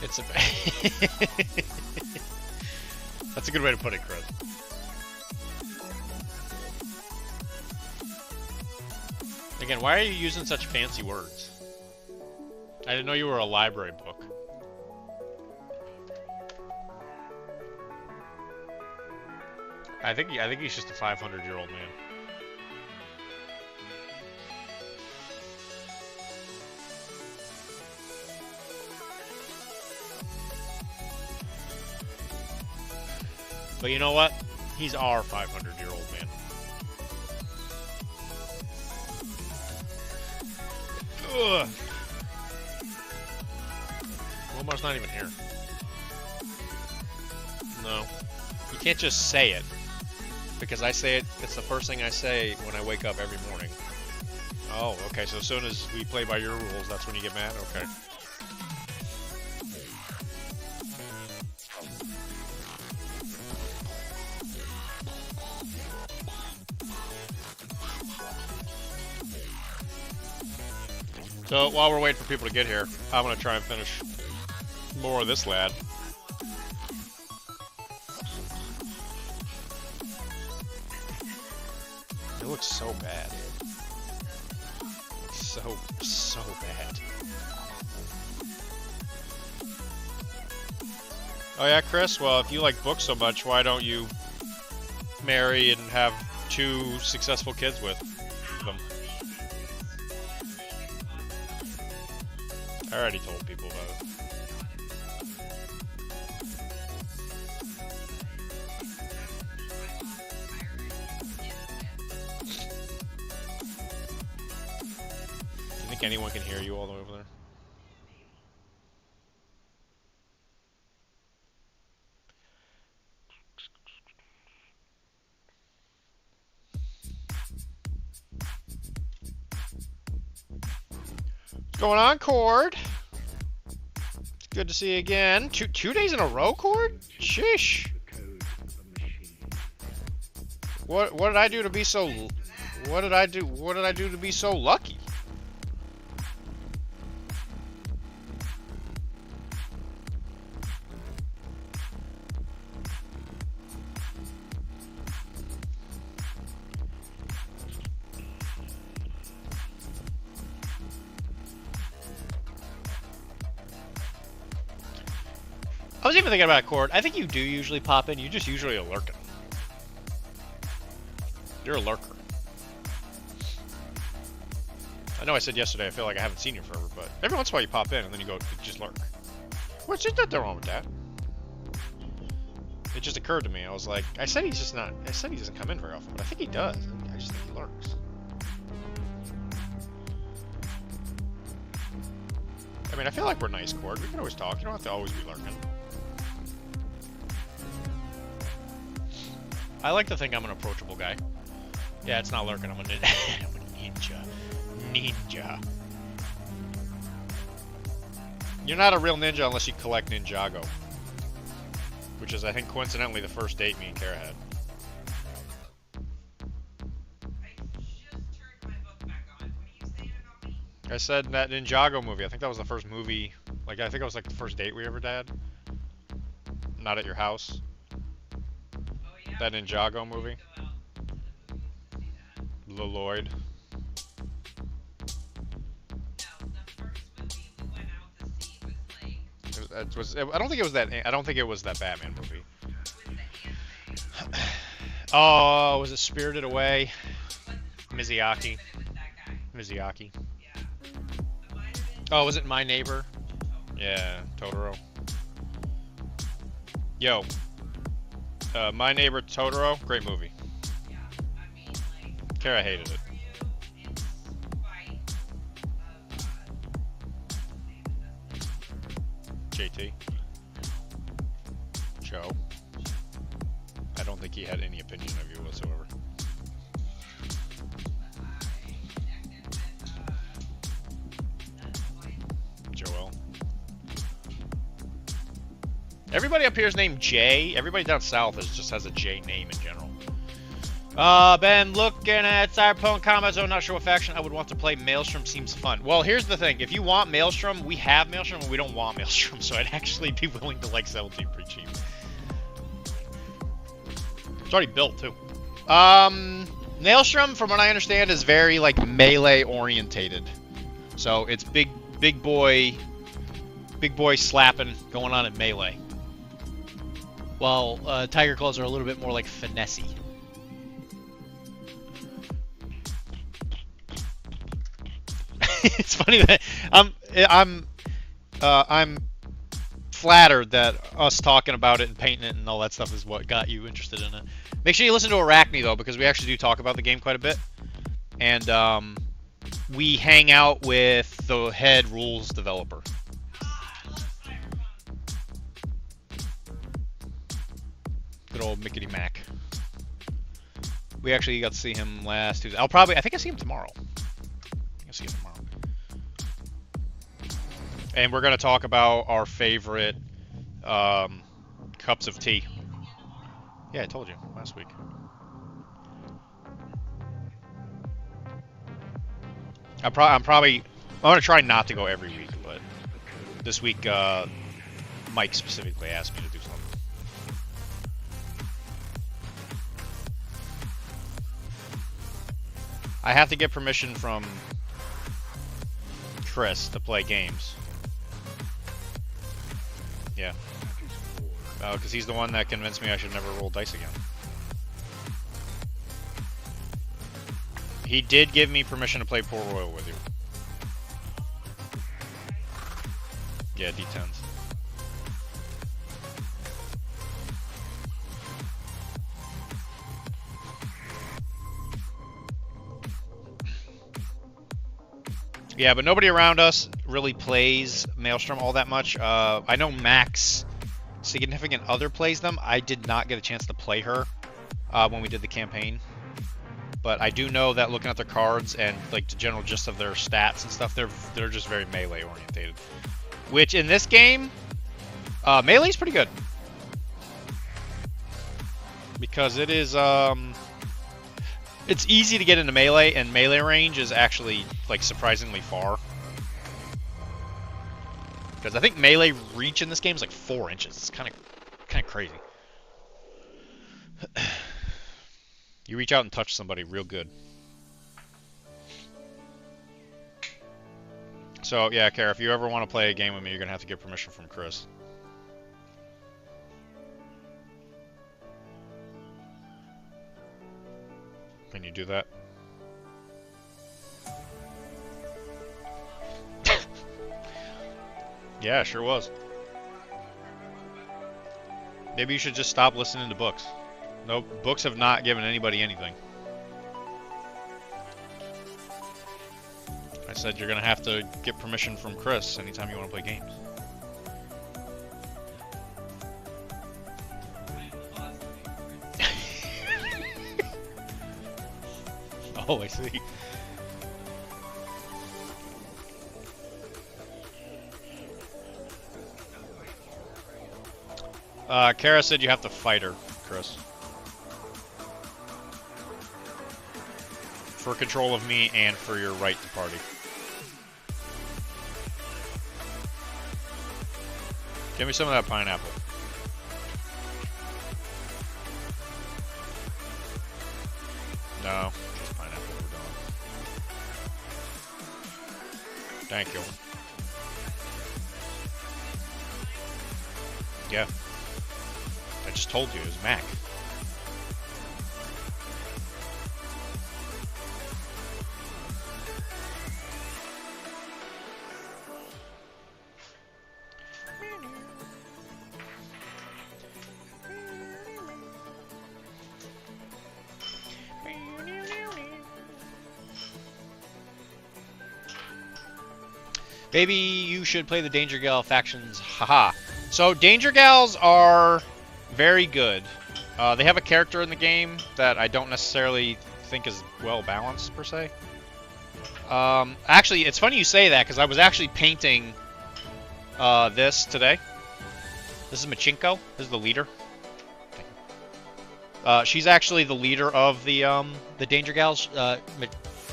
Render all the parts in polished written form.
It's a... That's a good way to put it, Chris. Again, why are you using such fancy words? I didn't know you were a library book. I think he's just a 500-year-old man. But you know what? He's our 500-year-old man. Ugh. Wilmar's not even here. No. You can't just say it. Because I say it, it's the first thing I say when I wake up every morning. Oh, okay, so as soon as we play by your rules, that's when you get mad? Okay. So, while we're waiting for people to get here, I'm going to try and finish more of this lad. It looks so bad. So bad. Oh yeah, Chris? Well, if you like books so much, why don't you marry and have 2 successful kids with them? I already told people about it. Do you think anyone can hear you all the way over there? What's going on, Cord? It's good to see you again. Two days in a row, Cord? Sheesh. What did I do to be so? What did I do to be so lucky? I was even thinking about it, Cord. I think you do usually pop in. You just usually are lurking. You're a lurker. I know I said yesterday I feel like I haven't seen you forever, but every once in a while you pop in and then you go, just lurk. What's just nothing wrong with that? It just occurred to me. I was like, I said he's just not. I said he doesn't come in very often, but I think he does. I just think he lurks. I mean, I feel like we're nice, Cord. We can always talk. You don't have to always be lurking. I like to think I'm an approachable guy. Yeah, it's not lurking. I'm a ninja. Ninja. You're not a real ninja unless you collect Ninjago. Which is, I think, coincidentally the first date me and Kara had. I said that Ninjago movie. I think that was the first movie. Like, I think it was like the first date we ever had. Not at your house. That Ninjago movie. Lloyd. I don't think it was that. I don't think it was that Batman movie. Oh, was it Spirited Away? Miyazaki. Oh, was it My Neighbor? Yeah, Totoro. Yo, My Neighbor Totoro, great movie. Kara hated it. JT. Joe. I don't think he had any opinion of you whatsoever. Joel. Everybody up here is named Jay. Everybody down south just has a J name in general. Been looking at Cyberpunk Combat Zone, not sure what faction I would want to play. Maelstrom seems fun. Well, here's the thing. If you want Maelstrom, we have Maelstrom, and we don't want Maelstrom, so I'd actually be willing to, like, sell it to you pretty cheap. It's already built, too. Maelstrom, from what I understand, is very, like, melee-orientated. So, it's big boy slapping going on in melee. While, Tiger Claws are a little bit more, like, finessey. It's funny that I'm flattered that us talking about it and painting it and all that stuff is what got you interested in it. Make sure you listen to Arachne though, because we actually do talk about the game quite a bit, and we hang out with the head rules developer. Good old Mickety Mac. We actually got to see him last Tuesday. I think I see him tomorrow. See you tomorrow. And we're going to talk about our favorite cups of tea. Yeah, I told you last week. I'm going to try not to go every week, but this week Mike specifically asked me to do something. I have to get permission from Chris to play games. Yeah. Because he's the one that convinced me I should never roll dice again. He did give me permission to play Port Royal with you. Yeah, D10s. Yeah, but nobody around us really plays Maelstrom all that much. I know Max, significant other, plays them. I did not get a chance to play her when we did the campaign. But I do know that looking at their cards and like the general gist of their stats and stuff, they're just very melee orientated. Which in this game, melee's pretty good. Because it is it's easy to get into melee, and melee range is actually like surprisingly far. Because I think melee reach in this game is like 4 inches. It's kind of crazy. You reach out and touch somebody real good. So yeah, Kara, if you ever want to play a game with me, you're gonna have to get permission from Chris. Can you do that? Yeah, sure was. Maybe you should just stop listening to books. No, books have not given anybody anything. I said you're gonna have to get permission from Chris anytime you want to play games. Oh, I see. Kara said you have to fight her, Chris. For control of me and for your right to party. Give me some of that pineapple. No, just pineapple. We're done. Thank you. Yeah. I just told you, it was Mac. Maybe you should play the Danger Gal factions. Haha. So Danger Gals are very good. They have a character in the game that I don't necessarily think is well balanced per se. Actually, it's funny you say that because I was actually painting this today. This is Machinko. This is the leader. She's actually the leader of the Danger Gals,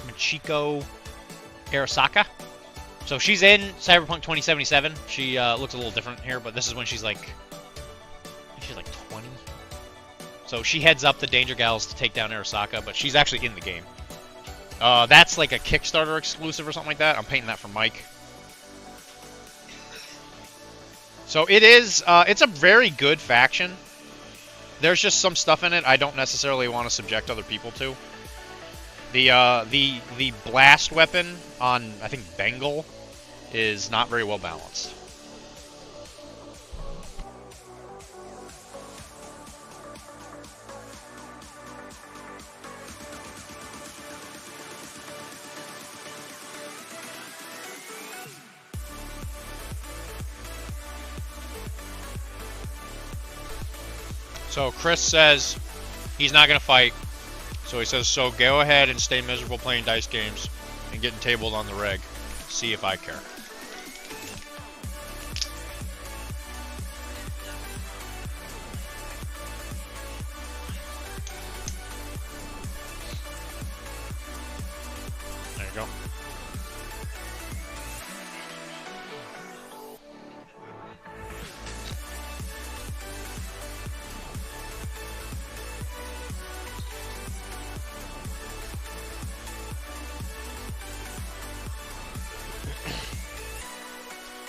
Michiko Arasaka. So she's in Cyberpunk 2077. She looks a little different here, but this is when she's like 20. So she heads up the Danger Gals to take down Arasaka, but she's actually in the game. That's like a Kickstarter exclusive or something like that. I'm painting that for Mike. So it is, it's a very good faction. There's just some stuff in it I don't necessarily want to subject other people to. The blast weapon on, I think, Bengal is not very well balanced. So Chris says he's not going to fight. So he says, so go ahead and stay miserable playing dice games and getting tabled on the reg. See if I care. There you go.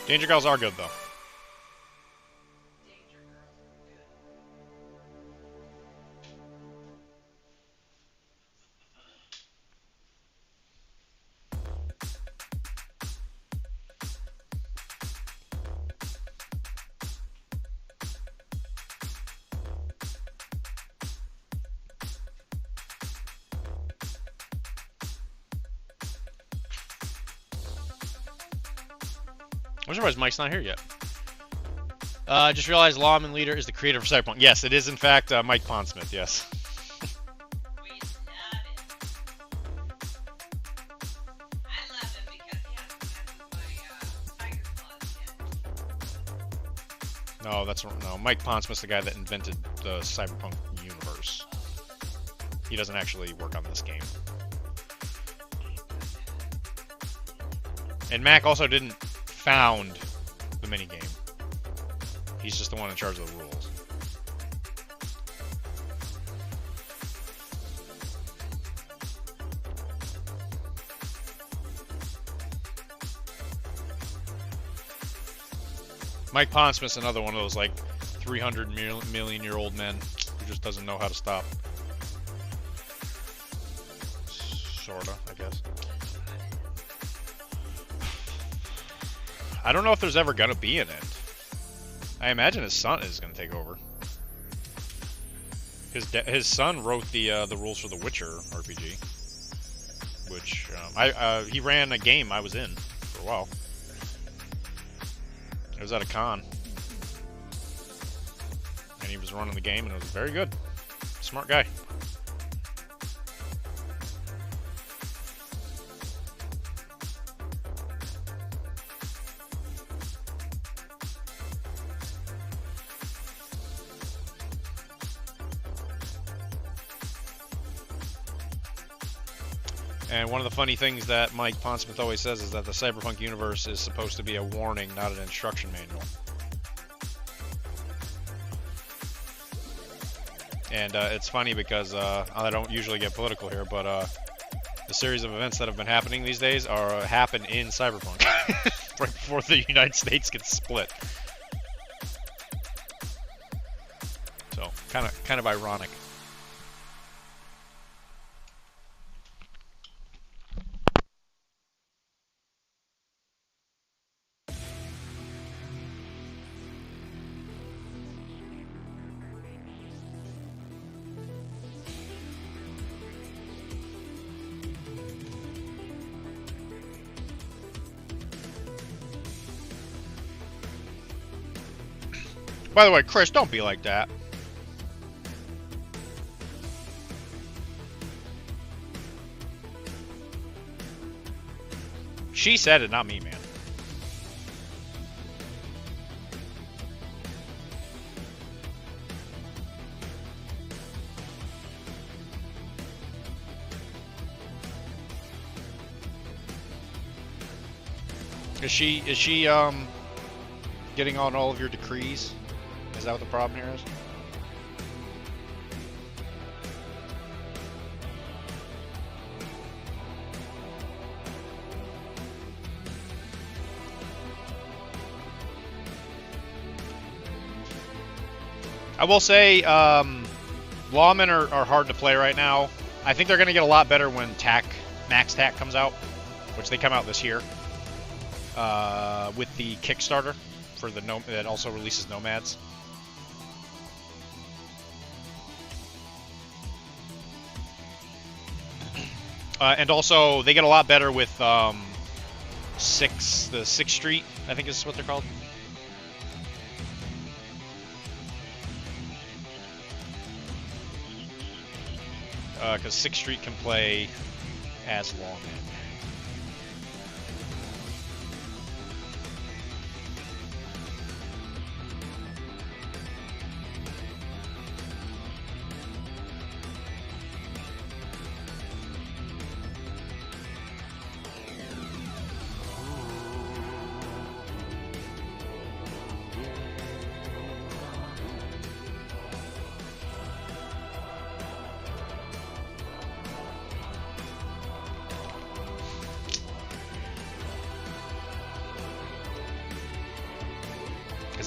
Danger Girls are good, though. I'm surprised Mike's not here yet. Just realized Lawman Leader is the creator of Cyberpunk. Yes, it is in fact Mike Pondsmith, yes. No, that's no. Mike Pondsmith's the guy that invented the Cyberpunk universe. He doesn't actually work on this game. And Mac also didn't found the minigame. He's just the one in charge of the rules. Mike Pondsmith's another one of those like 300 million-year-old men who just doesn't know how to stop. Sorta, I guess. I don't know if there's ever gonna be an end. I imagine his son is gonna take over. His son wrote the rules for the Witcher RPG, which he ran a game I was in for a while. It was at a con, and he was running the game, and it was very good. Smart guy. And one of the funny things that Mike Pondsmith always says is that the Cyberpunk universe is supposed to be a warning, not an instruction manual. And it's funny because I don't usually get political here, but the series of events that have been happening these days happen in Cyberpunk, right before the United States gets split. So kind of ironic. By the way, Chris, don't be like that. She said it, not me, man. Is she getting on all of your decrees? Is that what the problem here is? I will say, lawmen are hard to play right now. I think they're going to get a lot better when Max TAC comes out, which they come out this year. With the Kickstarter for the that also releases Nomads. And also they get a lot better with the 6th Street, I think is what they're called. Because 6th Street can play as lawman.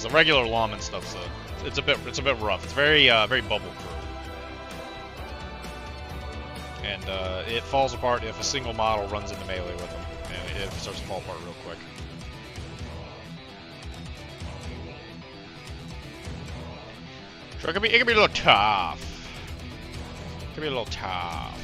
The regular lawman stuff's it's a bit rough. It's very bubble proof, and it falls apart if a single model runs into melee with them, and it starts to fall apart real quick. So it can be a little tough. It can be a little tough.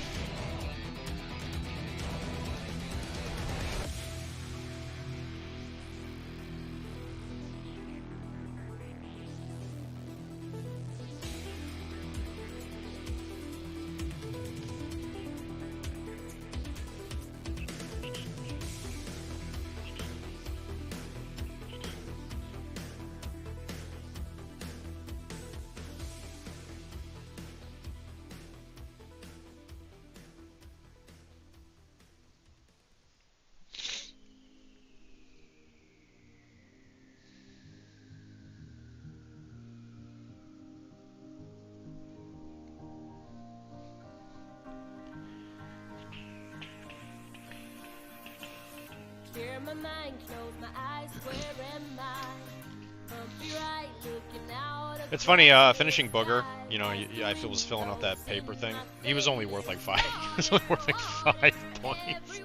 My mind, close my eyes, where am I? Right, looking out. It's funny, finishing Booger, you know, I was filling out that paper thing. He was only worth like 5. He was only worth like 5 points.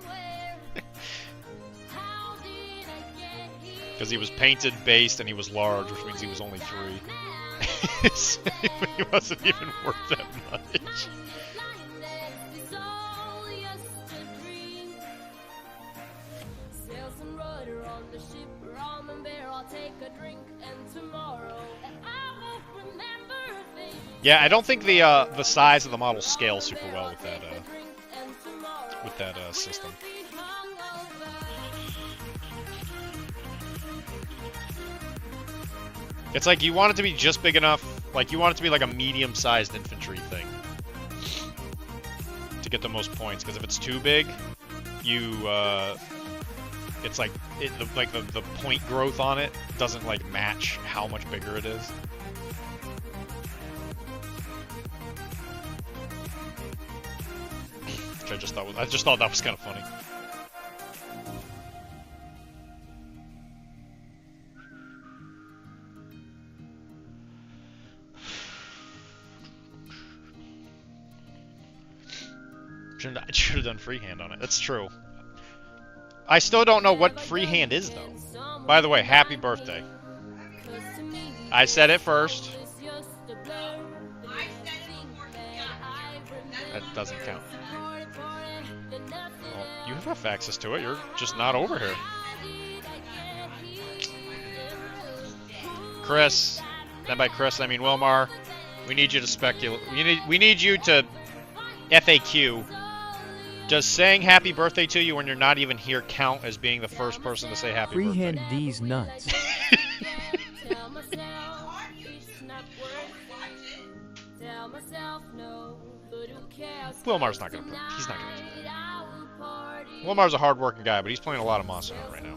Because he was painted, based, and he was large, which means he was only 3. He wasn't even worth that much. Yeah, I don't think the size of the model scales super well with that system. It's like you want it to be just big enough, like you want it to be like a medium-sized infantry thing to get the most points. Because if it's too big, it's like the point growth on it doesn't like match how much bigger it is. Which I just thought that was kind of funny. I should have done freehand on it. That's true. I still don't know what freehand is, though. By the way, happy birthday. I said it first. That doesn't count. Well, you have access to it. You're just not over here. Chris, And by Chris, I mean Wilmar. We need you to speculate. We need you to FAQ. Does saying happy birthday to you when you're not even here count as being the first person to say happy Freehand birthday? D's nuts. Wilmar's not gonna. He's not gonna do that. Wilmar's a hard-working guy, but he's playing a lot of Monster Hunter right now.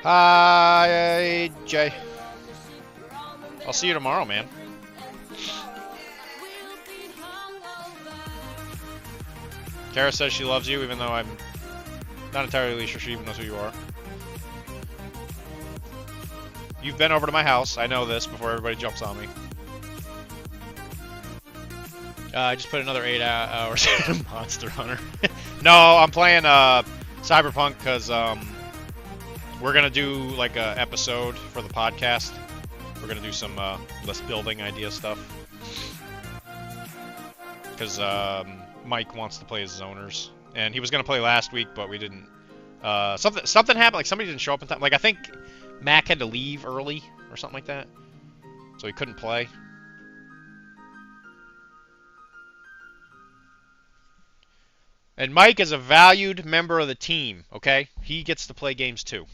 Hi, Jay. I'll see you tomorrow, man. Kara says she loves you, even though I'm not entirely sure she even knows who you are. You've been over to my house. I know this before everybody jumps on me. I just put another 8 hours in Monster Hunter. No, I'm playing Cyberpunk because we're going to do like a episode for the podcast. We're going to do some list building idea stuff. Because Mike wants to play as zoners. And he was going to play last week, but we didn't. Something happened. Like somebody didn't show up in time. Like I think Mac had to leave early or something like that. So he couldn't play. And Mike is a valued member of the team, okay? He gets to play games too.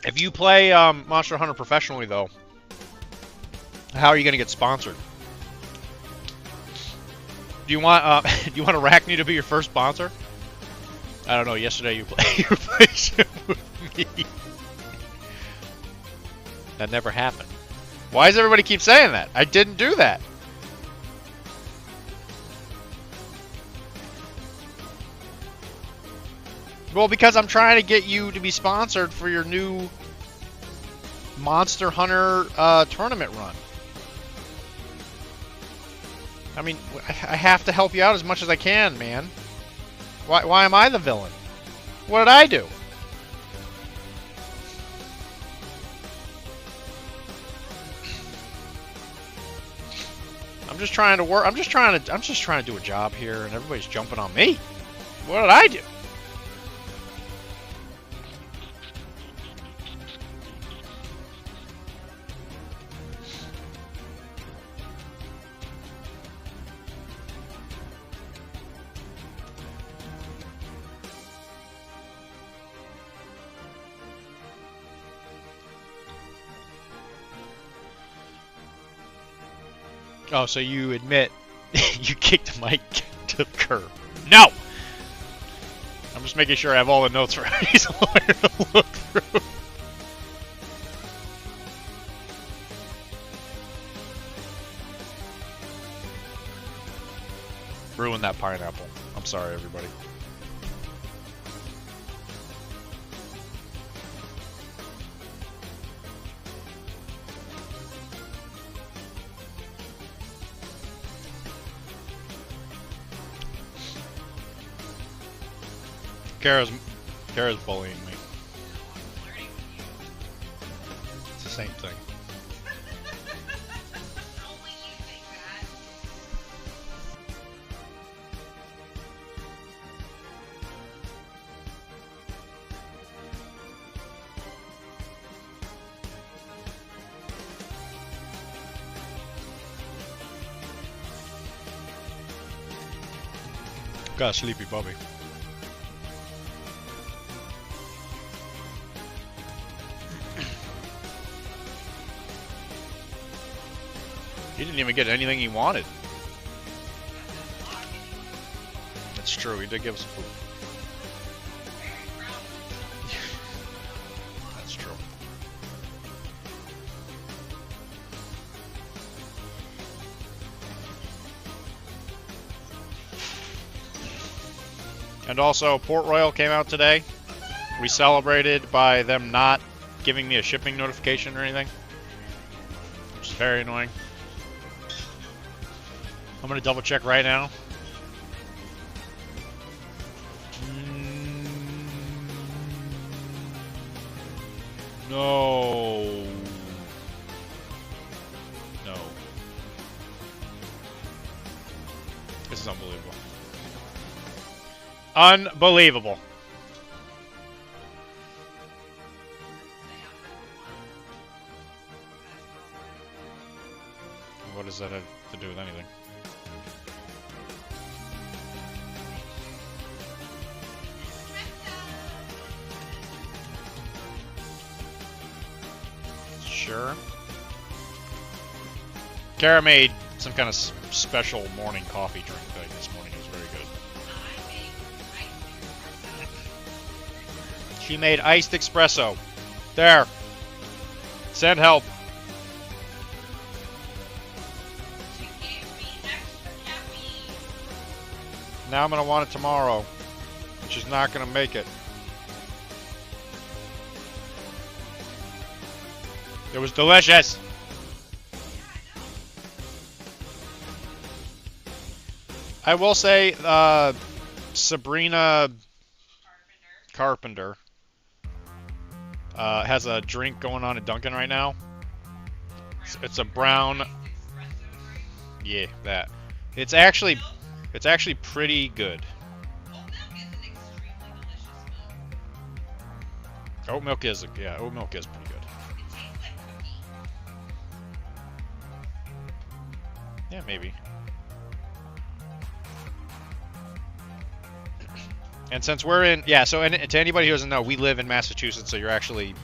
If you play Monster Hunter professionally, though, how are you going to get sponsored? Do you want Arachne to be your first sponsor? I don't know. Yesterday you played with me. That never happened. Why does everybody keep saying that? I didn't do that. Well, because I'm trying to get you to be sponsored for your new Monster Hunter tournament run. I mean, I have to help you out as much as I can, man. Why am I the villain? What did I do? I'm just trying to work. I'm just trying to do a job here, and everybody's jumping on me. What did I do? Oh, so you admit you kicked Mike to the curb. No! I'm just making sure I have all the notes right. He's a lawyer to look through. Ruin that pineapple. I'm sorry, everybody. Kara's bullying me. It's the same thing. Got a sleepy puppy. He didn't even get anything he wanted. That's true, he did give us food. That's true. And also, Port Royal came out today. We celebrated by them not giving me a shipping notification or anything, which is very annoying. I'm gonna double check right now. No. This is unbelievable. Unbelievable. What does that have to do with anything? Sure. Kara made some kind of special morning coffee drink thing this morning. It was very good. She made iced espresso. There. Send help. She gave me extra caffeine. Now I'm gonna want it tomorrow. And she's not gonna make it. It was delicious. I will say, Sabrina Carpenter has a drink going on at Dunkin' right now. It's a brown. Yeah, that. It's actually pretty good. Oat milk is pretty good. It tastes like cookie. Yeah, maybe. And since we're in, yeah, so and to anybody who doesn't know, we live in Massachusetts, so you're actually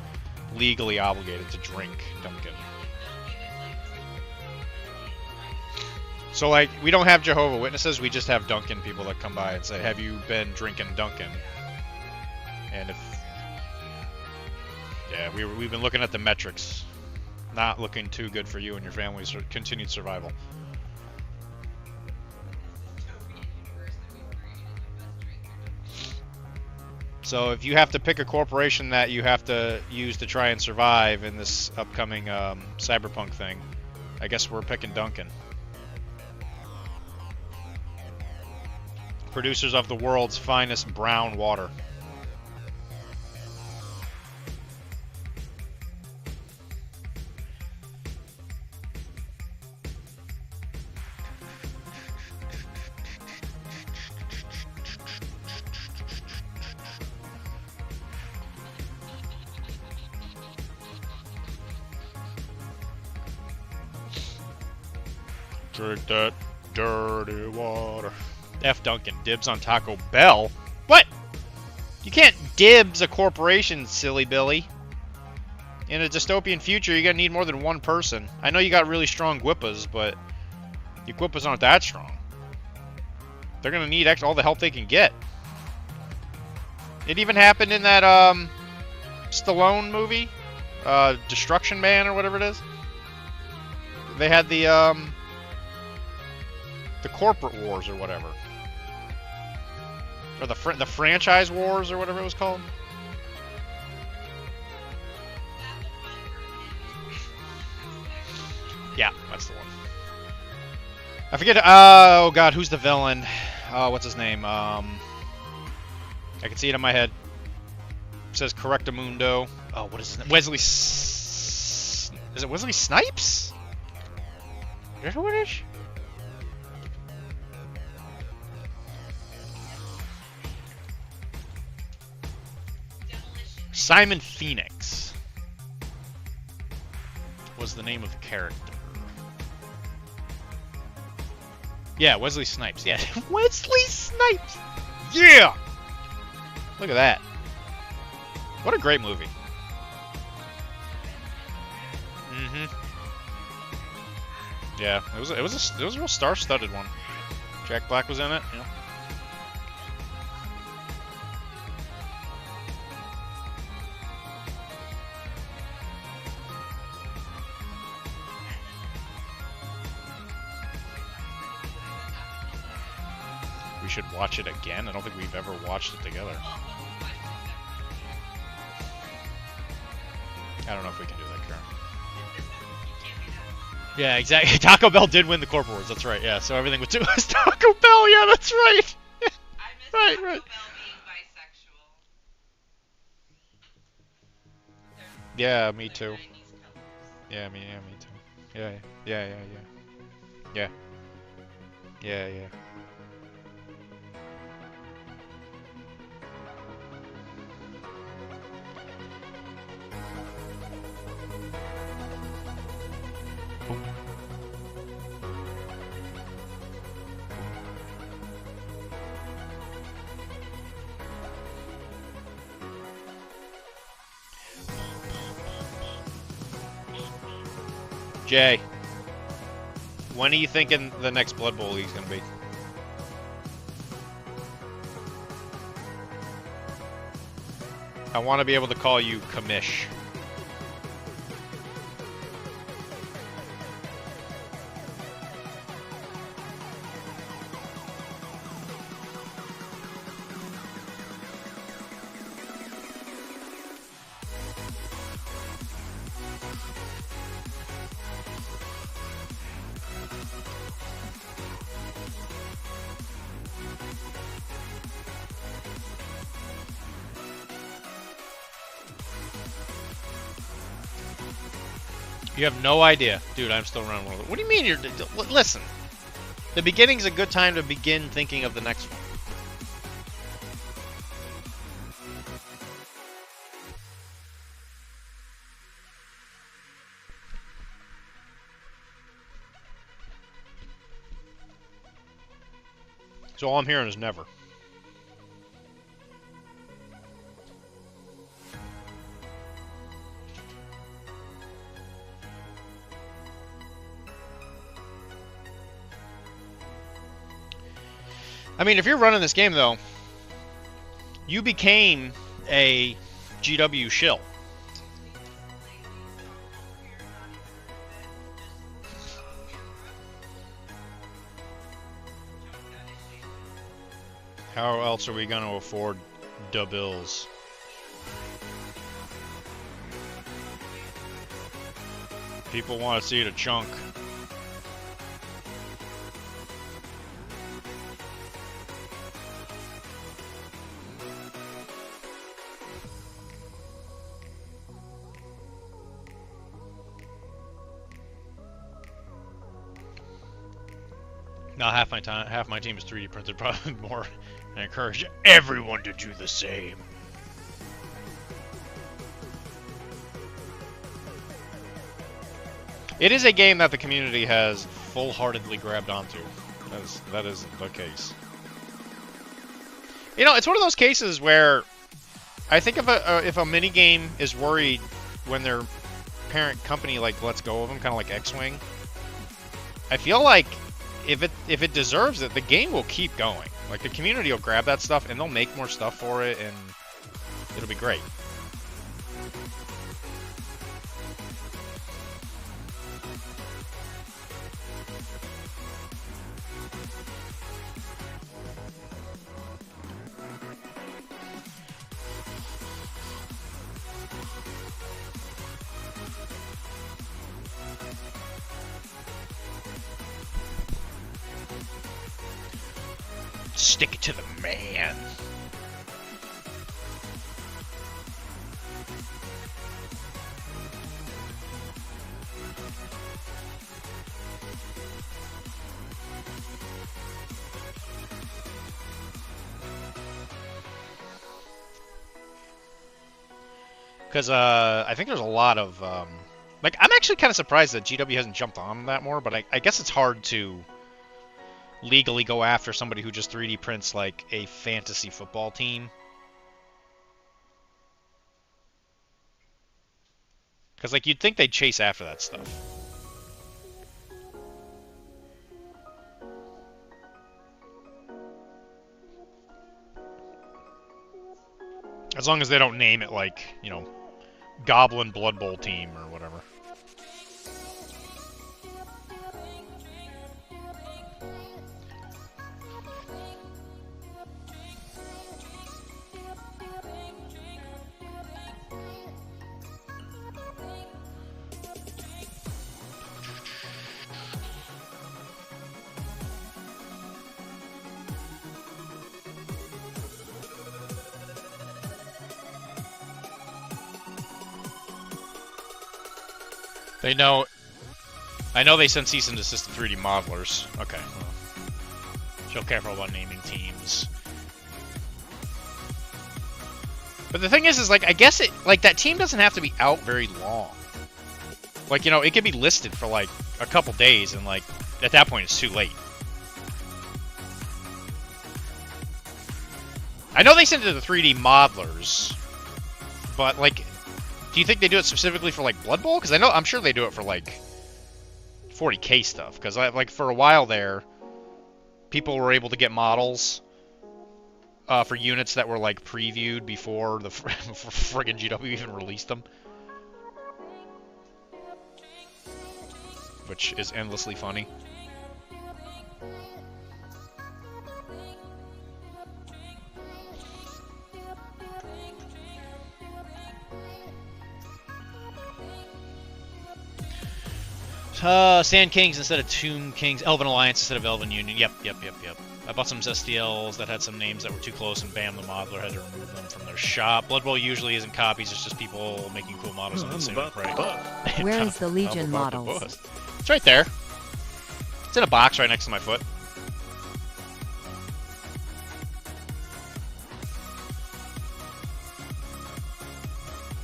legally obligated to drink Dunkin'. So, like, we don't have Jehovah's Witnesses, we just have Dunkin' people that come by and say, have you been drinking Dunkin'? And if... Yeah, we've been looking at the metrics. Not looking too good for you and your family's continued survival. So if you have to pick a corporation that you have to use to try and survive in this upcoming cyberpunk thing, I guess we're picking Dunkin'. Producers of the world's finest brown water. Drink that dirty water. F Dunkin'. Dibs on Taco Bell? What? You can't dibs a corporation, silly Billy. In a dystopian future, you're gonna need more than one person. I know you got really strong Gwippas, but your Gwippas aren't that strong. They're gonna need all the help they can get. It even happened in that Stallone movie, Destruction Man or whatever it is. They had the corporate wars or whatever, or the franchise wars or whatever it was called. Yeah, that's the one. I forget. Oh God, who's the villain? What's his name? I can see it in my head. It says Correctamundo. Oh, what is his name? Wesley. Is it Wesley Snipes? Is that who it is? Simon Phoenix was the name of the character. Yeah, Wesley Snipes. Yeah, Wesley Snipes. Yeah. Look at that. What a great movie. Mm-hmm. Yeah, it was a real star-studded one. Jack Black was in it. Yeah. We should watch it again. I don't think we've ever watched it together. I don't know if we can do that, Karen. Yeah, exactly. Taco Bell did win the corporate wars. That's right. Yeah, so everything was Taco Bell. Yeah, that's right. Right. Taco Bell being bisexual. Yeah, me too. Yeah, me too. Yeah. Jay, when are you thinking the next Blood Bowl league's gonna be? I want to be able to call you Kamish. You have no idea. Dude, I'm still around. What do you mean you're... Listen. The beginning's a good time to begin thinking of the next one. So all I'm hearing is never. I mean, if you're running this game, though, you became a GW shill. How else are we going to afford the bills? People want to see the chunk. Now half my team is 3D printed, probably more. I encourage everyone to do the same. It is a game that the community has full-heartedly grabbed onto. That is the case. You know, it's one of those cases where I think if a mini game is worried when their parent company like lets go of them, kind of like X-Wing, I feel like if it deserves it, the game will keep going. Like, the community will grab that stuff, and they'll make more stuff for it, and it'll be great. Stick it to the man. Because I think there's a lot of like, I'm actually kind of surprised that GW hasn't jumped on that more, but I guess it's hard to legally go after somebody who just 3D prints like a fantasy football team. Because like, you'd think they'd chase after that stuff. As long as they don't name it like, you know, Goblin Blood Bowl team or whatever. They know... I know they send cease and desist to 3D modelers. Okay. Well, she'll careful about naming teams. But the thing is like, I guess it... Like, that team doesn't have to be out very long. Like, you know, it could be listed for, like, a couple days, and, like, at that point, it's too late. I know they send it to the 3D modelers, but, like... Do you think they do it specifically for, like, Blood Bowl? Because I'm sure they do it for, like, 40k stuff, because like for a while there, people were able to get models for units that were like previewed before the friggin' GW even released them, which is endlessly funny. Sand Kings instead of Tomb Kings, Elven Alliance instead of Elven Union. Yep. I bought some STLs that had some names that were too close, and bam, the modeler had to remove them from their shop. Blood Bowl usually isn't copies, it's just people making cool models and then right. Where is the Legion models? It's right there. It's in a box right next to my foot.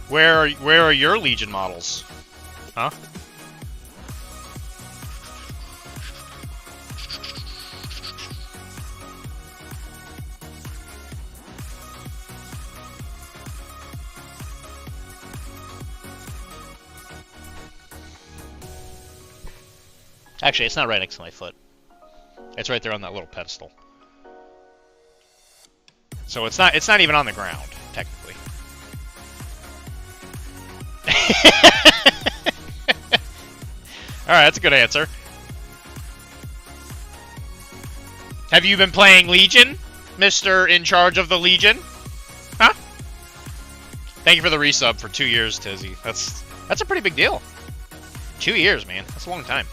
Where are your Legion models? Huh? Actually, it's not right next to my foot. It's right there on that little pedestal. So it's not even on the ground, technically. Alright, that's a good answer. Have you been playing Legion, Mr. in charge of the Legion? Huh? Thank you for the resub for 2 years, Tizzy. That's a pretty big deal. 2 years, man. That's a long time.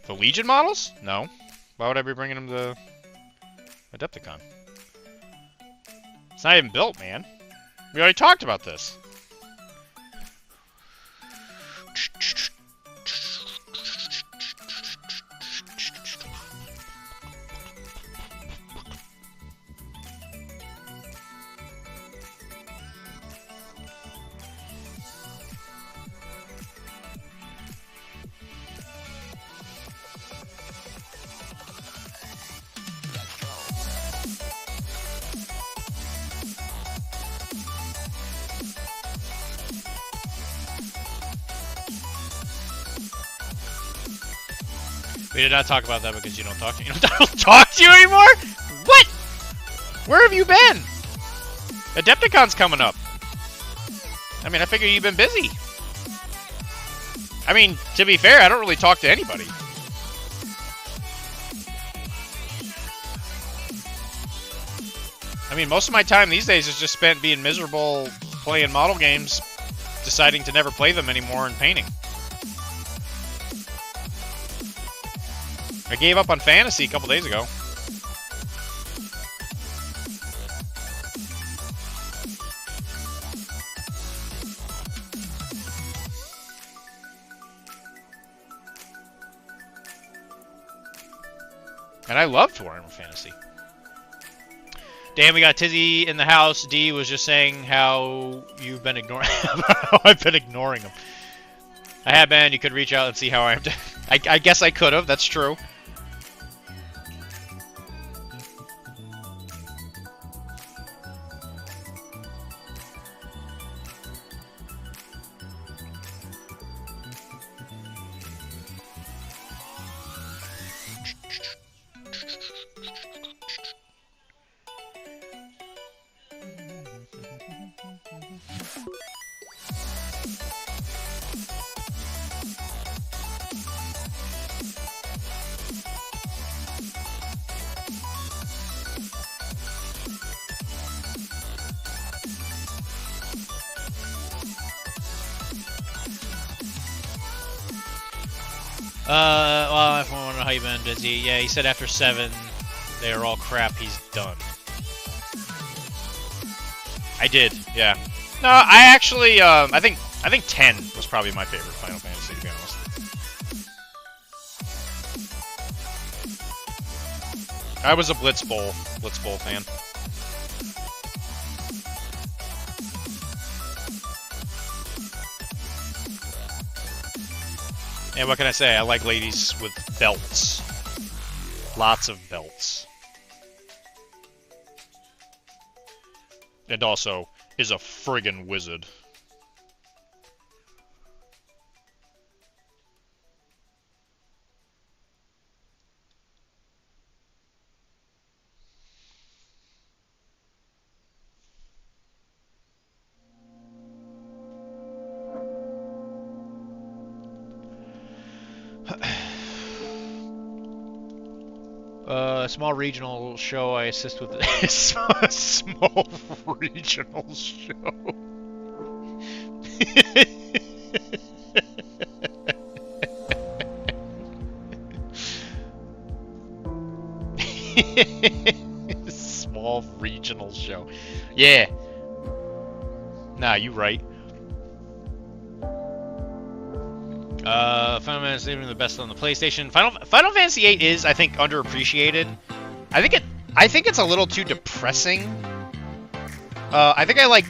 The Legion models? No. Why would I be bringing them to Adepticon? It's not even built, man. We already talked about this. We did not talk about that because you don't talk to me. I don't talk to you anymore? What? Where have you been? Adepticon's coming up. I mean, I figure you've been busy. I mean, to be fair, I don't really talk to anybody. I mean, most of my time these days is just spent being miserable playing model games, deciding to never play them anymore, and painting. I gave up on fantasy a couple days ago. And I loved Warhammer Fantasy. Damn, we got Tizzy in the house. Dee was just saying how you've been ignoring how I've been ignoring him. I have been. You could reach out and see how I am. I guess I could have. That's true. Well, I want to know how you been, Dizzy. Yeah, he said after 7, they are all crap, he's done. I did, yeah. No, I actually, I think 10 was probably my favorite Final Fantasy, to be honest. I was a Blitz Bowl fan. And what can I say? I like ladies with belts. Lots of belts. And also is a friggin' wizard. A small regional show I assist with. A small regional show. Small regional show. Yeah. Nah, you right. Final Fantasy VIII the best on the PlayStation. Final Fantasy VIII is, I think, underappreciated. I think it's a little too depressing. I think I like.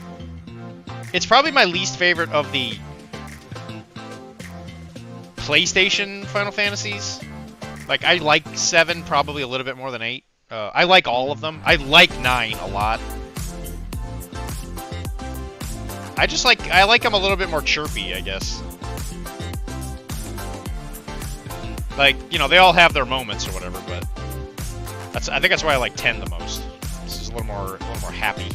It's probably my least favorite of the PlayStation Final Fantasies. Like, I like 7 probably a little bit more than 8. I like all of them. I like 9 a lot. I like them a little bit more chirpy, I guess. Like, you know, they all have their moments or whatever, but I think that's why I like 10 the most. This is a little more happy.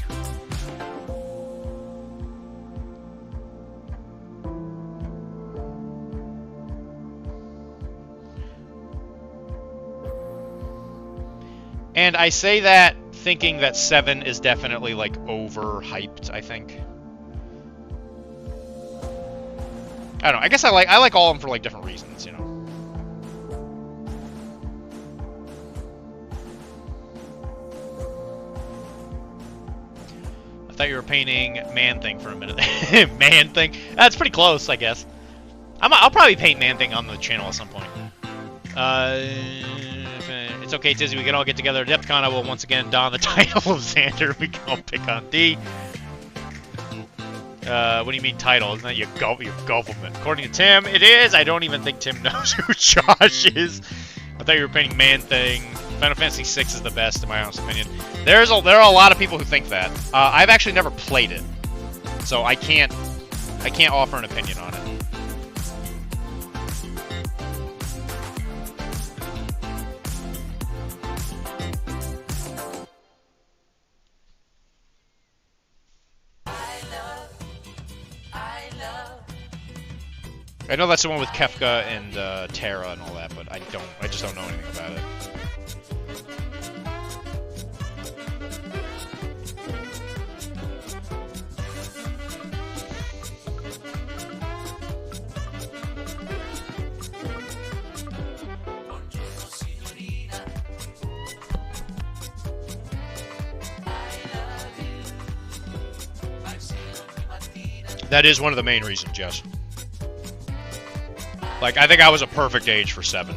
And I say that thinking that 7 is definitely like overhyped, I think. I don't know. I guess I like all of them for like different reasons, you know. I thought you were painting Man Thing for a minute. Man Thing. That's pretty close, I guess. I'll probably paint Man Thing on the channel at some point. It's okay, Tizzy. We can all get together at Adepticon. I will once again don the title of Xander. We can all pick on D. What do you mean title? Isn't that your government? According to Tim, it is. I don't even think Tim knows who Josh is. I thought you were painting Man Thing. Final Fantasy VI is the best, in my honest opinion. There are a lot of people who think that. I've actually never played it, so I can't offer an opinion on it. I know that's the one with Kefka and Terra and all that, but I just don't know anything about it. That is one of the main reasons, yes. Like, I think I was a perfect age for 7.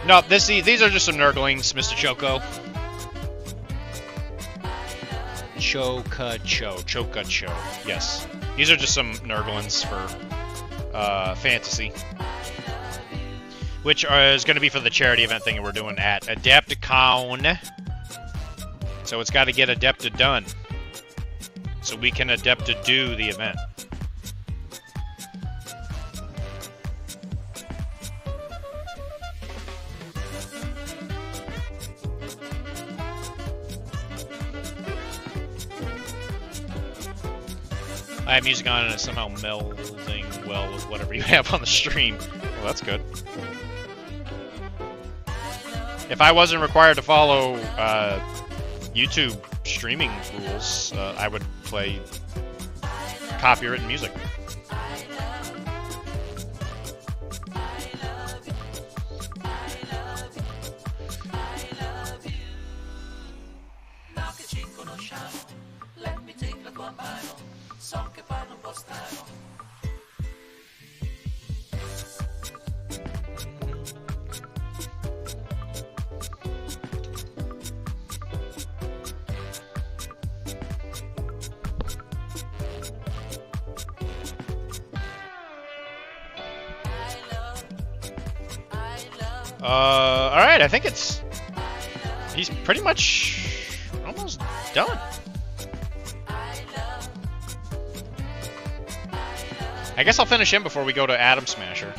No, these are just some nurglings, Mr. Choco. Choca-cho. Yes. These are just some nurglings for fantasy. Which is going to be for the charity event thing that we're doing at Adepticon. So it's got to get adepted done. So we can adepted do the event. I have music on and it's somehow melding well with whatever you have on the stream. Well, that's good. If I wasn't required to follow YouTube streaming rules, I would play copywritten music. Alright, I think he's pretty much almost done. I guess I'll finish him before we go to Atom Smasher.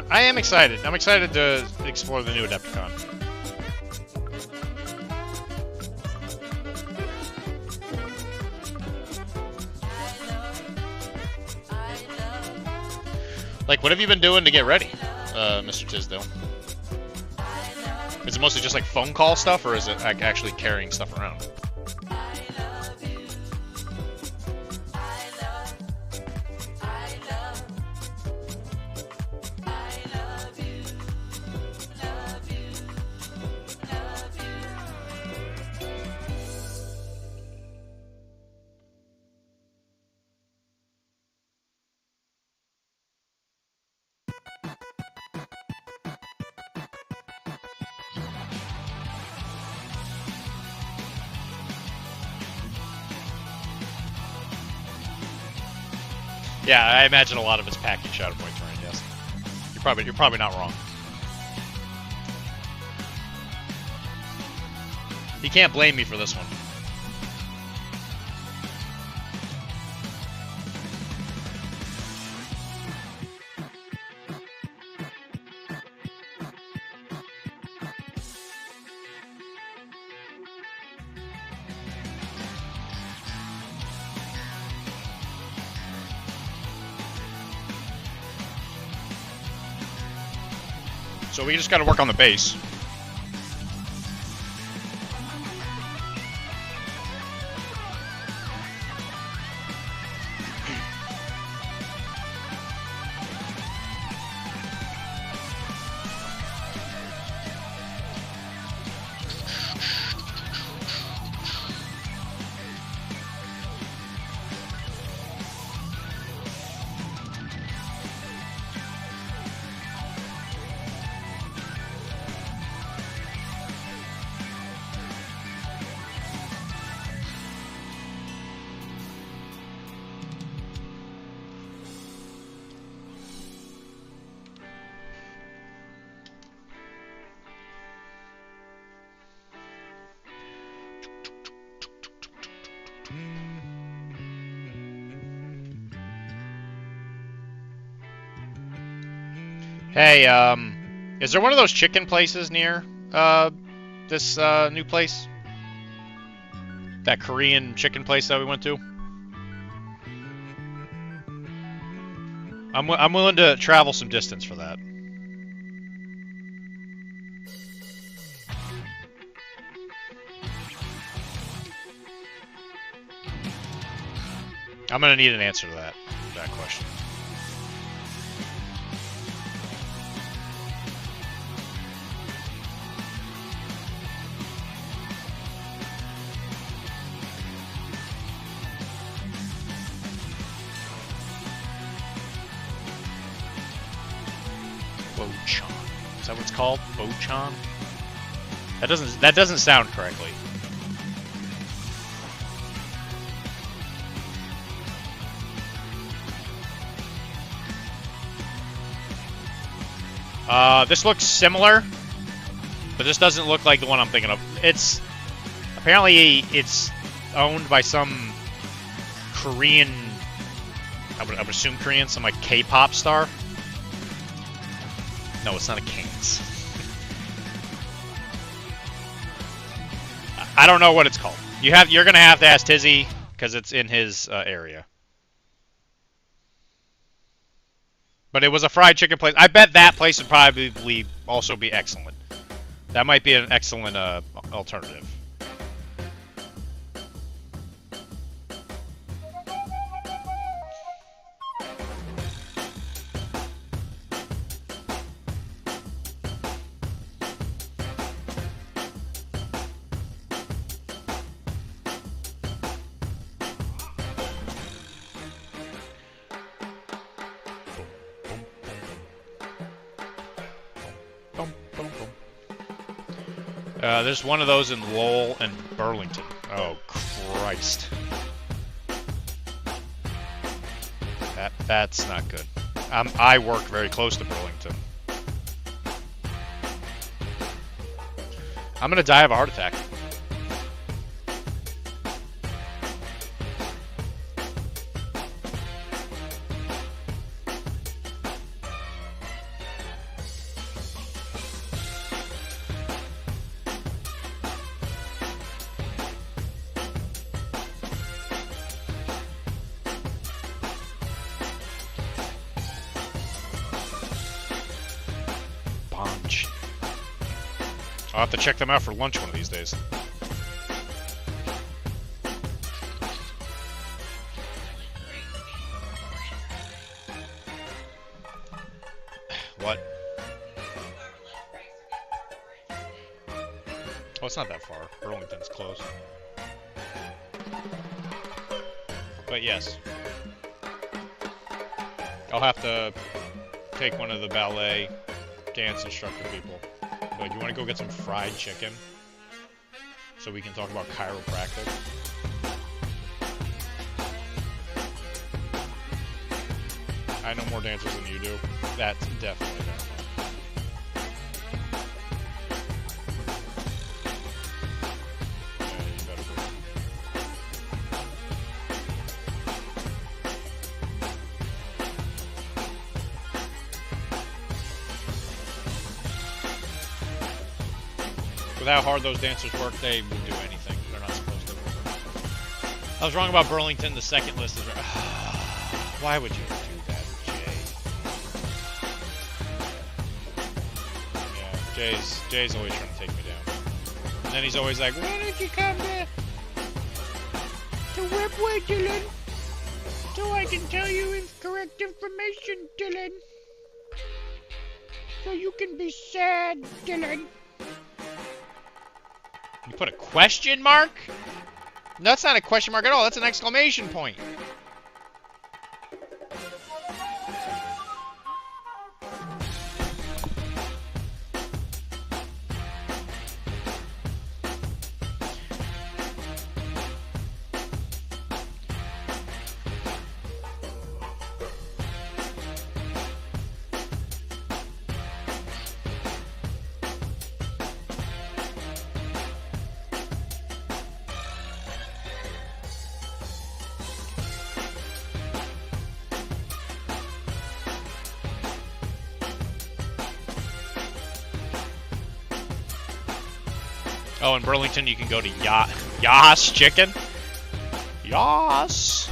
I am excited. I'm excited to explore the new Adepticon. Like, what have you been doing to get ready, Mr. Tisdale? Is it mostly just like phone call stuff, or is it like actually carrying stuff around? Yeah, I imagine a lot of it's packing Shadow Point terrain. Yes, you're probably not wrong. He can't blame me for this one. So we just got to work on the base. Hey, is there one of those chicken places near, this, new place? That Korean chicken place that we went to? I'm willing to travel some distance for that. I'm gonna need an answer to that question. Whoa, Sean. Is that what it's called? Bochan? That doesn't sound correctly. This looks similar, but this doesn't look like the one I'm thinking of. Apparently it's owned by some Korean, I would assume Korean, some like K-pop star. No, it's not a Canes. I don't know what it's called. You're gonna have to ask Tizzy because it's in his area. But it was a fried chicken place. I bet that place would probably also be excellent. That might be an excellent alternative. There's one of those in Lowell and Burlington. Oh, Christ. That's not good. I work very close to Burlington. I'm gonna die of a heart attack. I'll have to check them out for lunch one of these days. What? Oh, it's not that far. Burlington's close. But yes. I'll have to take one of the ballet dance instructor people. Like, you want to go get some fried chicken so we can talk about chiropractic? I know more dancers than you do. That's definitely that. Yeah, you better be. With how hard those dancers work, they would do anything. They're not supposed to. I was wrong about Burlington. The second list is... Why would you do that, Jay? Yeah, Jay's always trying to take me down. And then he's always like, why don't you come to Webway, Dylan? So I can tell you incorrect information, Dylan. So you can be sad, Dylan. You put a question mark? No, that's not a question mark at all. That's an exclamation point. Oh, in Burlington, you can go to Yas Chicken. Yas.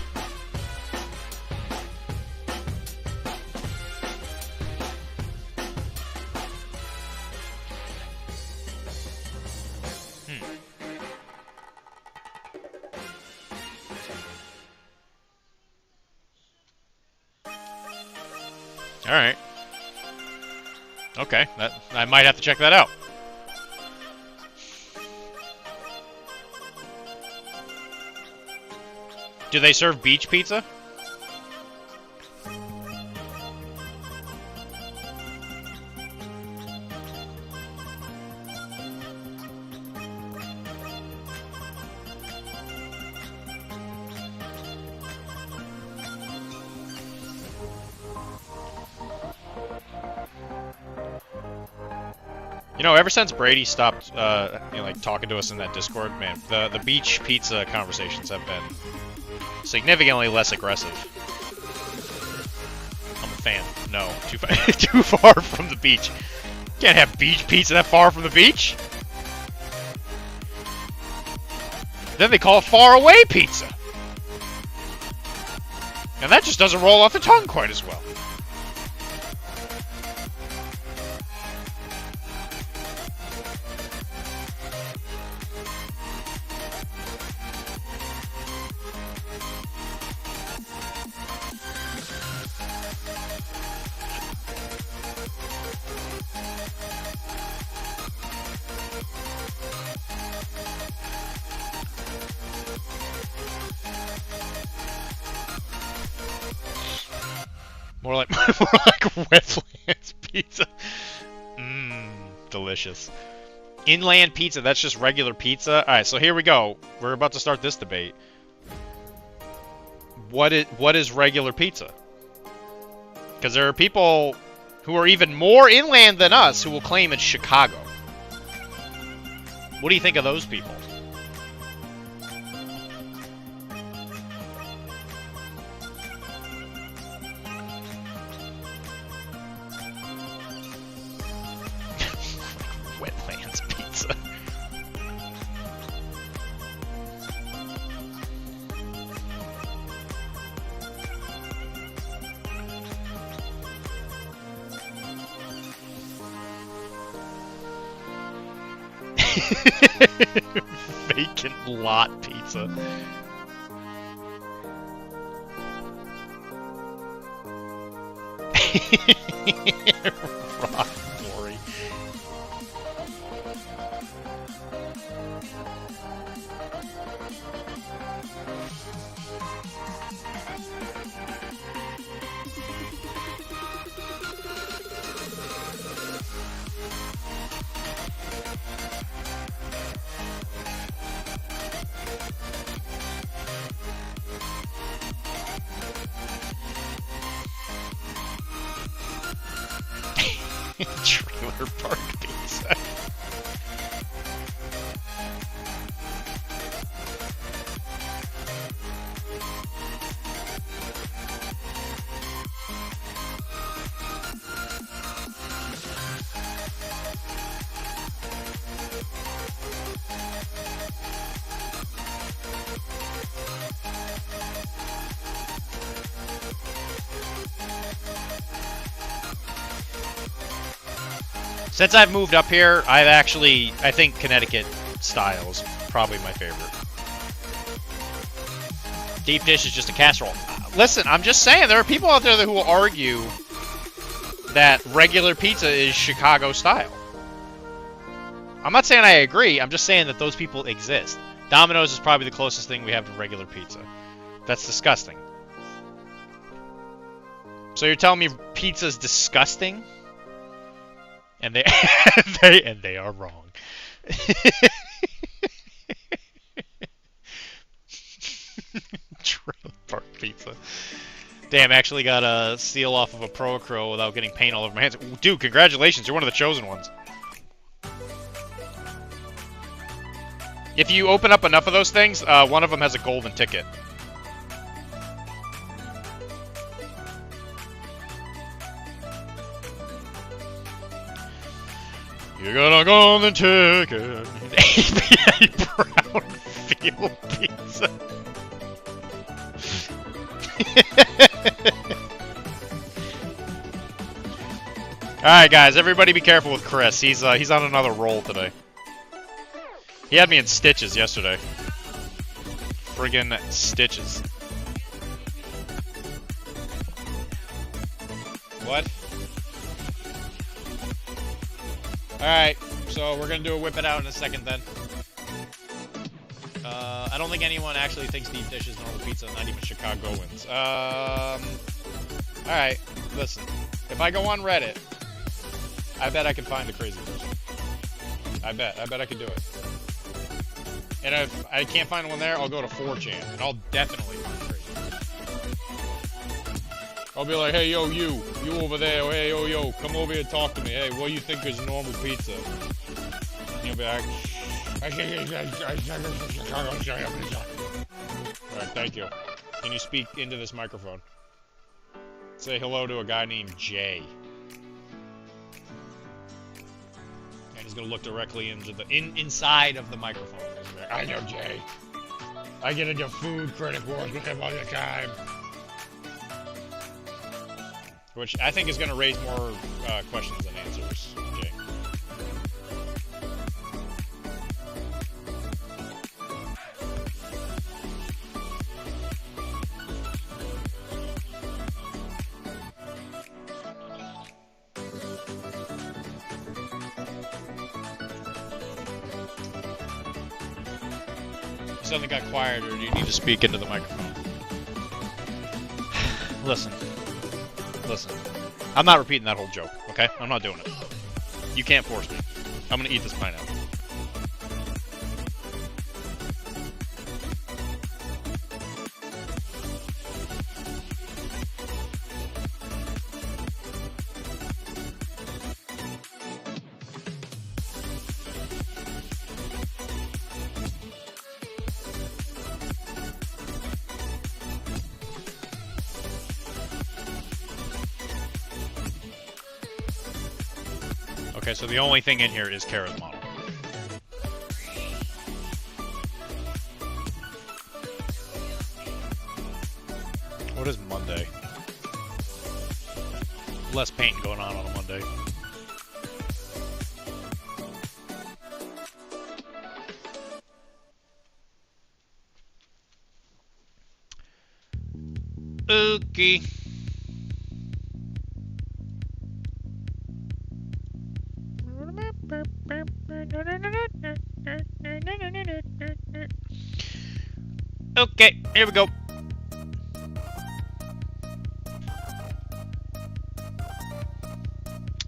All right. Okay, I might have to check that out. Do they serve beach pizza? You know, ever since Brady stopped, like talking to us in that Discord, man, the beach pizza conversations have been significantly less aggressive. I'm a fan. No, too far from the beach. Can't have beach pizza that far from the beach. Then they call it far away pizza, and that just doesn't roll off the tongue quite as well. More like wetlands pizza. Mmm, delicious. Inland pizza, that's just regular pizza. Alright, so here we go. We're about to start this debate. What is regular pizza? Because there are people who are even more inland than us who will claim it's Chicago. What do you think of those people? Wetlands pizza. Vacant lot pizza. Rock glory. Trailer park pizza. Since I've moved up here, I think Connecticut style is probably my favorite. Deep dish is just a casserole. Listen, I'm just saying, there are people out there who will argue that regular pizza is Chicago style. I'm not saying I agree, I'm just saying that those people exist. Domino's is probably the closest thing we have to regular pizza. That's disgusting. So you're telling me pizza's disgusting? And they they are wrong. Trailer park pizza. Damn, actually got a seal off of a Pro Acryl without getting paint all over my hands. Dude, congratulations, you're one of the chosen ones. If you open up enough of those things, one of them has a golden ticket. You got a golden ticket. APA brown field pizza. Alright guys, everybody be careful with Chris. He's on another roll today. He had me in stitches yesterday. Friggin' stitches. What? Alright, so we're gonna do a whip it out in a second then. I don't think anyone actually thinks deep dish is normal pizza, not even Chicagoans. Alright, listen. If I go on Reddit, I bet I can find a crazy person. I bet I can do it. And if I can't find one there, I'll go to 4chan, and I'll definitely find crazy. I'll be like, hey, yo, you over there. Hey, yo, come over here and talk to me. Hey, what do you think is normal pizza? And you'll be like, alright, thank you. Can you speak into this microphone? Say hello to a guy named Jay. And he's gonna look directly into the inside of the microphone. He's gonna be like, I know Jay. I get into food critic wars with him all the time. Which I think is gonna raise more questions than answers, Jay. Something got quiet, or do you need to speak into the microphone? Listen. I'm not repeating that whole joke, okay? I'm not doing it. You can't force me. I'm gonna eat this pineapple. Okay, so the only thing in here is Kara's model. What is Monday? Less paint going on a Monday. Okay. Okay, here we go.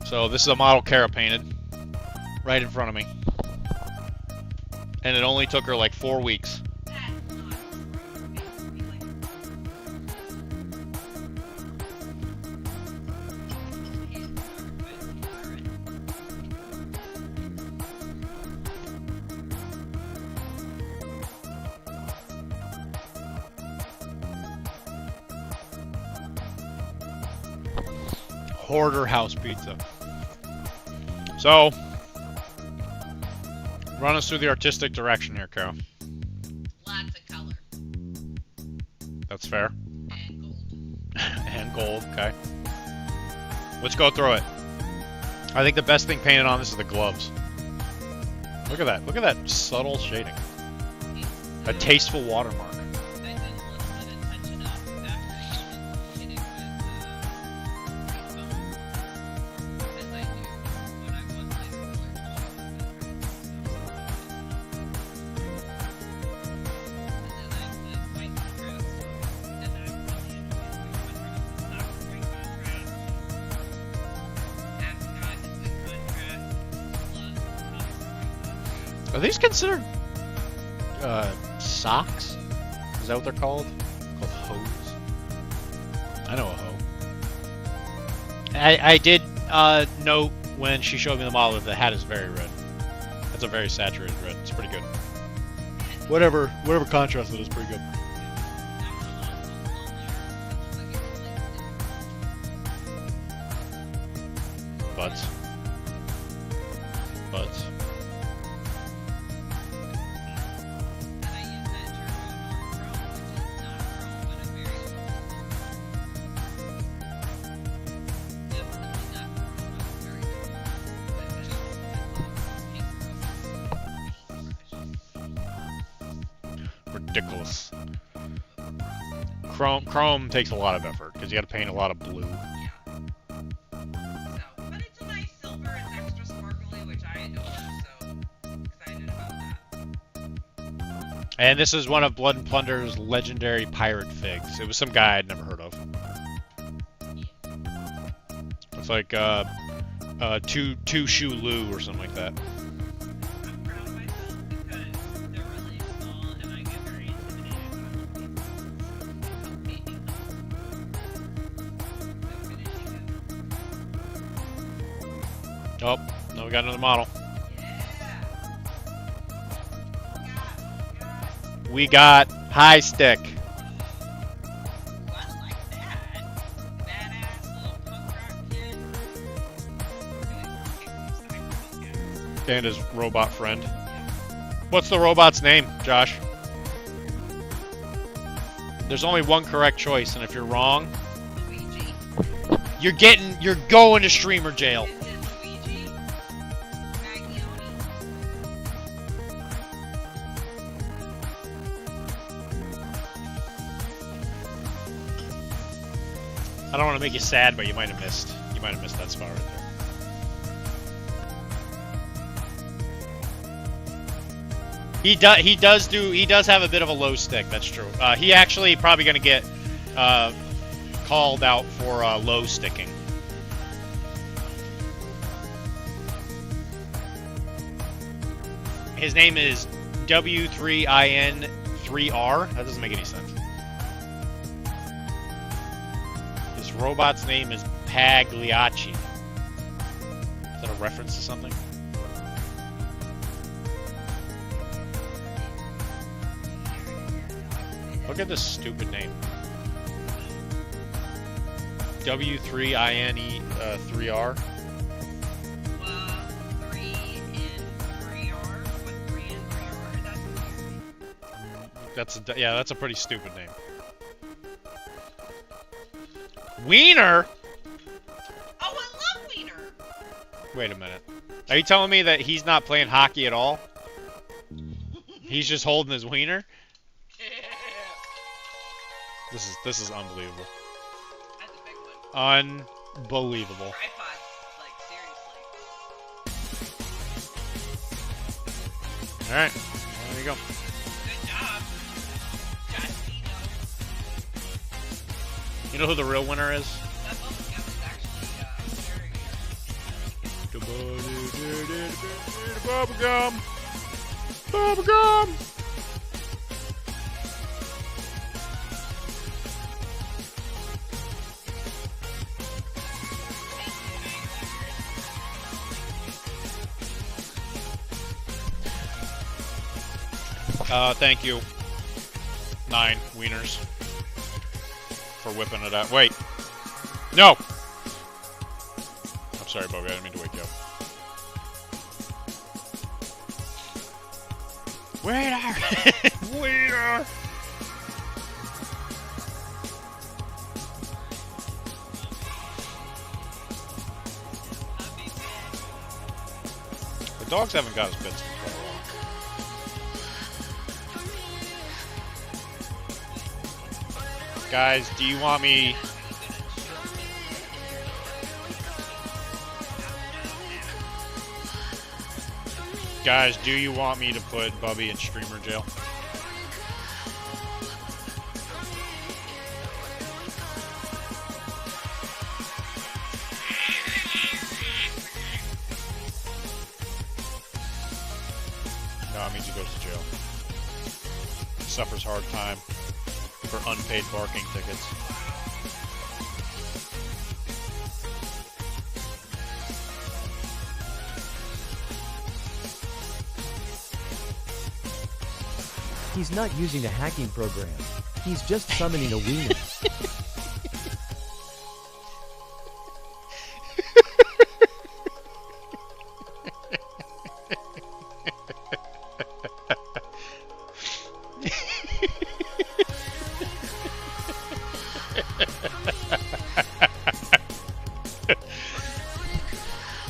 So this is a model Kara painted right in front of me. And it only took her like 4 weeks. Hoarder house pizza. So, run us through the artistic direction here, Carol. Lots of color. That's fair. And gold. And gold, okay. Let's go through it. I think the best thing painted on this is the gloves. Look at that. Look at that subtle shading. A tasteful watermark. I did a little bit of touching up after even hitting with foam. As I do when I want my color and then I put white contrast, and I'm really enjoying white contrast. Socks white contrast. Ascot is white contrast. Gloves, tops white contrast. Are these considered socks? Is that what they're called? Called hose? I know a hoe. I did note when she showed me the model that the hat is very red. That's a very saturated red. It's pretty good. Whatever contrast it is, pretty good. Butts. Ridiculous. Chrome takes a lot of effort because you got to paint a lot of blue. But it's a nice silver, it's extra sparkly, which I adore, so excited about that. And this is one of Blood and Plunder's legendary pirate figs. It was some guy I'd never heard of. It's like two shoe Lou or something like that. I'm proud of myself because they're really small and I get very intimidated by little people. Oh, no, we got another model. We got High Stick. And his robot friend. What's the robot's name, Josh? There's only one correct choice, and if you're wrong, you're going to streamer jail. I don't want to make you sad, but you might have missed. You might have missed that spot right there. He does have a bit of a low stick. That's true. He actually probably gonna get called out for low sticking. His name is W3IN3R. That doesn't make any sense. His robot's name is Pagliacci. Is that a reference to something? Look at this stupid name. W3INE3R. 3 and 3R. What 3 and 3R? That's a pretty stupid name. Wiener? Oh, I love Wiener. Wait a minute. Are you telling me that he's not playing hockey at all? He's just holding his wiener? This is unbelievable. That's a big one. Unbelievable. Tripod, like seriously. Alright, there you go. Good job. Justino. You know who the real winner is? That bubble gum is actually very Bubblegum! Bubblegum! Thank you. 9 wieners. For whipping it out. Wait. No! I'm sorry, Bobby. I didn't mean to wake you up. Waiter! Waiter! The dogs haven't got his bits in quite a while. Guys, do you want me... Guys, do you want me to put Bubby in streamer jail? No, it means he goes to jail. He suffers hard time for unpaid parking tickets. He's not using a hacking program. He's just summoning a wiener.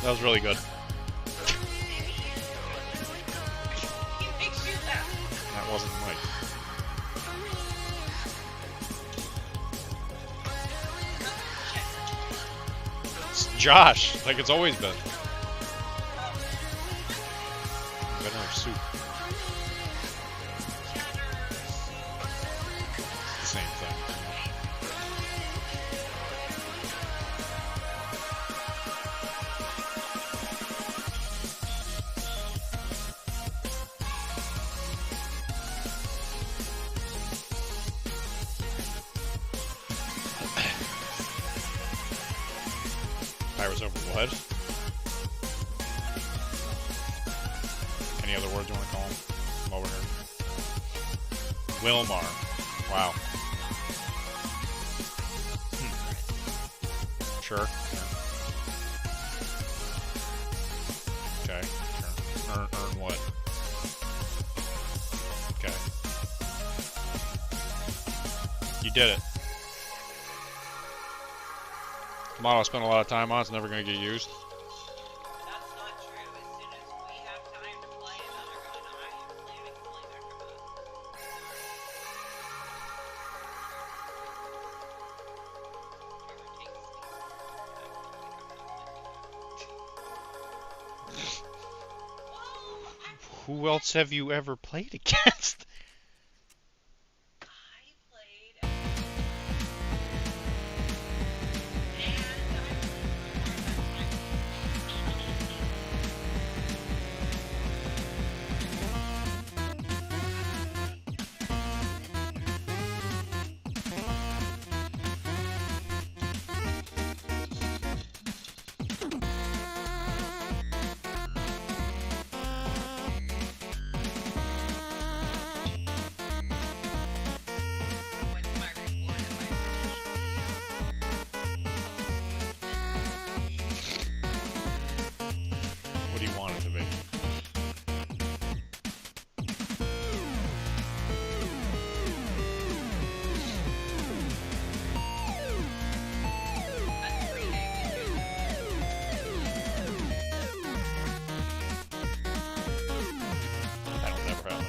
That was really good. That wasn't Mike. It's Josh, like it's always been. Got another soup. It's the same thing. Pirates over what? any other words you want to call him. I'm over here. Wilmar. Wow. Sure. Okay. Sure. Earn what? Okay. You did it. Model I spent a lot of time on, it's never going to get used. That's not true. As soon as we have time to play another gun, I am planning to play Dr. Who else have you ever played against? I played and I went to my report and my What do you want it to be? that's 3 days ago. That'll never happen.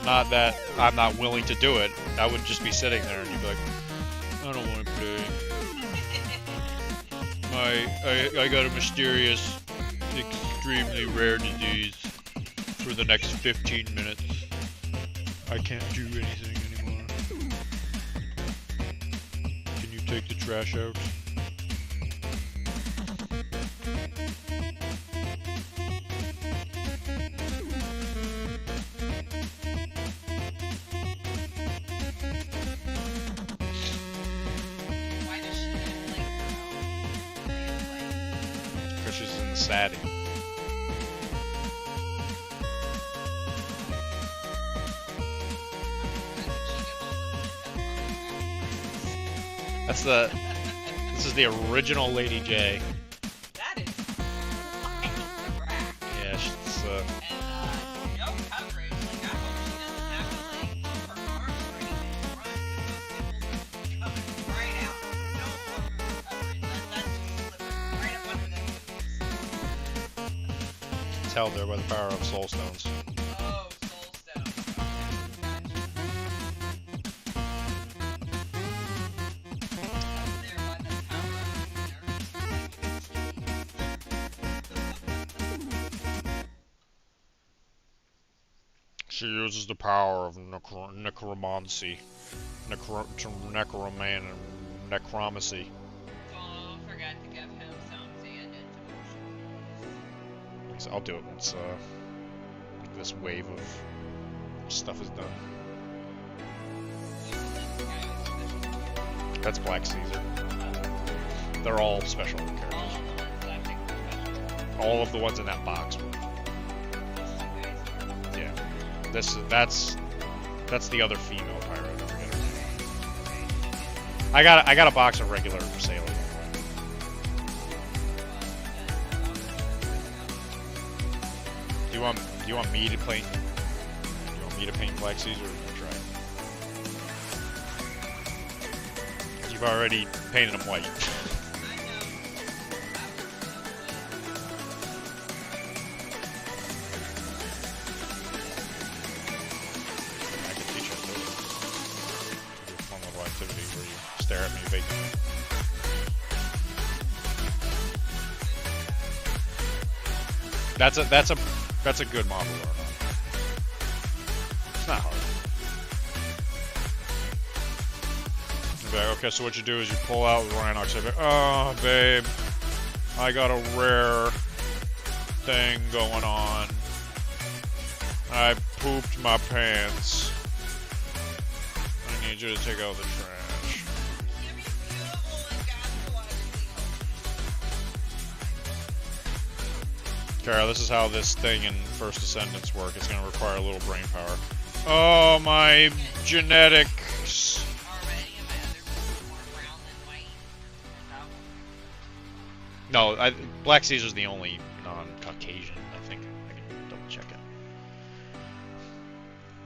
Not that I'm not willing to do it. I would just be sitting there and you'd be like, I don't want to play. I got a mysterious, extremely rare disease for the next 15 minutes. I can't do anything anymore. Can you take the trash out? Why does she get like Because she's in the saddie. That's the. This is the original Lady J. that is wild crap. Yeah, she's. And no coverage. Like I hope she doesn't have to like pump her arms or anything to run because those nipples are coming right out. No coverage. That's just slipping right up under them nipples. It's held there by the power of soul stones. Oh, soul stone. Gotcha. Up there by the power of She uses the power of necromancy. Necromancy. Don't forget to give him some Xanadu. So I'll do it once this wave of stuff is done. That's Black Caesar. They're all special characters. All of the ones in that box were. Yeah. That's the other female pirate. I forget her name. I got a box of regular sailor. Do you want me to paint? Do you want me to paint Black Caesar or try? You've already painted him white. I could teach you. Do a fun little activity where you stare at me vacantly. That's a good model to learn on. It's not hard. You'll be like, okay, so what you do is you pull out the Rhinox. You'll be like, oh, babe, I got a rare thing going on. I pooped my pants. I need you to take out the trash. Kara, this is how this thing in First Descendants work. It's gonna require a little brain power. Oh, my genetics. Are any of my other people more brown than white? No, No? Black Caesar's the only non-Caucasian, I think. I can double check it.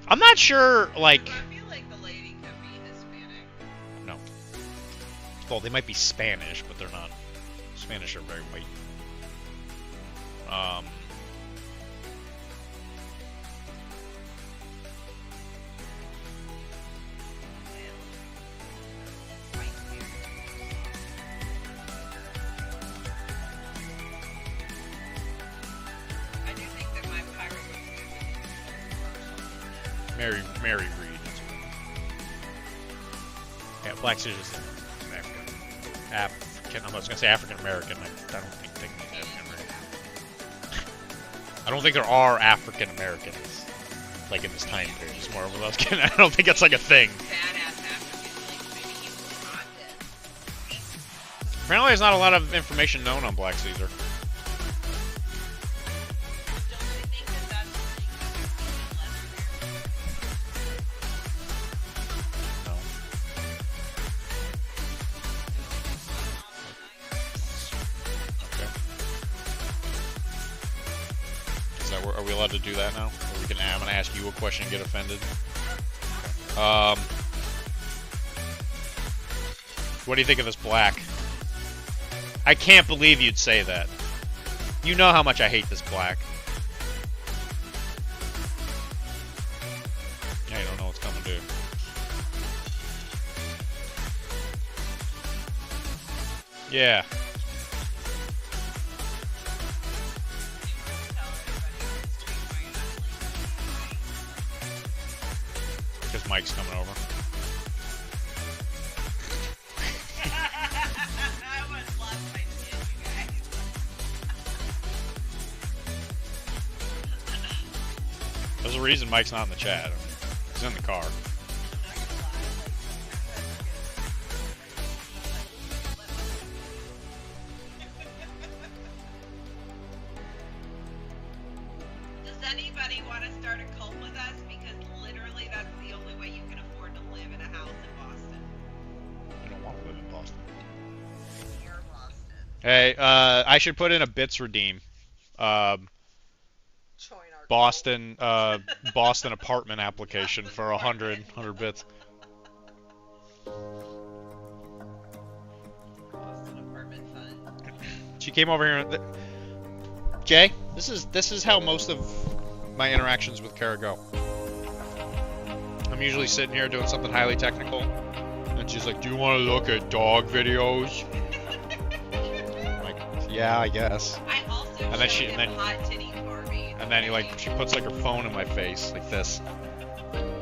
I'm not sure, like... I feel like the lady could be Hispanic. No. Well, they might be Spanish, but they're not. Spanish are very white. I do think that my pirate was Mary Reed. Yeah, Black Caesar's African. I was gonna say African American. I don't think technically African American. I don't think there are African Americans like in this time period. It's more of a I don't think it's like a thing. badass African, like maybe he was Wakanda. Apparently, there's not a lot of information known on Black Caesar. Don't you think that that's No. Okay. Is that are we allowed to do that now? Or we can? I'm gonna ask you a question and get offended. What do you think of this black? I can't believe you'd say that. You know how much I hate this black. Yeah, you don't know what's coming, dude. Yeah. Because Mike's coming over. I was lost my shit, you guys. There's a reason Mike's not in the chat. He's in the car. Does anybody want to start a cult with us? Because literally that's the only way you can afford to live in a house in Boston. I don't want to live in Boston. You're Boston. Hey, I should put in a bits redeem. Join our Boston, Boston apartment application for 100 bits. Boston apartment fund. She came over here. Jay, this is how most of my interactions with Kara go. I'm usually sitting here doing something highly technical, and she's like, "Do you want to look at dog videos?" I'm like, "Yeah, I guess." I also And then showed she- him and then- hot titty Barbie. And then she puts like her phone in my face like this.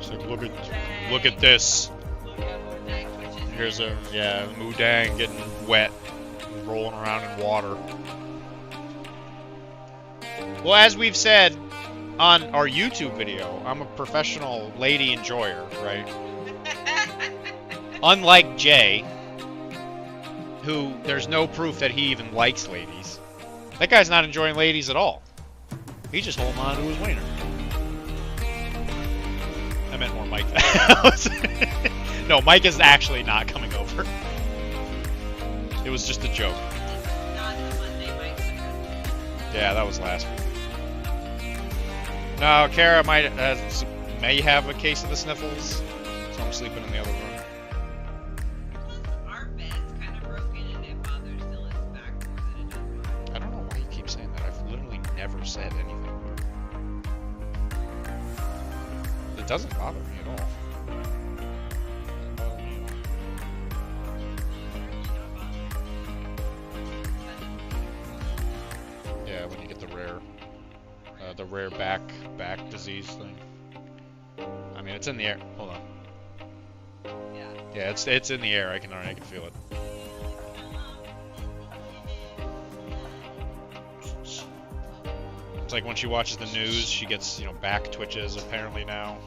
She's like, look at this. Look at Mudang, which is Here's a Mudang getting wet, rolling around in water. Well, as we've said on our YouTube video, I'm a professional lady enjoyer, right? Unlike Jay, who there's no proof that he even likes ladies. That guy's not enjoying ladies at all. He's just holding on to his wiener. I meant more Mike. No, Mike is actually not coming over. It was just a joke. not the Monday Mike Sicker. Yeah, that was last week. No, Kara may have a case of the sniffles, so I'm sleeping in the other room. Our bed's kind of broken, and if there's still is back more than it does. I don't know why you keep saying that. I've literally never said anything. It doesn't bother me at all. Doesn't bother me at all. Yeah, when you get the rare back disease thing. I mean, it's in the air. Hold on. Yeah. Yeah, it's in the air. I can feel it. It's like when she watches the news, she gets, back twitches apparently now.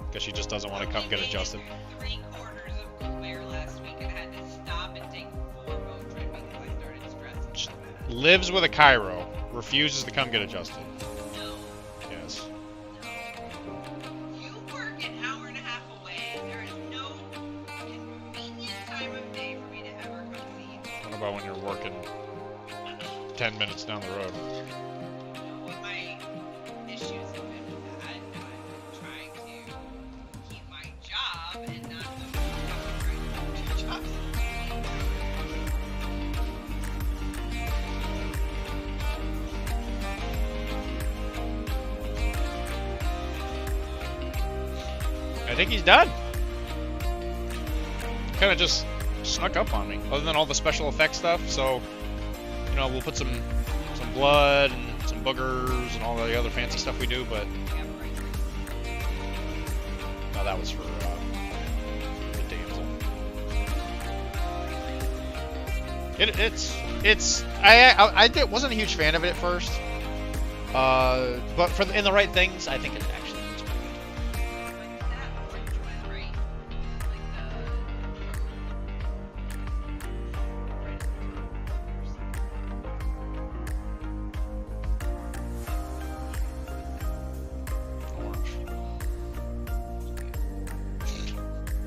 Because she just doesn't want to come get adjusted. 3/4 of Cool Bear last week and had to stop and take 4 Motrin because I started stressing. Lives with a chiro. Refuses to come get adjusted. No. Yes. You work an hour and a half away. There is no convenient time of day for me to ever come see you. What about when you're working 10 minutes down the road? What my issues have been with that, I'm trying to keep my job and not go to two jobs. I think he's done. Kind of just snuck up on me, other than all the special effects stuff. So, you know, we'll put some blood and some boogers and all the other fancy stuff we do. But no, that was for the damsel. I wasn't a huge fan of it at first, but in the right things, I think it's actually.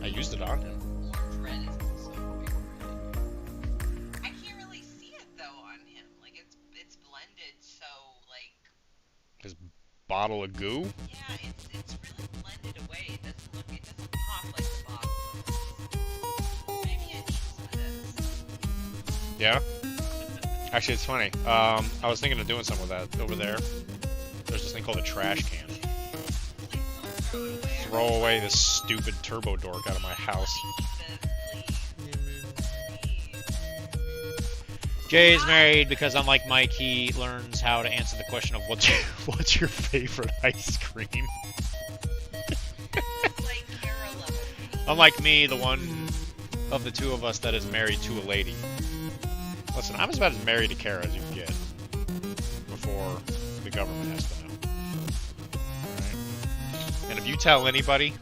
I used it on him. Orange red is also my favorite. I can't really see it though on him. Like it's blended so like. His bottle of goo. Yeah, it's really blended away. It doesn't pop like the bottle does. Maybe I need some of this. Yeah. Actually, it's funny. I was thinking of doing some of that over there. There's this thing called a trash can. Throw away this stupid turbo dork out of my house. Jay's married because, unlike Mike, he learns how to answer the question of what's your favorite ice cream. Unlike me, the one of the two of us that is married to a lady. Listen, I'm about as married to Kara as you can get before the government has to know. Alright? And if you tell anybody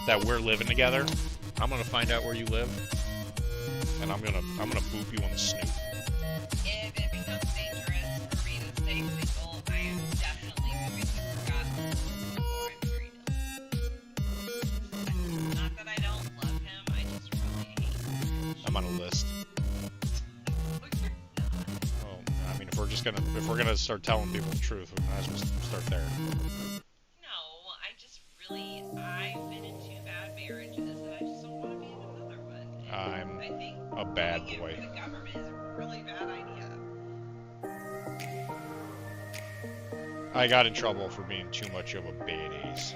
that we're living together, I'm gonna find out where you live, and I'm gonna boop you on the snoot. If it becomes dangerous for me to stay single, I am definitely moving to Scotland before I'm married. Not that I don't love him, I just really hate him. I'm on a list. Oh, I mean, if we're gonna start telling people the truth, we might as well start there. No, I've been in 2 bad marriages, and I just don't want to be in another one. And I'm I think a bad moving boy. for the government is a really bad idea. I got in trouble for being too much of a badass.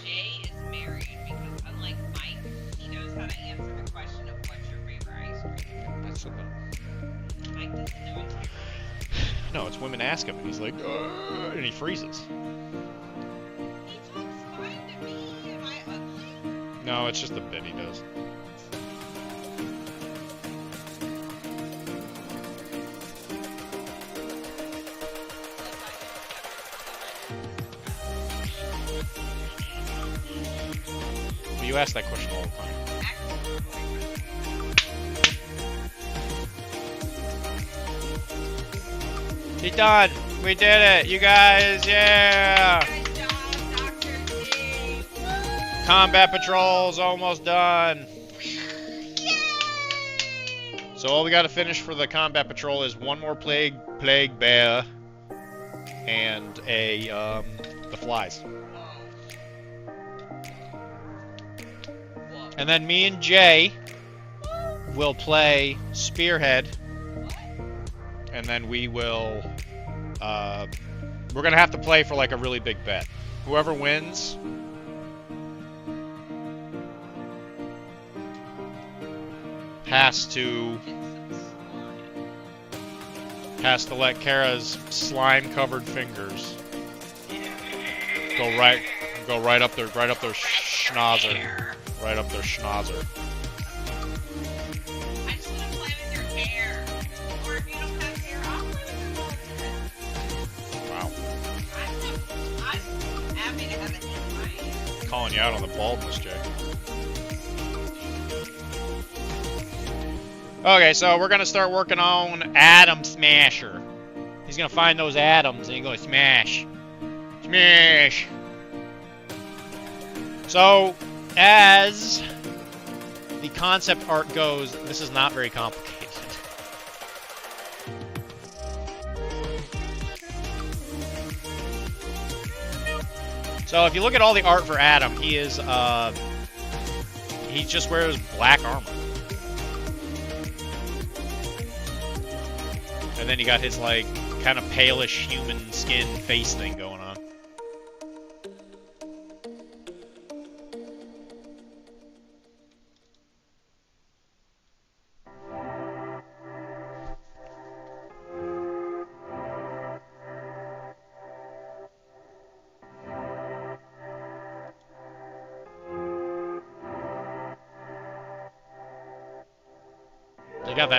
Jay is married because, unlike Mike, he knows how to answer the question of what's your favorite ice cream. That's a no. Mike doesn't know it's favorite ice cream. No, it's women ask him, and he's like, and he freezes. He talks fine to me. Am I ugly? No, it's just a bit he does. But you ask that question all the time. He's done! We did it! You guys, yeah! Good job, Dr.Dee. Combat patrol's almost done. Yay! So all we gotta finish for the combat patrol is one more plague bear and the flies. Whoa. And then me and Jay will play Spearhead, and then we will we're gonna have to play for like a really big bet. Whoever wins has to let Kara's slime-covered fingers go right up their schnauzer, right up their schnauzer. I just want to play with your hair. Or if you don't have hair, I'll play with your bald head. Wow, I'm happy to have it in my hand. calling you out on the baldness, Jay. Okay, so we're gonna start working on Atom Smasher. He's gonna find those atoms and he's gonna smash. Smash! So, as the concept art goes, this is not very complicated. So if you look at all the art for Adam, he is, he just wears black armor. And then you got his, like, kind of palish human skin face thing going on.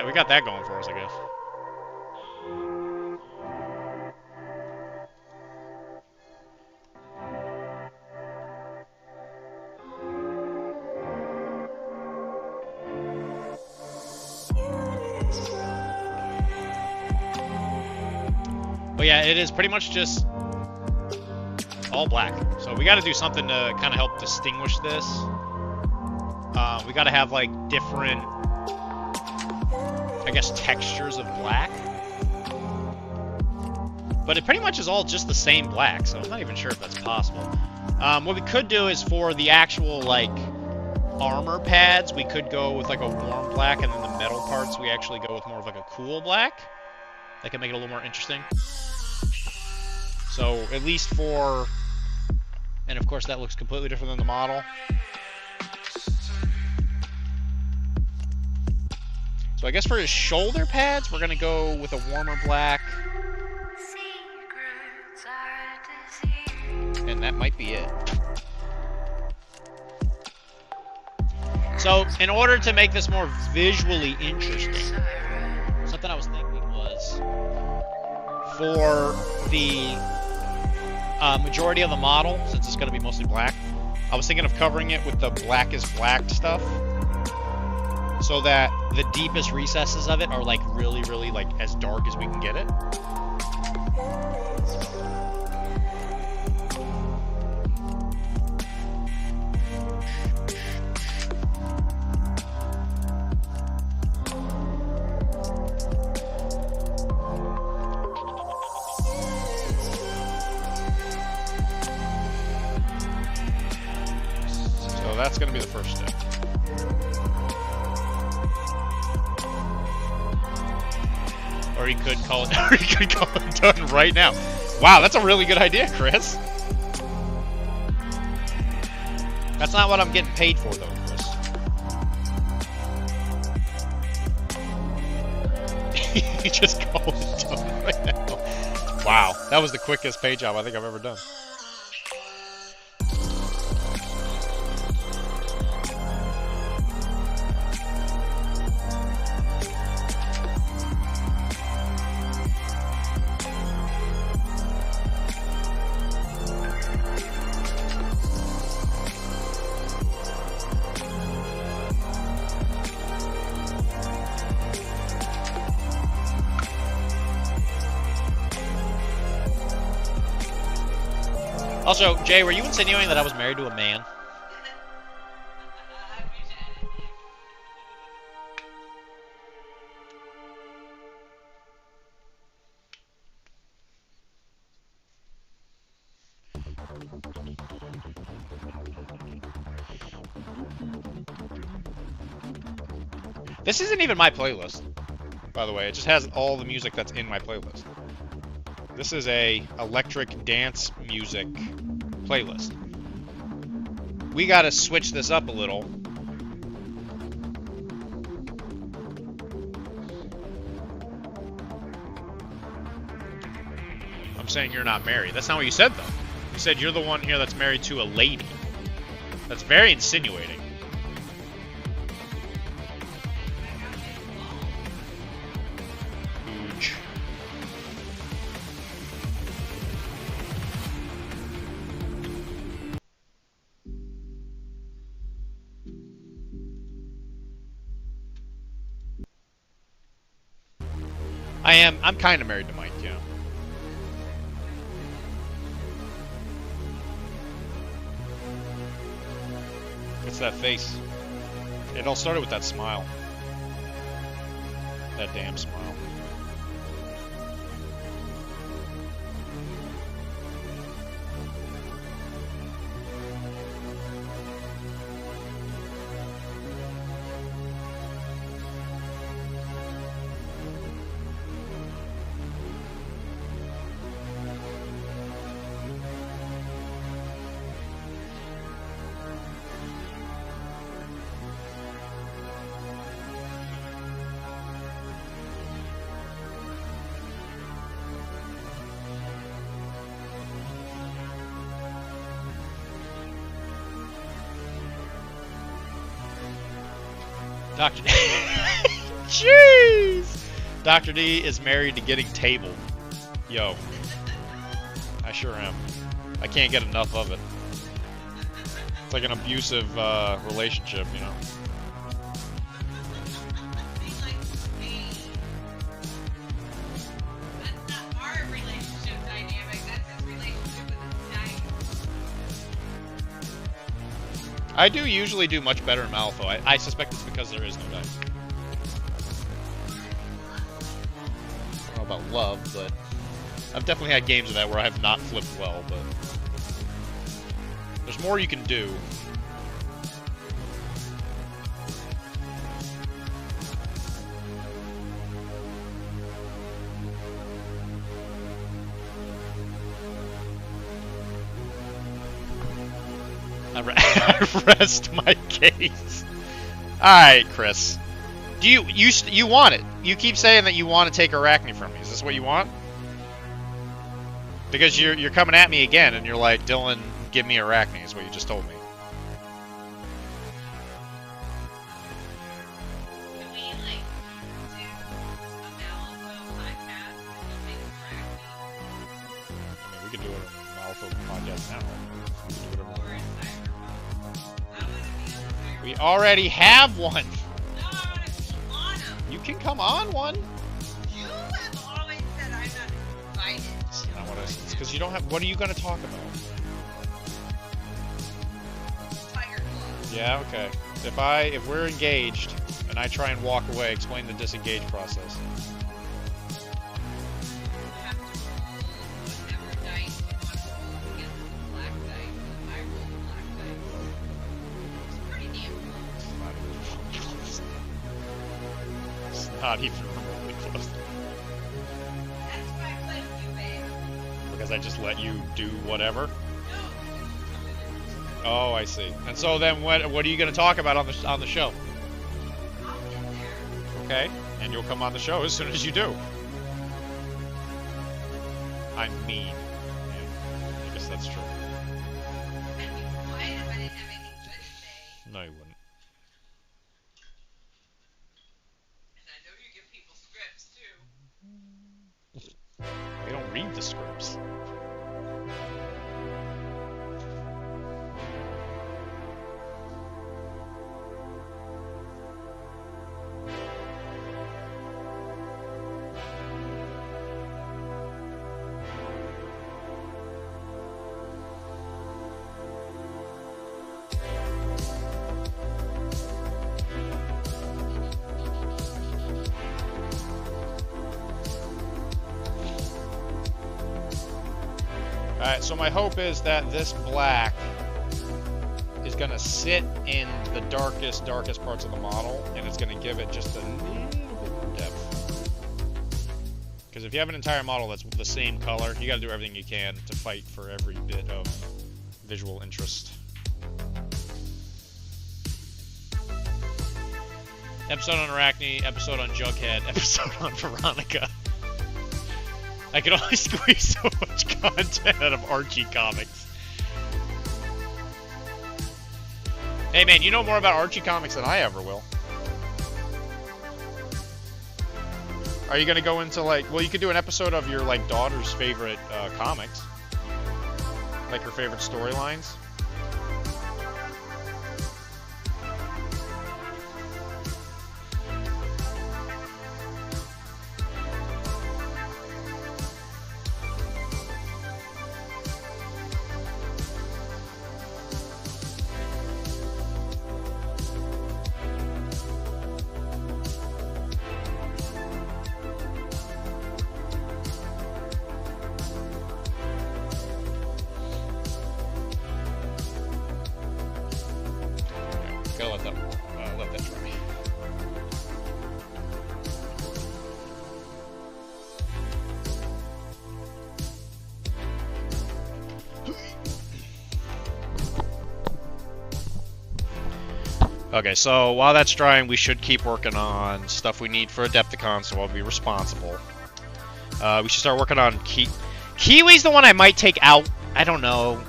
We got that going for us, I guess. But yeah, it is pretty much just all black. So we got to do something to kind of help distinguish this. We got to have like different, I guess, textures of black. But it pretty much is all just the same black, so I'm not even sure if that's possible. What we could do is for the actual, like, armor pads, we could go with, like, a warm black, and then the metal parts, we actually go with more of, like, a cool black. That can make it a little more interesting. So, at least for... And, of course, that looks completely different than the model. So I guess for his shoulder pads, we're going to go with a warmer black. And that might be it. So, in order to make this more visually interesting, something I was thinking was, for the majority of the model, since it's going to be mostly black, I was thinking of covering it with the black is black stuff, so that the deepest recesses of it are like really, really like as dark as we can get it. So that's going to be the first step. Or you could call it, or you could call it done right now. Wow, that's a really good idea, Chris. That's not what I'm getting paid for, though, Chris. You just called it done right now. Wow, that was the quickest paint job I think I've ever done. Also, Jay, were you insinuating that I was married to a man? This isn't even my playlist, by the way. It just has all the music that's in my playlist. This is a electric dance music playlist. We gotta switch this up a little. I'm saying you're not married. That's not what you said, though. You said you're the one here that's married to a lady. That's very insinuating. Huge. I'm kind of married to Mike, yeah. It's that face. It all started with that smile. That damn smile. Dr. Jeez! Dr. D is married to getting tabled. Yo. I sure am. I can't get enough of it. It's like an abusive relationship, you know? He likes me. That's not our relationship dynamic. That's his relationship with his dice. I do usually do much better in Malifaux. I suspect it's because there is no dice. I don't know about love, but I've definitely had games of that where I have not flipped well, but there's more you can do. I rest my case. Alright, Chris. Do you want it? You keep saying that you want to take Arachne from me. Is this what you want? Because you're coming at me again and you're like, Dylan, give me Arachne, is what you just told me. Can we, like, do a Malifaux podcast and make Arachne? I mean, we could do a Malifaux podcast now. We can do whatever. Or in Cyberpunk? I want to be on Cyberpunk. We already have one. No, I want to be on them. You can come on one. You have always said I'm not invited. That's not what I said. It's because you don't have. What are you going to talk about? Tiger Claw. Yeah, okay. If we're engaged and I try and walk away, explain the disengage process. You have to roll whatever dice you want to roll against the black dice, and I roll the black dice. It's pretty damn close. It's not even remotely close. That's why I play with you, babe. Because I just let you do whatever. No, because you tell me what to do. Oh, I see. And so then what are you going to talk about on the show? I'll get there. Okay? And you'll come on the show as soon as you do. I'm mean. Yeah, I guess that's true. I'd be quiet if I didn't have anything good to say. No, you wouldn't. And I know you give people scripts, too. They don't read the scripts. Alright, so my hope is that this black is going to sit in the darkest parts of the model, and it's going to give it just a little bit more depth. Because if you have an entire model that's the same color, you got to do everything you can to fight for every bit of visual interest. Episode on Arachne, episode on Jughead, episode on Veronica. I can only squeeze so much content out of Archie comics. Hey man, you know more about Archie comics than I ever will. Are you gonna go into like, well, you could do an episode of your like daughter's favorite comics, like her favorite storylines. Okay, so while that's drying, we should keep working on stuff we need for Adepticon, so I'll be responsible. We should start working on Kiwi's the one I might take out. I don't know.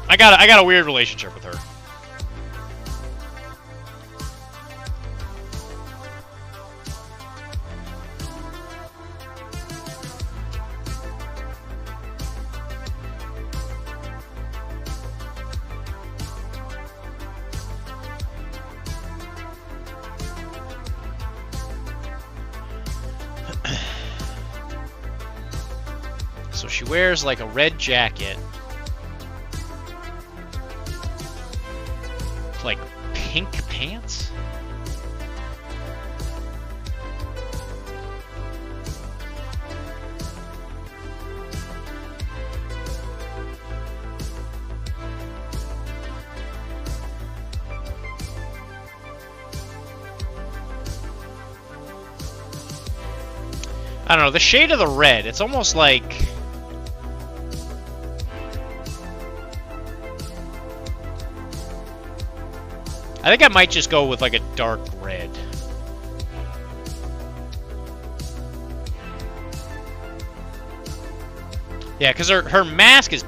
I got a weird relationship with her. So she wears like a red jacket, like pink pants. I don't know, the shade of the red, it's almost like... I think I might just go with like a dark red. Yeah, because her mask is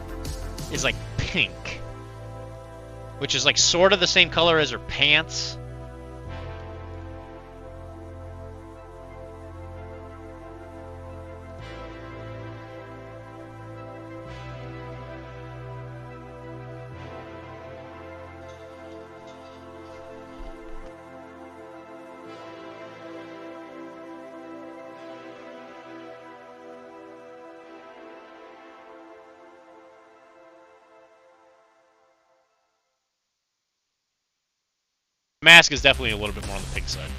like pink, which is like sort of the same color as her pants. Mask is definitely a little bit more on the pink side.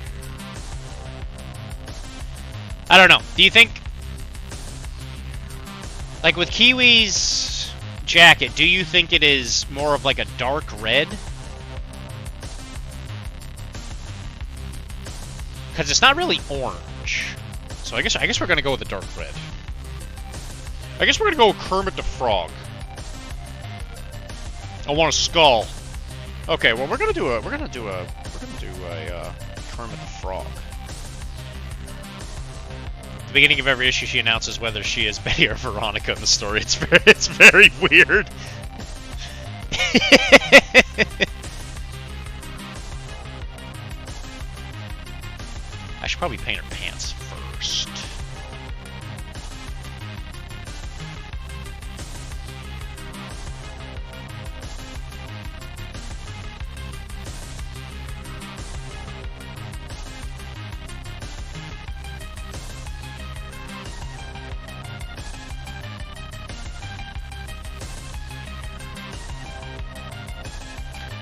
I don't know. Do you think, like with Kiwi's jacket, do you think it is more of like a dark red? Because it's not really orange. So I guess we're gonna go with a dark red. I guess we're gonna go with Kermit the Frog. I want a skull. Okay, well we're gonna do a Kermit the Frog. At the beginning of every issue, she announces whether she is Betty or Veronica in the story. It's very weird. I should probably paint her pants first.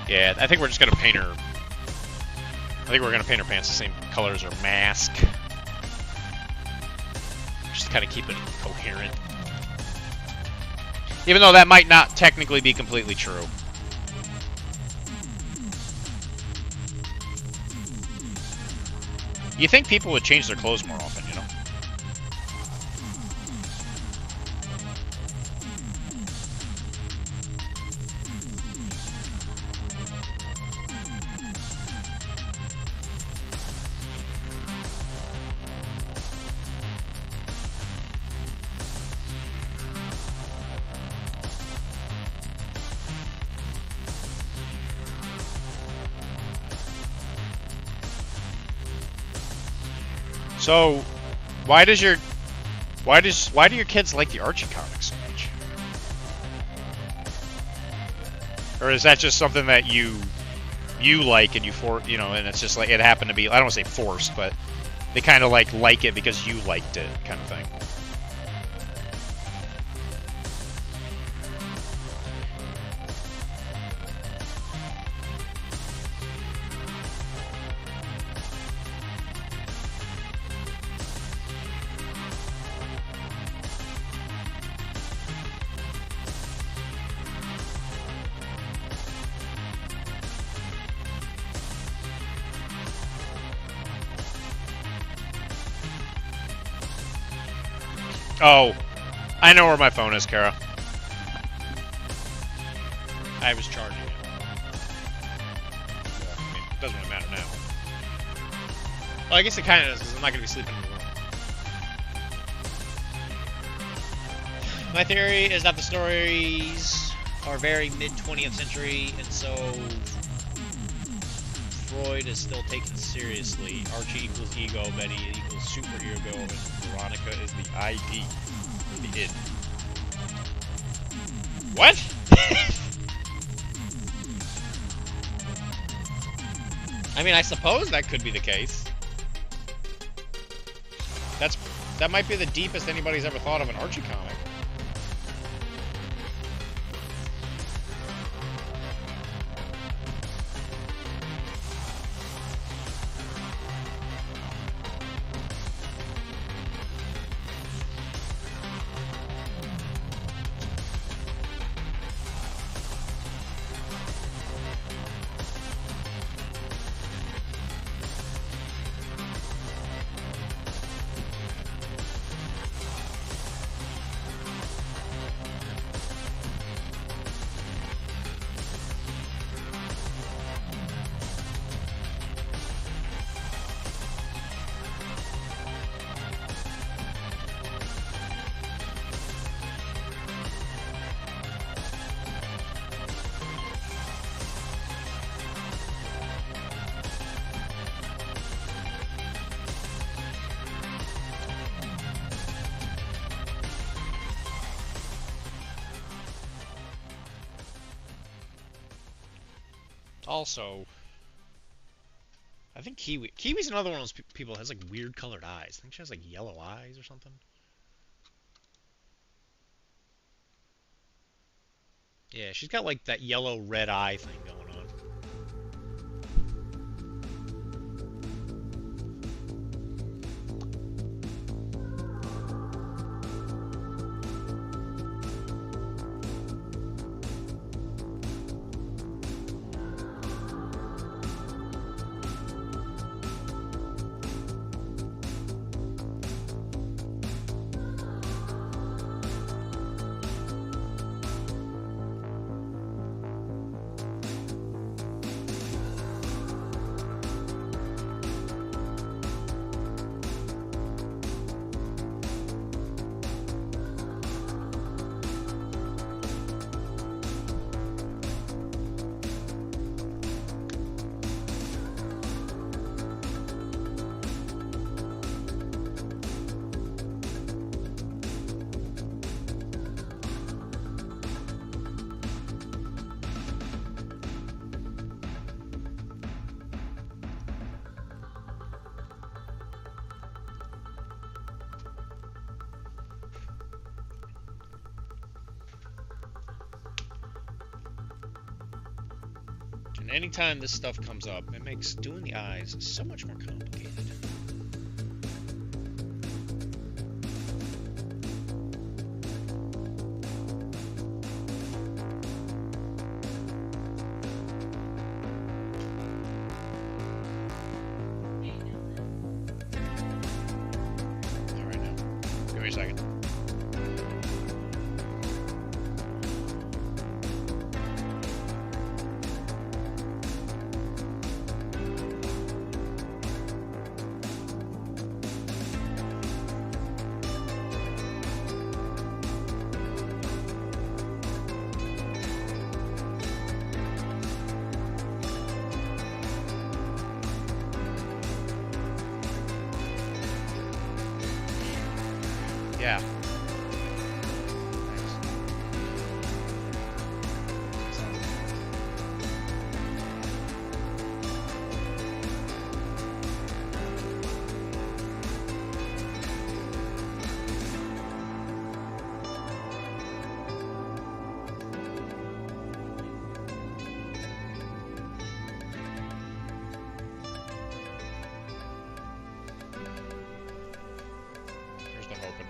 Yeah, I think we're just gonna paint her. I think we're gonna paint her pants the same color as her mask. Just to kind of keep it coherent. Even though that might not technically be completely true. You think people would change their clothes more often, you know? So, why do your kids like the Archie comics so much? Or is that just something that you like and and it's just like it happened to be, I don't want to say forced, but they kind of like it because you liked it kind of thing. Oh, I know where my phone is, Kara. I was charging it. doesn't really matter now. Well, I guess it kind of does, because I'm not going to be sleeping in the room. My theory is that the stories are very mid-20th century, and so Freud is still taken seriously. Archie equals ego, Betty equals superego, and Veronica is the ID, or the id. What? I mean, I suppose that could be the case. That might be the deepest anybody's ever thought of an Archie comic. Also, I think Kiwi's another one of those people that has like weird colored eyes. I think she has like yellow eyes or something. Yeah, she's got like that yellow red eye thing going on. And anytime this stuff comes up, it makes doing the eyes so much more complicated. Not right now. Give me a second. Yeah. Here's the hoping.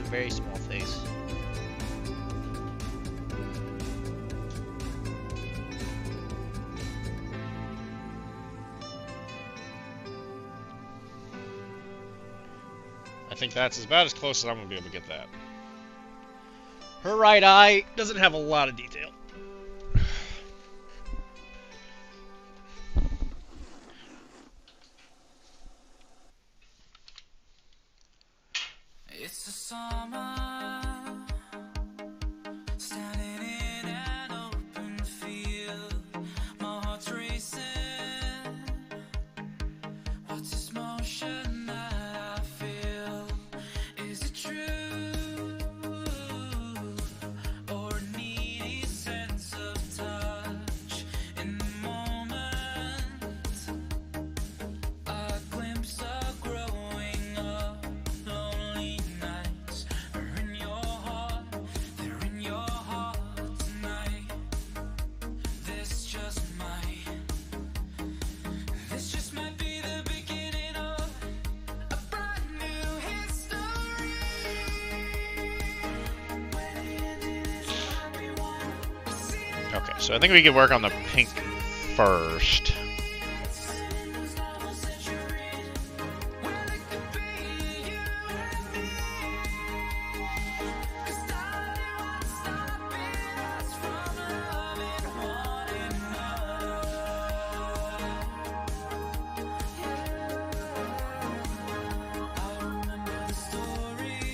very small face. I think that's about as close as I'm gonna be able to get that. Her right eye doesn't have a lot of detail. It's a summer, standing in an open field. My heart's racing. What's this motion that I feel? Is it true, or a needy sense of touch in the moment? A glimpse of growing up. Lonely nights are in your heart, they're in your heart tonight. This just might be the beginning of a brand new history. Where the ending is a happy one. We see it Okay, so I think we could work on the pink first. in those novel centuries. Well, it could be you and me. 'Cause darling, what's stopping us from loving one another? I remember the stories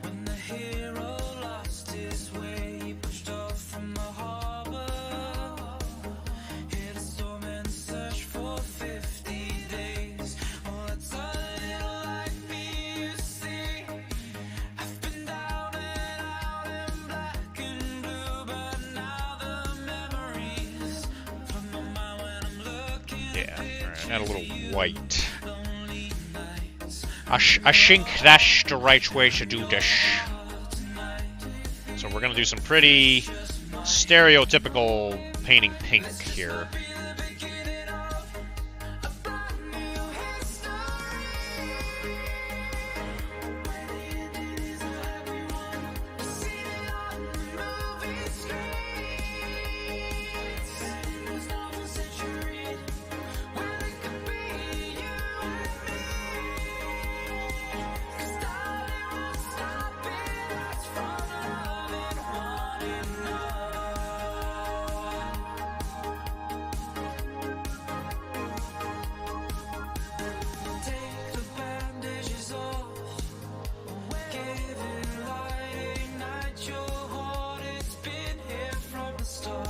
when the hero lost his way. He pushed off from the harbor, hit a storm and searched for 50 days. Well, it's a little like me, you see. I've been down and out in black and blue, but now the memories from my mind when I'm looking Yeah, alright, add a little at white. lonely nights. I think that's the right way to do this. So we're gonna do some pretty stereotypical painting pink here. Take the bandages off. Give it light, ignite your heart. It's been here from the start.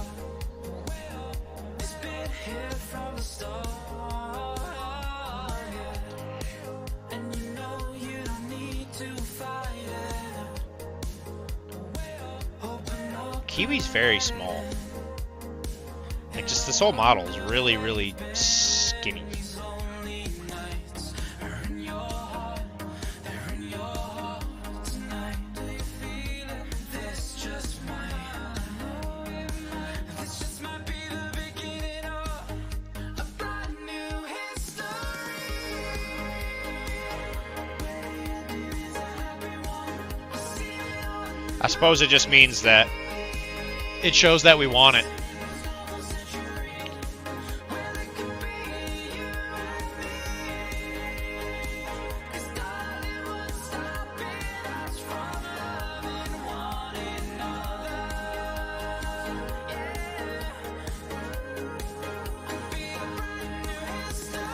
It's been here from the start. Yeah. And you know you don't need to fight it. Open up. Kiwi's very small. Like, just this whole model is really, really skinny. These lonely nights are in your heart. They're in your heart tonight. Do you feel it? This just might be the beginning of a brand new history. Where the ending is a happy one. We see it on I suppose it just means that it shows that we want it. the century. Well, it could be you and me. 'Cause darling, what's stopping us from loving one another? Yeah. Could be a brand new history.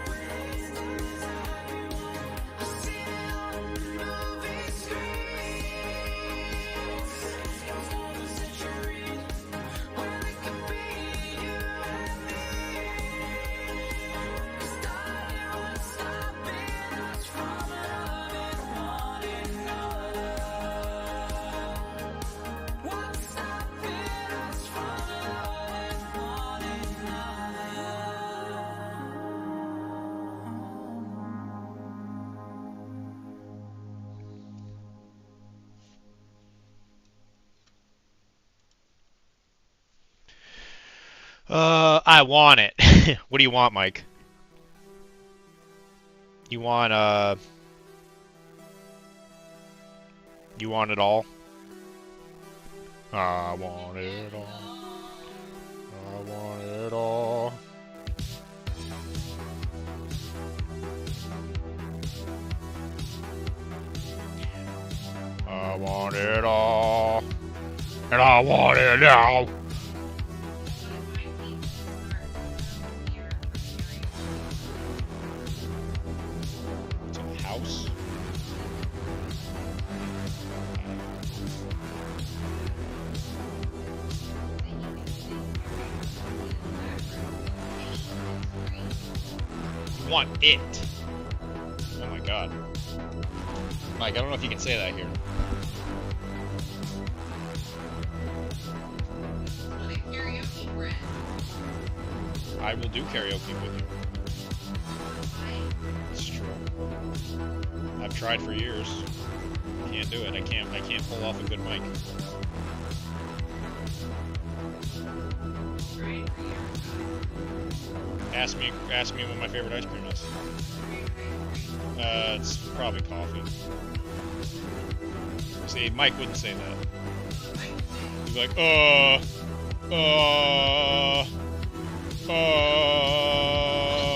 Where the ending is a happy one. I see it on the movie screen. Those novel centuries. Well, it could be you and me. 'Cause darling, what's stopping us from loving one another? What's stopping us from loving one another? I want it. What do you want, Mike? You want you want it all? I want it all. I want it all. I want it all. And I want it now. It's a house. You want it. Oh my god. Mike, I don't know if you can say that here. I will do karaoke with you. It's true. I've tried for years. Can't do it. I can't pull off a good mic. Ask me what my favorite ice cream is. It's probably coffee. See, Mike wouldn't say that. He'd be like,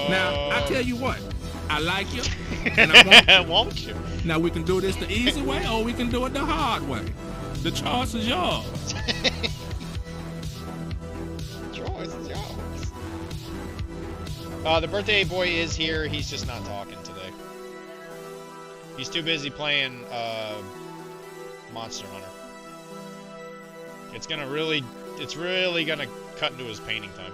Now, I tell you what, I like you, and I want you. Won't you? Now, we can do this the easy way, or we can do it the hard way. The choice is yours. Choice is yours. The birthday boy is here. He's just not talking today. He's too busy playing Monster Hunter. It's really gonna cut into his painting time.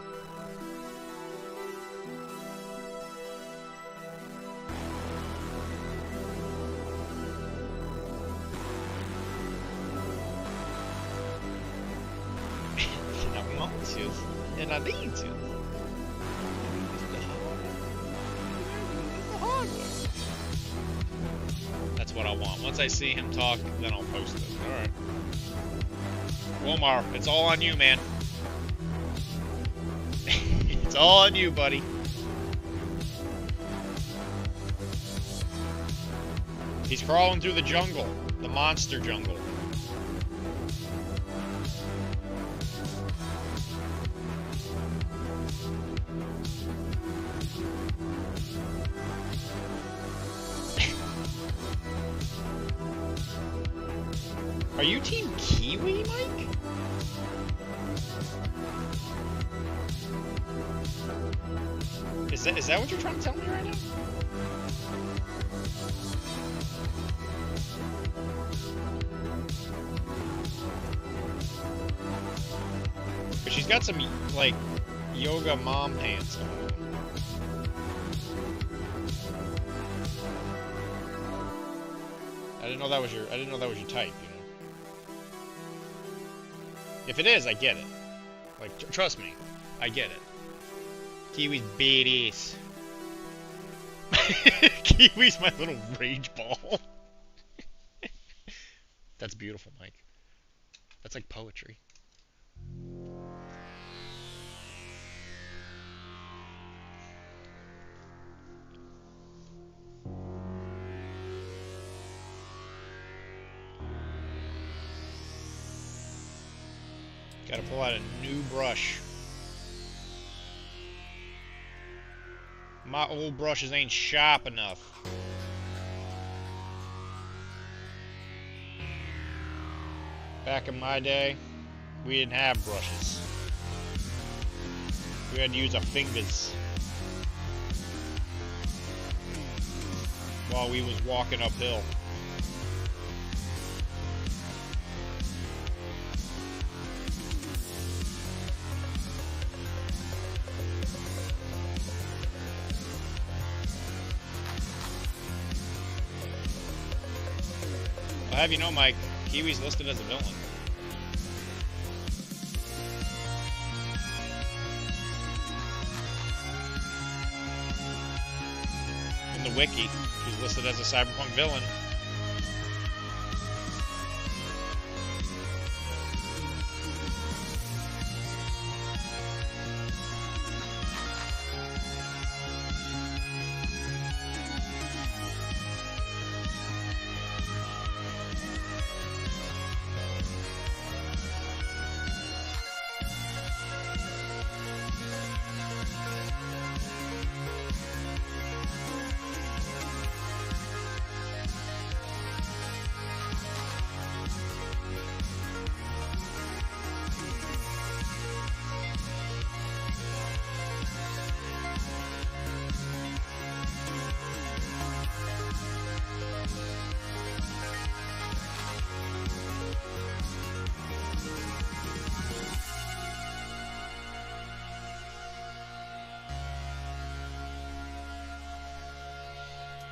I want to, and I need to. That's what I want. Once I see him talk, then I'll post it. Alright. Wilmar, it's all on you, man. It's all on you, buddy. He's crawling through the jungle. The monster jungle. Are you Team Kiwi, Mike? Is that what you're trying to tell me right now? But she's got some like yoga mom pants on. I didn't know that was your type, you know. If it is, I get it. Like, trust me, I get it. Kiwi's badass. Kiwi's my little rage ball. That's beautiful, Mike. That's like poetry. Gotta pull out a new brush. My old brushes ain't sharp enough. Back in my day, we didn't have brushes. We had to use our fingers while we was walking uphill. I'll have you know, Mike, Kiwi's listed as a villain. In the wiki, she's listed as a cyberpunk villain.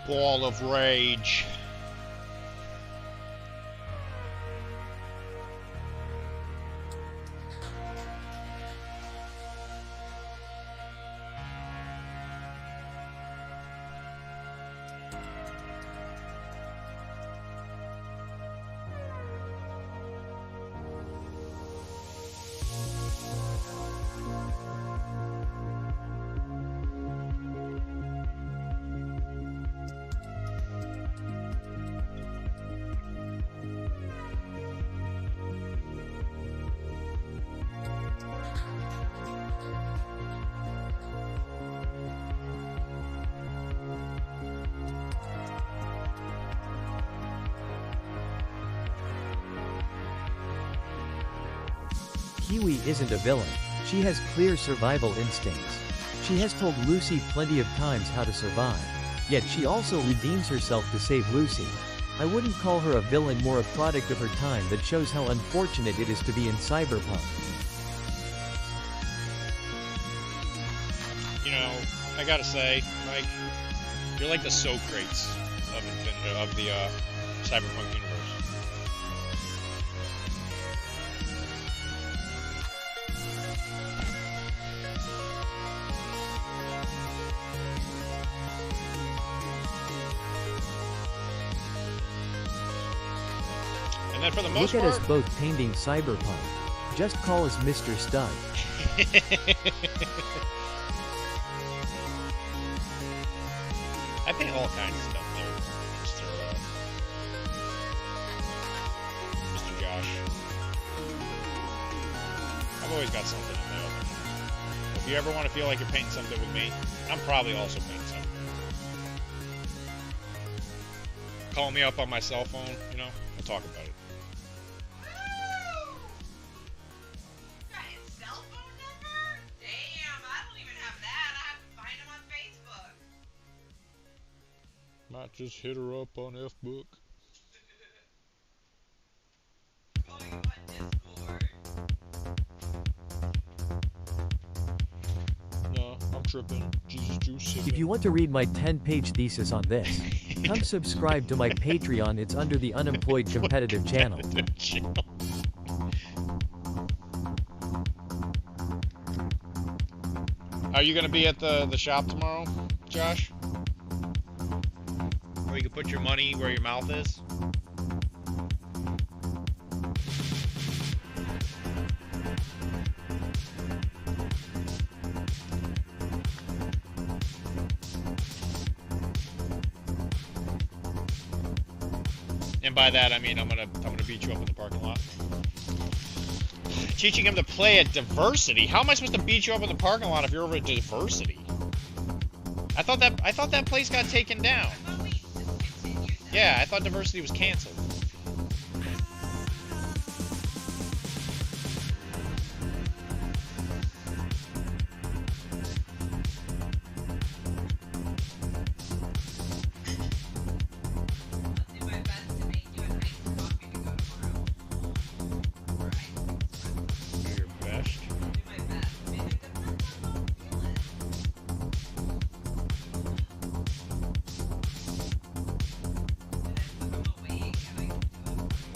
Ball of rage. Kiwi isn't a villain. She has clear survival instincts. She has told Lucy plenty of times how to survive. Yet she also redeems herself to save Lucy. I wouldn't call her a villain, more a product of her time that shows how unfortunate it is to be in cyberpunk. You know, I gotta say, Mike, you're like the Socrates of the cyberpunk universe. And then for the most Look at part, us both painting cyberpunk. Just call us Mr. Stud. I paint all kinds of stuff there, Mr. Josh. I've always got something in my oven. If you ever want to feel like you're painting something with me, I'm probably also painting something. Call me up on my cell phone, you know, we'll talk about it. Got his cell phone number? Damn, I don't even have that. I have to find him on Facebook. Might just hit her up on F-Book. Calling him on Discord. No, I'm tripping. Jesus juice. If you want to read my 10-page thesis on this, come subscribe to my Patreon. It's under the Unemployed Competitive channel. Are you gonna be at the shop tomorrow, Josh? Where you can put your money where your mouth is? And by that I mean I'm gonna beat you up in the parking lot. Teaching him to play at Diversity. How am I supposed to beat you up in the parking lot if you're over at Diversity? I thought that place got taken down. But we discontinued that. Yeah, I thought Diversity was canceled. I'll do my best to make you a nice coffee to go tomorrow. Or iced espresso. Do your best. I'll do my best. I mean, it depends on how I'm feeling. And if I'm awake and I can do it before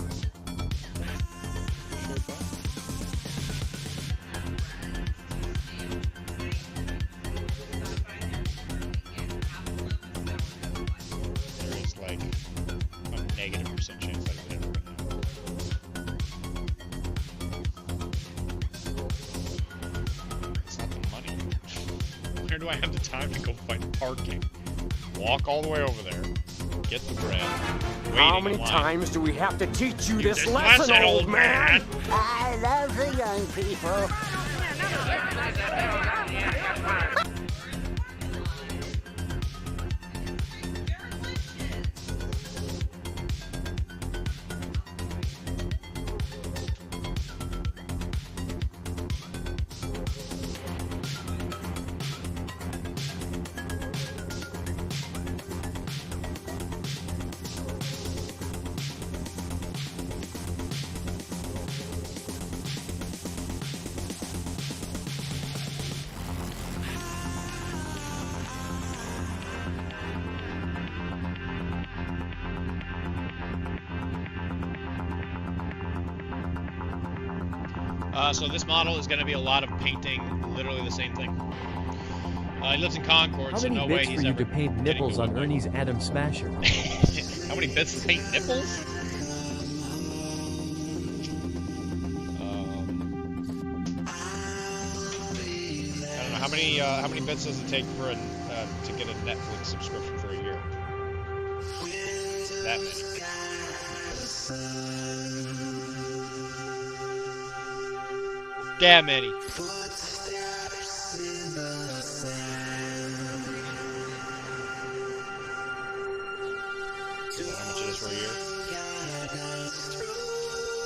There is like a -% chance that it'll ever happen. It's not the money. Where do I have the time to go find parking? Walk all the way over there, get the bread. How many times do we have to teach you this This lesson, old man? I love the young people. So this model is going to be a lot of painting literally the same thing. He lives in Concord, How so many no way bits he's for you ever to paint getting nipples to on Woodbine. Ernie's Atom Smasher? How many bits to paint nipples? I don't know how many bits does it take for to get a Netflix subscription for a year? That many. Damn many. So how much it is for a year?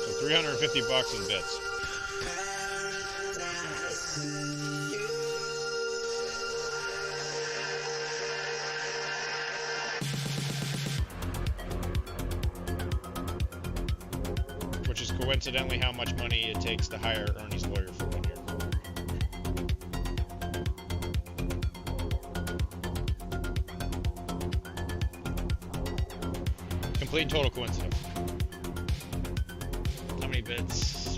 So $350 in bits. Which is coincidentally how much money it takes to hire Ernie's lawyer for 1 year. Complete and total coincidence. How many bits?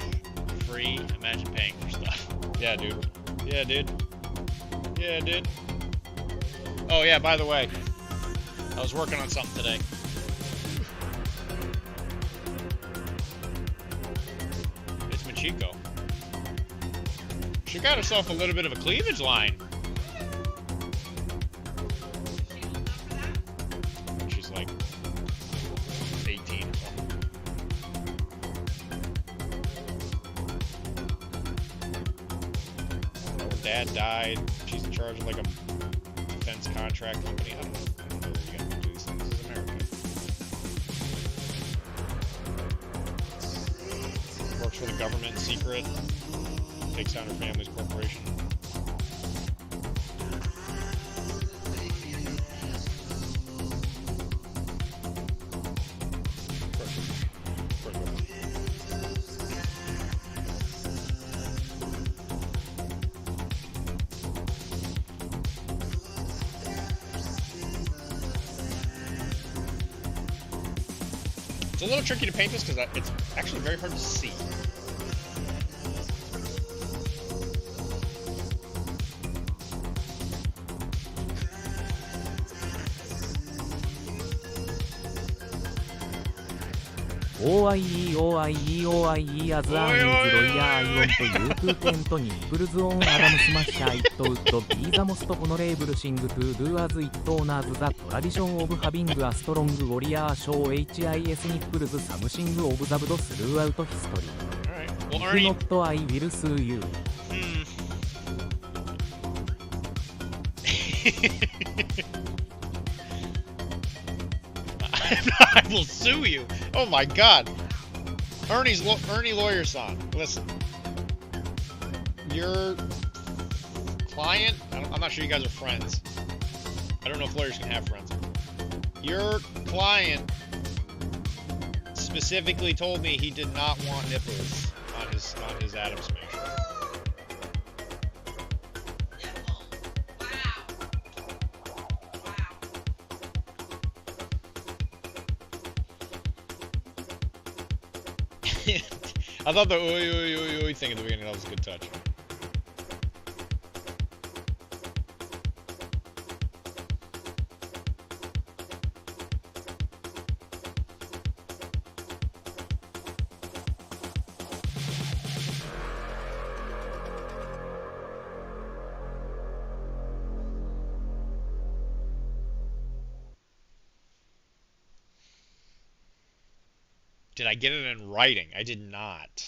Free? Imagine paying for stuff. Yeah, dude. Yeah, dude. Yeah, dude. Oh, yeah, by the way, I was working on something today. It's Machiko. She got herself a little bit of a cleavage line. She's like 18 or something. Her dad died. She's in charge of like a defense contract company. I don't know where you gotta do these things. This is America. Works for the government in secret. Takes down her family's corporation. It's a little tricky to paint this because it's actually very hard to see. OIE アズアーミーズロイヤーアイオンとユークーテントニップルズオンアダムスマッシャーイットウッドビーザモストホノレーブルシングトゥードゥアズイットオナーズザトラディションオブハビングアストロングウォリアーショー HIS ニップルズサムシングオブザブドスルーアウトヒストリー Well, If Ernie, not I will sue you I will sue you. Oh my God, Ernie lawyer-san. Listen, your client. I'm not sure you guys are friends. I don't know if lawyers can have friends. Your client specifically told me he did not want nipples on his Atom Smasher. I thought the oi thing at the beginning, that was a good touch. Did I get it in writing? I did not.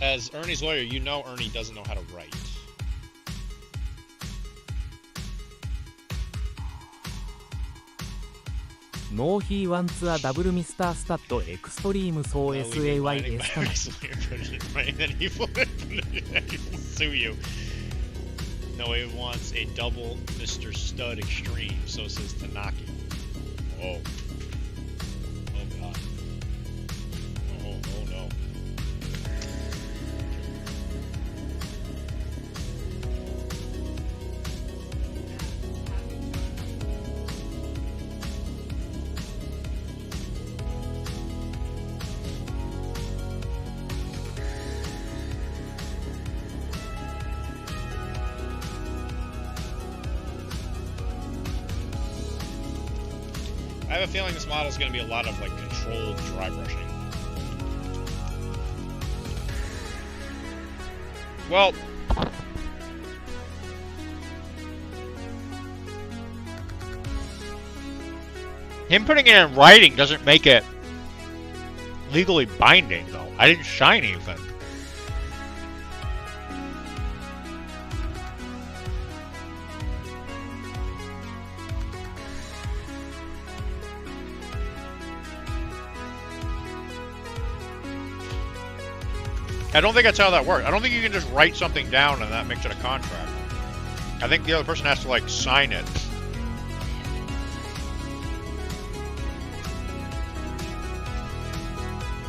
As Ernie's lawyer, you know Ernie doesn't know how to write. No he wants a double Mr. Stat Extreme so No, SAY leaving S Ernie's lawyer put it in writing, then he will sue you. No, he wants a double Mr. Stud Extreme, so says Tanaki. Oh. Oh God. Oh no. I have a feeling this model is going to be a lot of like controlled dry brushing. Well, him putting it in writing doesn't make it legally binding, though. I didn't sign anything. I don't think that's how that works. I don't think you can just write something down and that makes it a contract. I think the other person has to, like, sign it.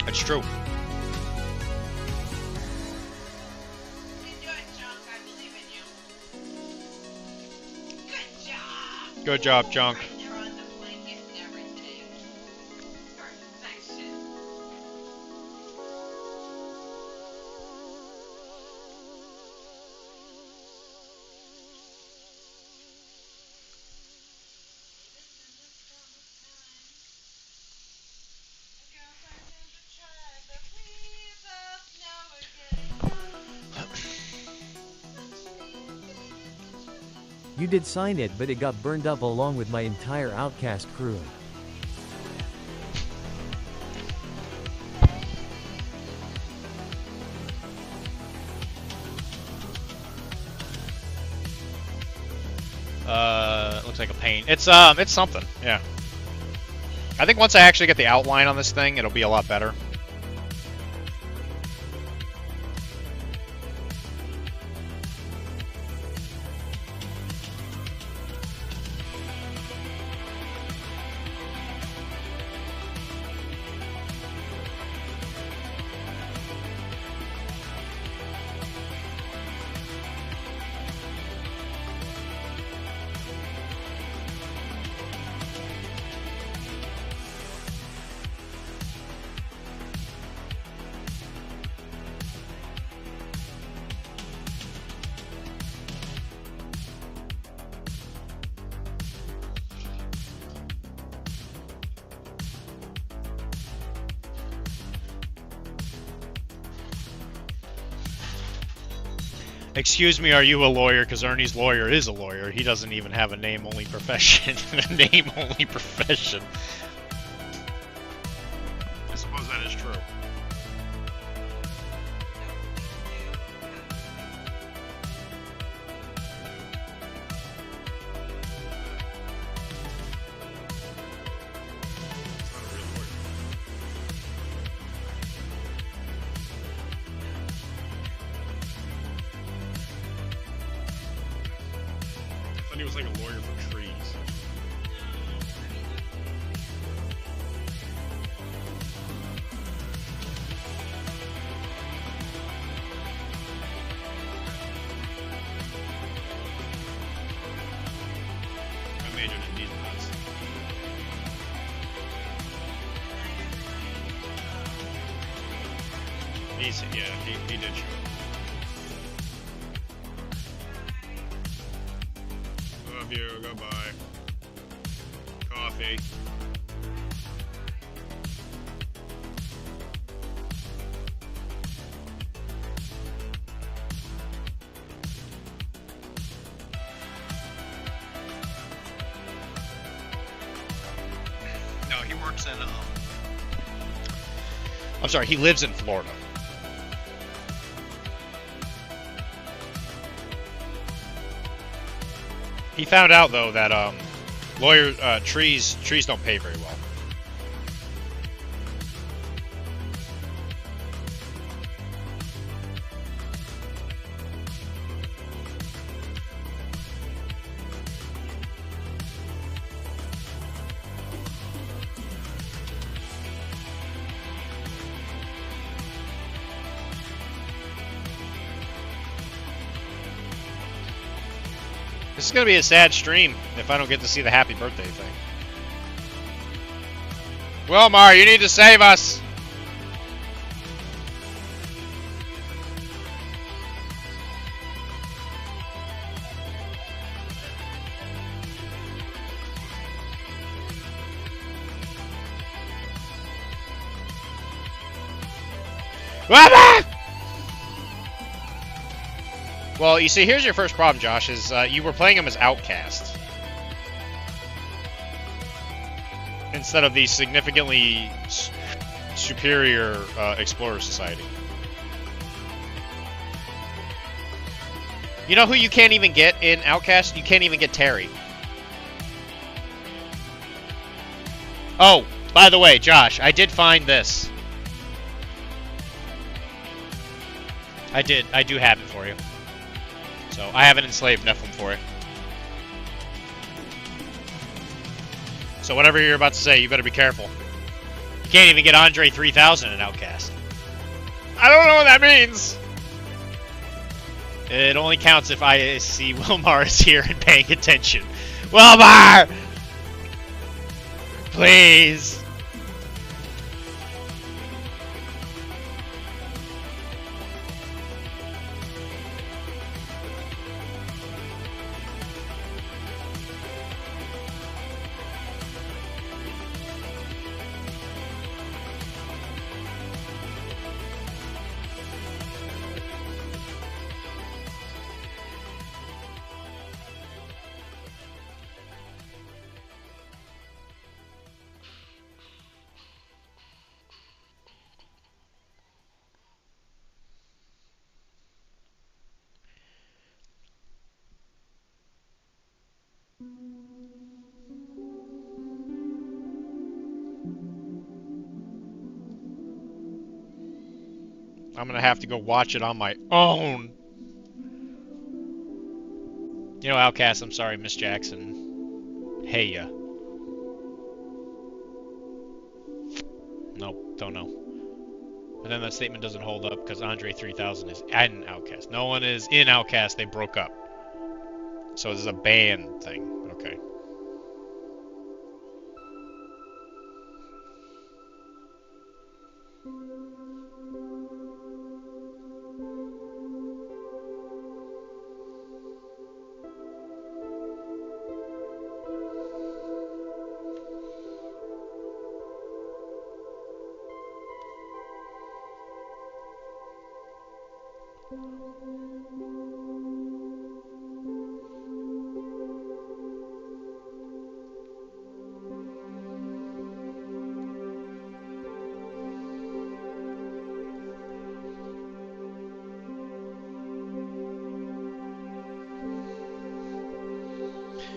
It's true. Good job, Junk. You did sign it, but it got burned up along with my entire Outcast crew. Looks like a paint. It's something. Yeah. I think once I actually get the outline on this thing, it'll be a lot better. Excuse me, are you a lawyer? Because Ernie's lawyer is a lawyer. He doesn't even have a name-only profession. A name-only profession. I suppose that is true. He was like a lawyer for trees. I majored in these nuts. He did show up. Love you, goodbye. Coffee. No, he works in, I'm sorry, he lives in Florida. He found out though that trees don't pay very well. This is going to be a sad stream if I don't get to see the happy birthday thing. Wilmar, you need to save us! Well, you see, here's your first problem, Josh, is you were playing him as Outcast. Instead of the significantly superior Explorer Society. You know who you can't even get in Outcast? You can't even get Terry. Oh, by the way, Josh, I did find this. I do have it for you. So, I have an enslaved Nephilim for you. So whatever you're about to say, you better be careful. You can't even get Andre 3000 in Outcast. I don't know what that means! It only counts if I see Wilmar is here and paying attention. Wilmar! Please! I'm gonna have to go watch it on my own. You know, Outcast, I'm sorry, Miss Jackson. Hey ya. Nope, don't know. And then that statement doesn't hold up because Andre 3000 is in Outcast. No one is in Outcast, they broke up. So this is a band thing. Okay.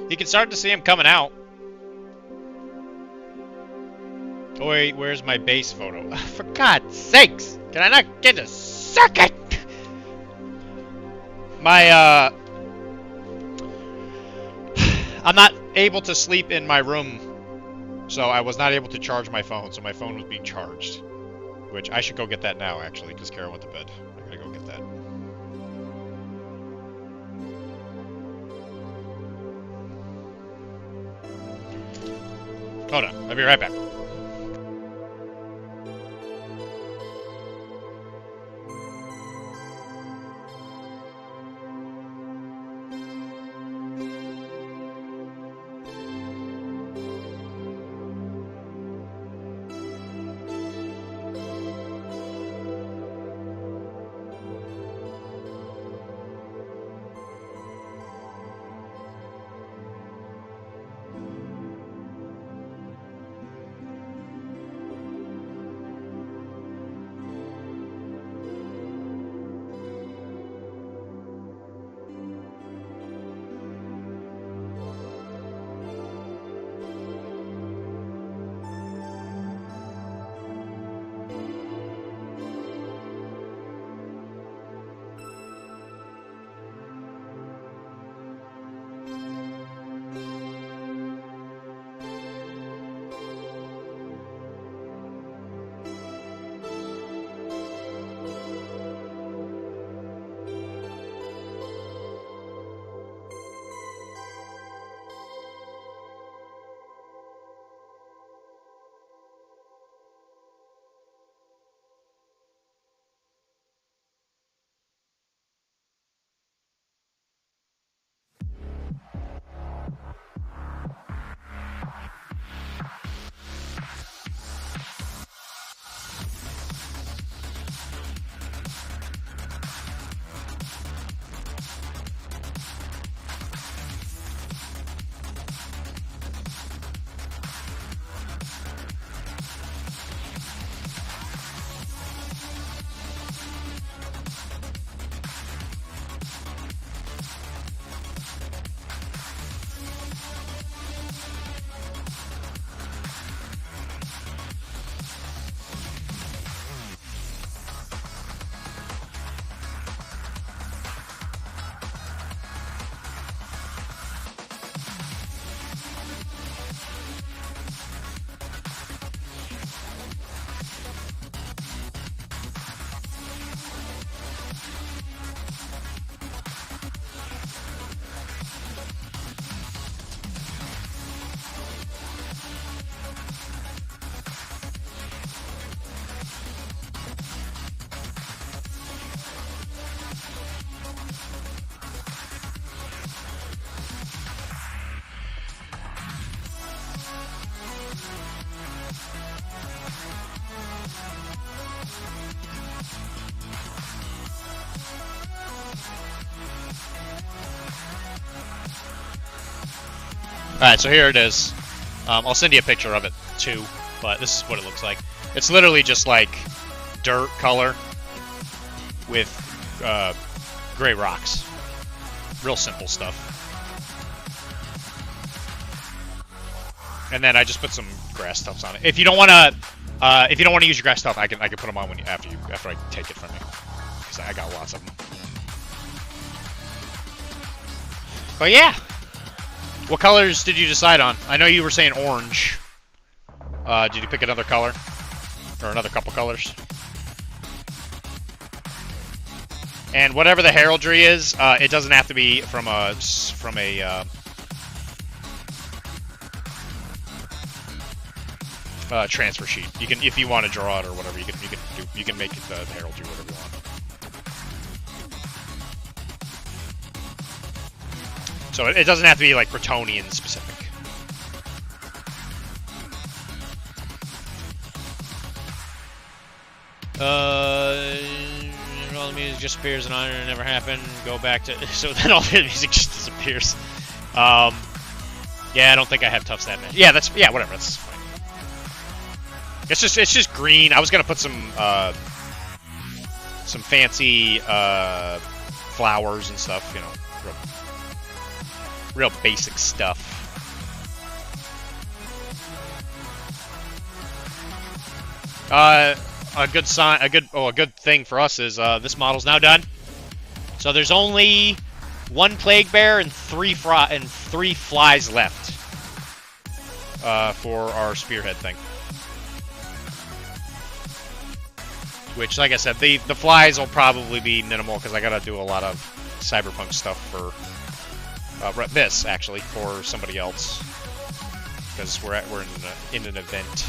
You can start to see him coming out. Oh wait, where's my base photo? For God's sakes! Can I not get a second? My, I'm not able to sleep in my room, so I was not able to charge my phone, so my phone was being charged. Which, I should go get that now, actually, because Kara went to bed. I gotta go get that. Hold on, I'll be right back. Alright, so here it is. I'll send you a picture of it too, but this is what it looks like. It's literally just like dirt color with gray rocks. Real simple stuff. And then I just put some grass tufts on it. If you don't want to, use your grass tuft, I can put them on after I take it from you, because I got lots of them. But yeah. What colors did you decide on? I know you were saying orange. Did you pick another color? Or another couple colors? And whatever the heraldry is, it doesn't have to be from a transfer sheet. You can, if you want to draw it or whatever, you can make it the heraldry whatever you want. So it doesn't have to be like Bretonian specific. All the music just appears and it never happened. Go back to so then all the music just disappears. Yeah, I don't think I have tufts that many. Yeah, whatever. That's fine. It's just green. I was gonna put some fancy flowers and stuff. You know, real basic stuff. A good thing for us is this model's now done. So there's only one plague bear and three flies left for our spearhead thing. Which, like I said, the flies will probably be minimal because I gotta do a lot of cyberpunk stuff for this actually for somebody else because we're in an event.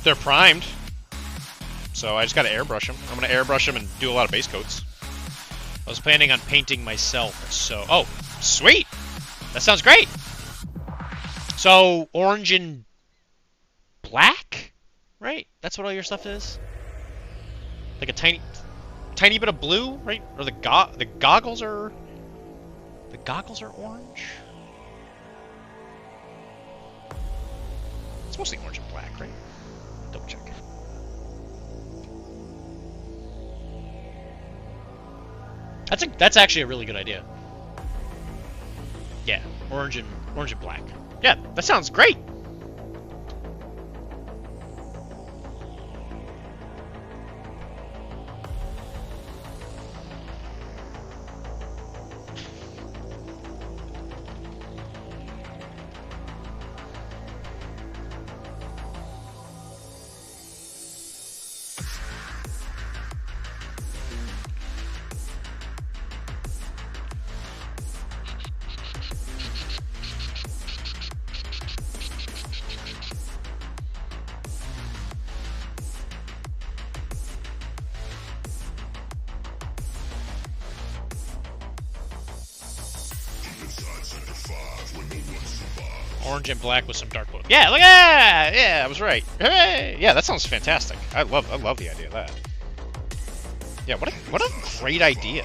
They're primed, so I just gotta airbrush them. I'm gonna airbrush them and do a lot of base coats. I was planning on painting myself, so... Oh, sweet! That sounds great! So, orange and black? Right? That's what all your stuff is? Like a tiny bit of blue, right? Or the goggles are... The goggles are orange? It's mostly orange and black, right? Double check. That's actually a really good idea. Yeah, orange and black. Yeah, that sounds great. Orange and black with some dark blue. Yeah, look at that! Yeah, I was right. Hooray! Yeah, that sounds fantastic. I love the idea of that. Yeah, what a great idea.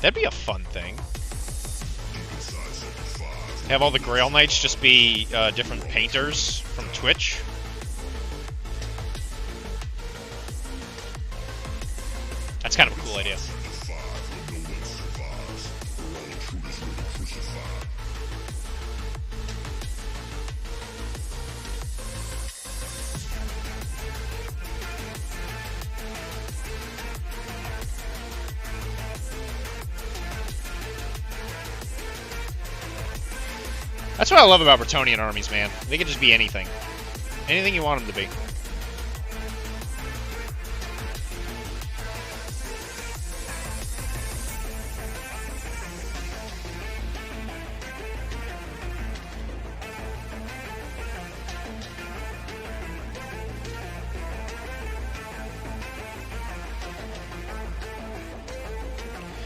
That'd be a fun thing. Have all the Grail Knights just be different painters from Twitch. That's kind of a cool idea. That's what I love about Bretonian armies, man. They can just be anything. Anything you want them to be.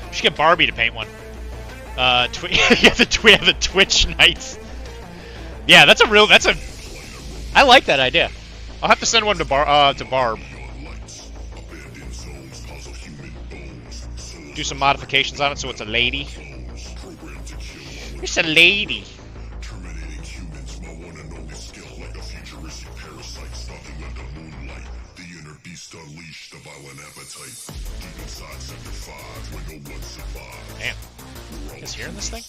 We should get Barbie to paint one. Yeah, the Twitch nights. Yeah, that's a. I like that idea. I'll have to send one to Barb. Do some modifications on it so it's a lady. It's a lady. Damn. You guys hearing this thing?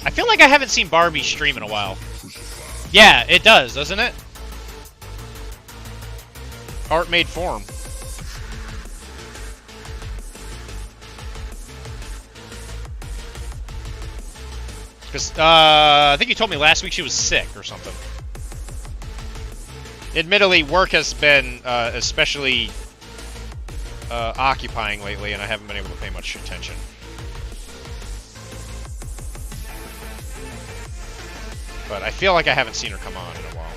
I feel like I haven't seen Barbie stream in a while. Yeah, it does, doesn't it? Art made form. Because, I think you told me last week she was sick or something. Admittedly, work has been, especially, occupying lately, and I haven't been able to pay much attention. But I feel like I haven't seen her come on in a while.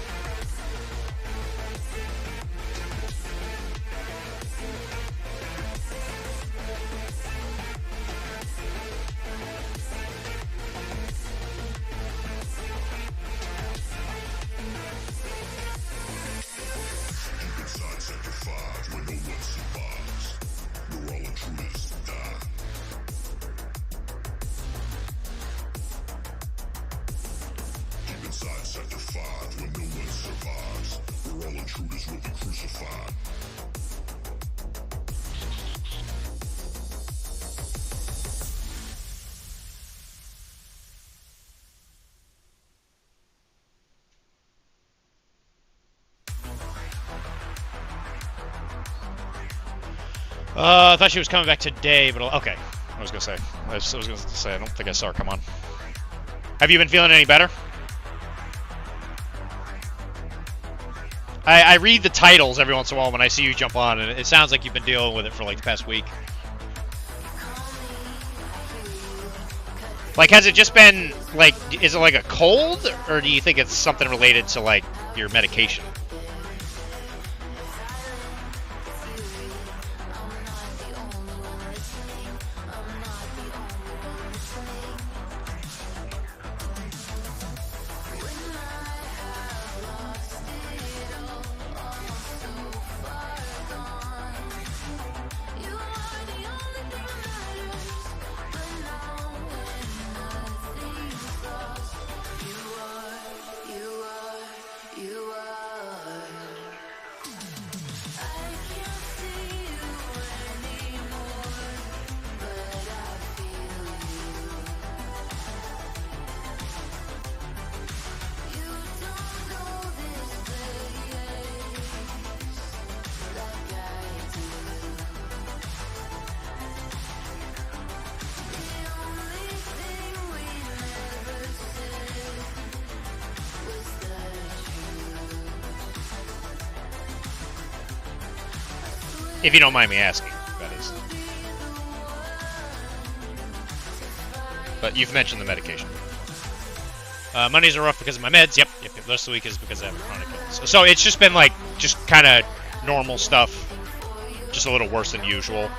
I thought she was coming back today, but okay. I was gonna say, I don't think I saw her come on. Have you been feeling any better? I read the titles every once in a while when I see you jump on, and it sounds like you've been dealing with it for like the past week. Like, has it just been like, is it like a cold, or do you think it's something related to like your medication? If you don't mind me asking, that is. But you've mentioned the medication. Mondays are rough because of my meds. Yep. The rest of the week is because I have a chronic illness. So it's just been like, just kind of normal stuff. Just a little worse than usual.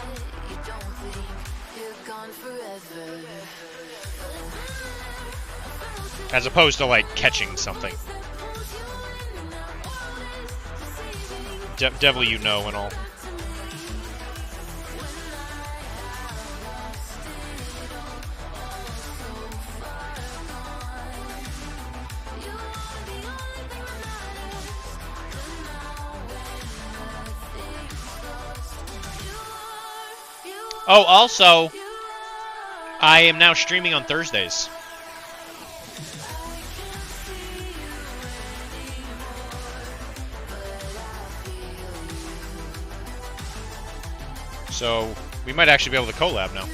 As opposed to like catching something. Devil you know and all. Oh, also, I am now streaming on Thursdays. So, we might actually be able to collab now.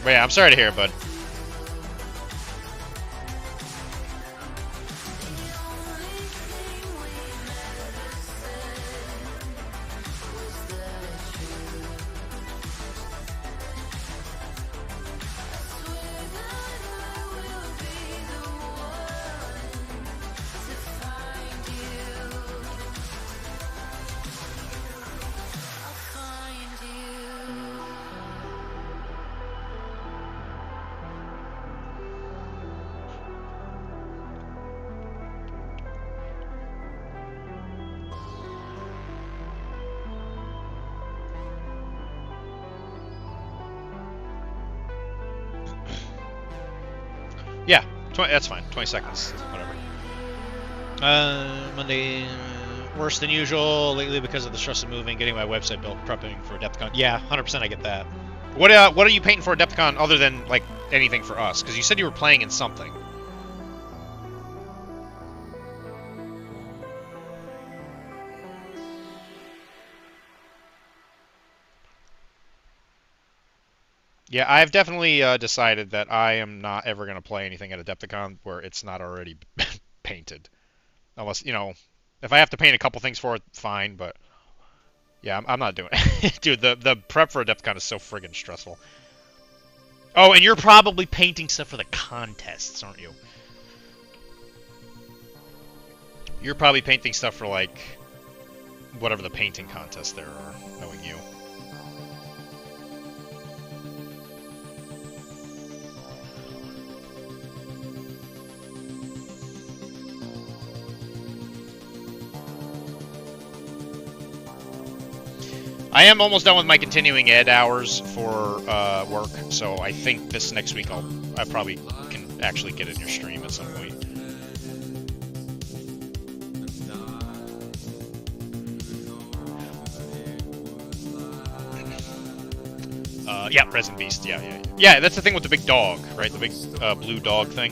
But yeah, I'm sorry to hear, bud. Yeah, that's fine. 20 seconds, whatever. Monday, worse than usual lately because of the stress of moving, getting my website built, prepping for Adepticon. Yeah, 100% I get that. What are you painting for Adepticon other than, like, anything for us? Because you said you were playing in something. Yeah, I've definitely decided that I am not ever going to play anything at Adepticon where it's not already painted. Unless, you know, if I have to paint a couple things for it, fine, but yeah, I'm not doing it. Dude, the prep for Adepticon is so friggin' stressful. Oh, and you're probably painting stuff for the contests, aren't you? You're probably painting stuff for, like, whatever the painting contests there are, knowing you. I am almost done with my continuing ed hours for work, so I think this next week I probably can actually get in your stream at some point. Yeah, Resin Beast, yeah. Yeah, that's the thing with the big dog, right? The big blue dog thing.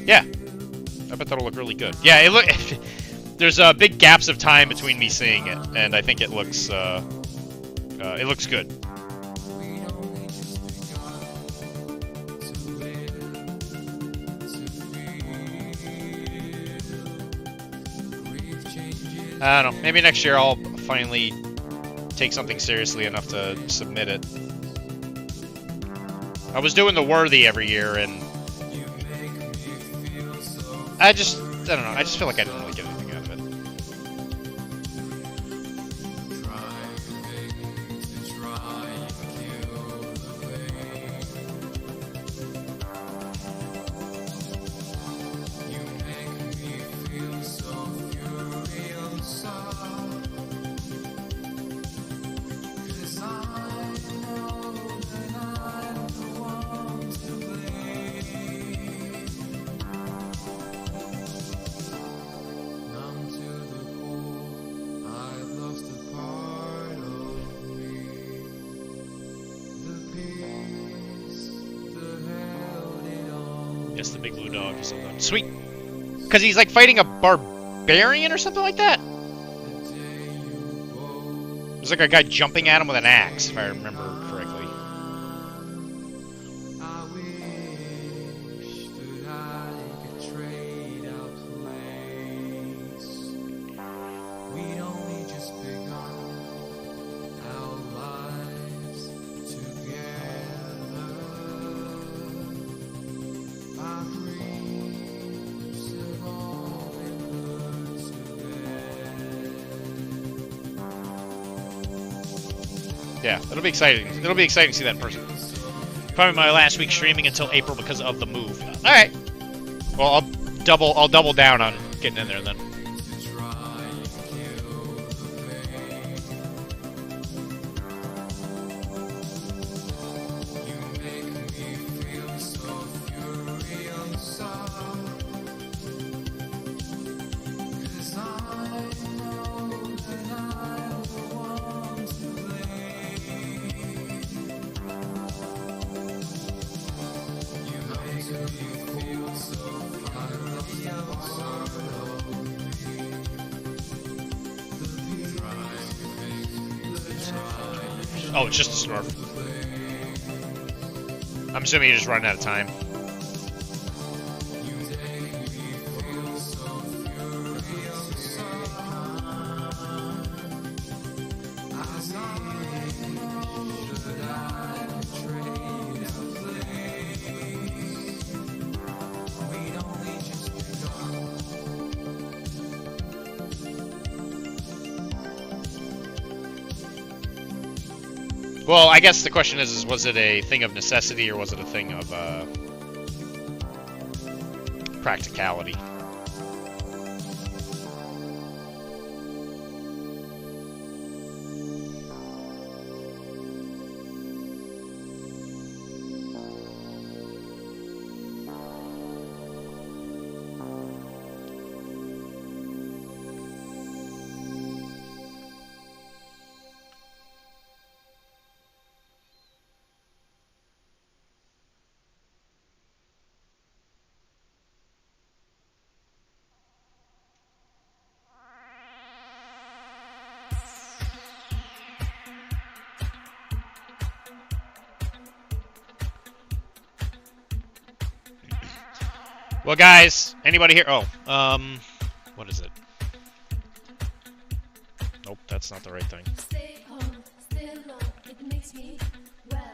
Yeah, I bet that'll look really good. Yeah, it look. There's big gaps of time between me seeing it, and I think it looks good. I don't know. Maybe next year I'll finally take something seriously enough to submit it. I was doing the Worthy every year, and I don't know. I just feel like I didn't really get anything out of it. Yes, the big blue dog or something. Sweet! Because he's like fighting a barbarian or something like that? There's like a guy jumping at him with an axe, if I remember correctly. Yeah, it'll be exciting. It'll be exciting to see that in person. Probably my last week streaming until April because of the move. All right. Well, I'll double down on getting in there then. Oh, it's just a Smurf. I'm assuming you're just running out of time. Well, I guess the question is was it a thing of necessity or was it a thing of practicality? Well, guys, anybody here? Oh, what is it? Nope, that's not the right thing. Stay home, stay alone, it makes me well.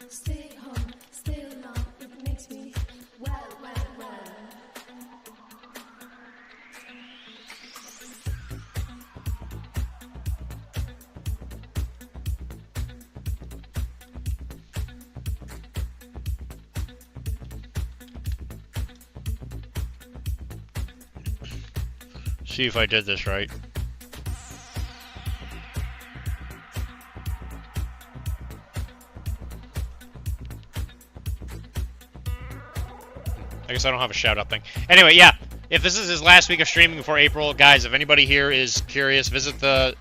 Stay home, stay alone, it makes me well. See if I did this right. I guess I don't have a shout out thing. Anyway, yeah. If this is his last week of streaming before April, guys, if anybody here is curious, visit the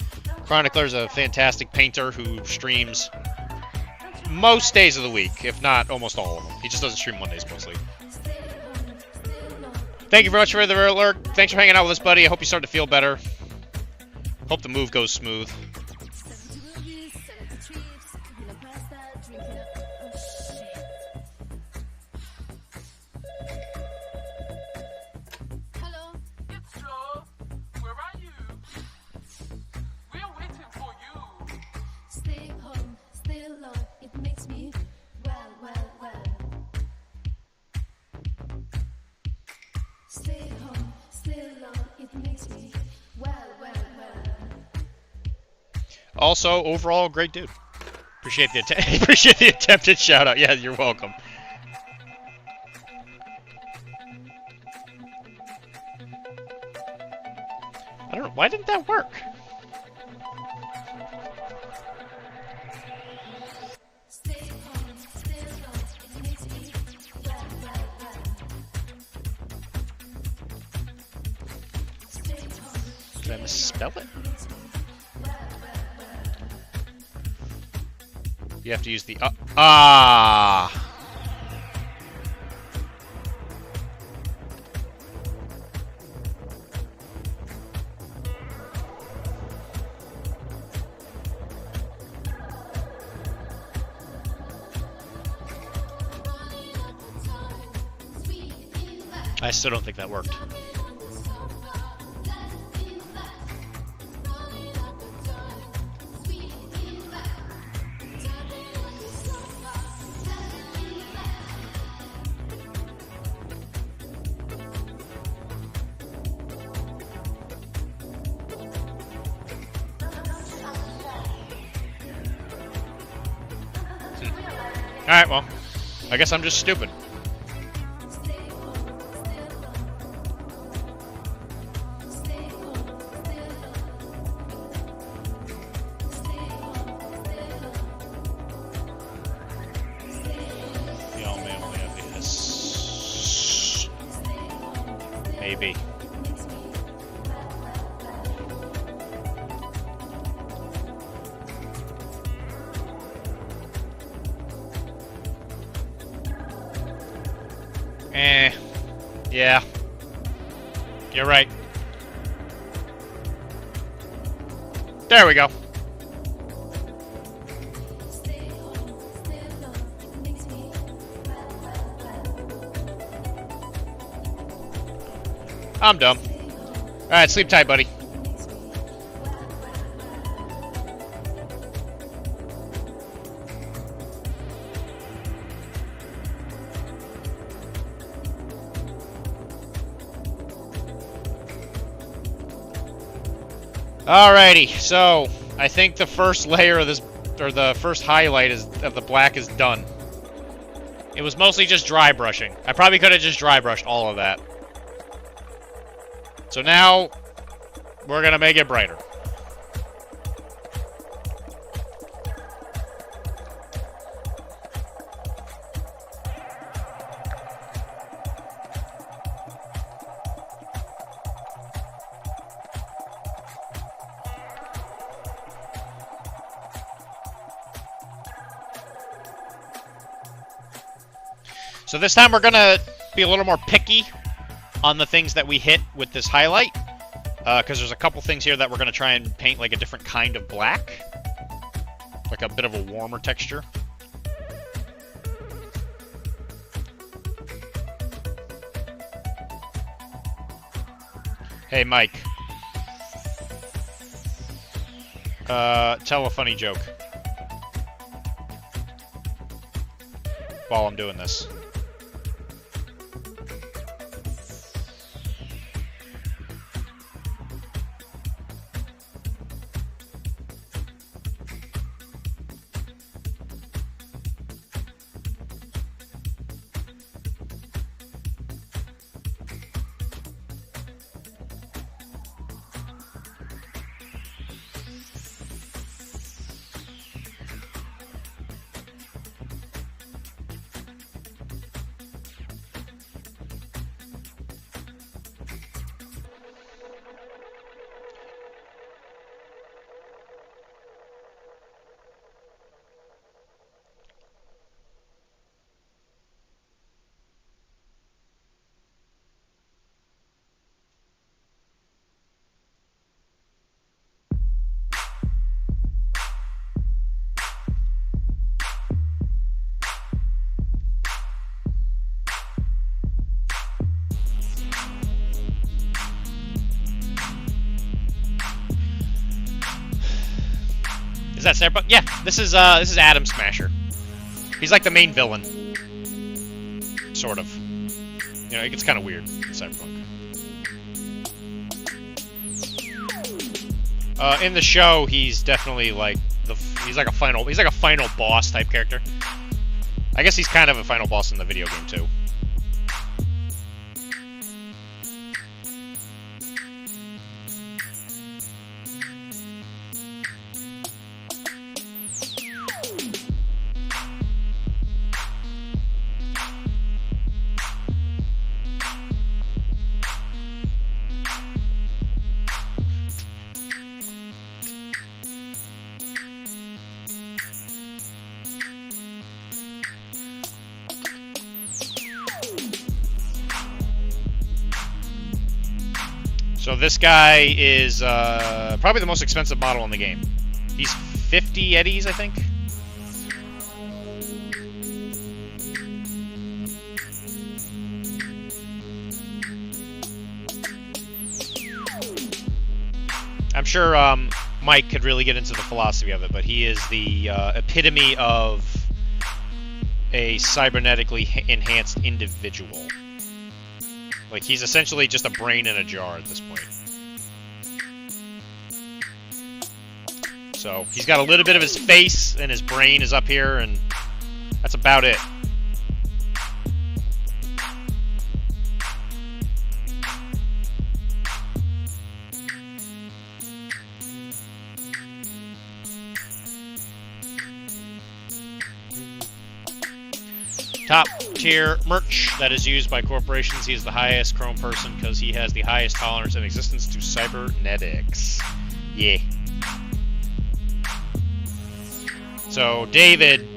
Chronicler's a fantastic painter who streams most days of the week, if not almost all of them. He just doesn't stream Mondays mostly. Thank you very much for the alert. Thanks for hanging out with us, buddy. I hope you start to feel better. Hope the move goes smooth. Hello? It's Joe. Where are you? We're waiting for you. Stay home, stay alone, it makes me well. Stay home, stay alone, it makes me well. Also, overall, great dude. Appreciate the appreciate the attempted shout out. Yeah, you're welcome. I don't know, why didn't that work? Stay home, stay alone, it makes me well. Stay home, Did I misspell it? You have to use the I still don't think that worked. Alright, well, I guess I'm just stupid. Y'all may only have this. Maybe. Yeah. You're right. There we go. I'm dumb. Alright, sleep tight, buddy. Alrighty, so I think the first layer of this, or the first highlight of the black is done. It was mostly just dry brushing. I probably could have just dry brushed all of that. So now, we're gonna make it brighter. So this time we're gonna be a little more picky on the things that we hit with this highlight, because there's a couple things here that we're gonna try and paint like a different kind of black, like a bit of a warmer texture. Hey Mike, tell a funny joke while I'm doing this. Is that Cyberpunk? Yeah, this is Atom Smasher. He's like the main villain, sort of. You know, it gets kind of weird in Cyberpunk. In the show, he's definitely like he's like a final boss type character. I guess he's kind of a final boss in the video game too. So this guy is probably the most expensive model in the game. He's 50 eddies, I think. I'm sure Mike could really get into the philosophy of it, but he is the epitome of a cybernetically enhanced individual. Like, he's essentially just a brain in a jar at this point. So, he's got a little bit of his face, and his brain is up here, and that's about it. Top tier merch that is used by corporations. He is the highest chrome person because he has the highest tolerance in existence to cybernetics. Yeah. So David,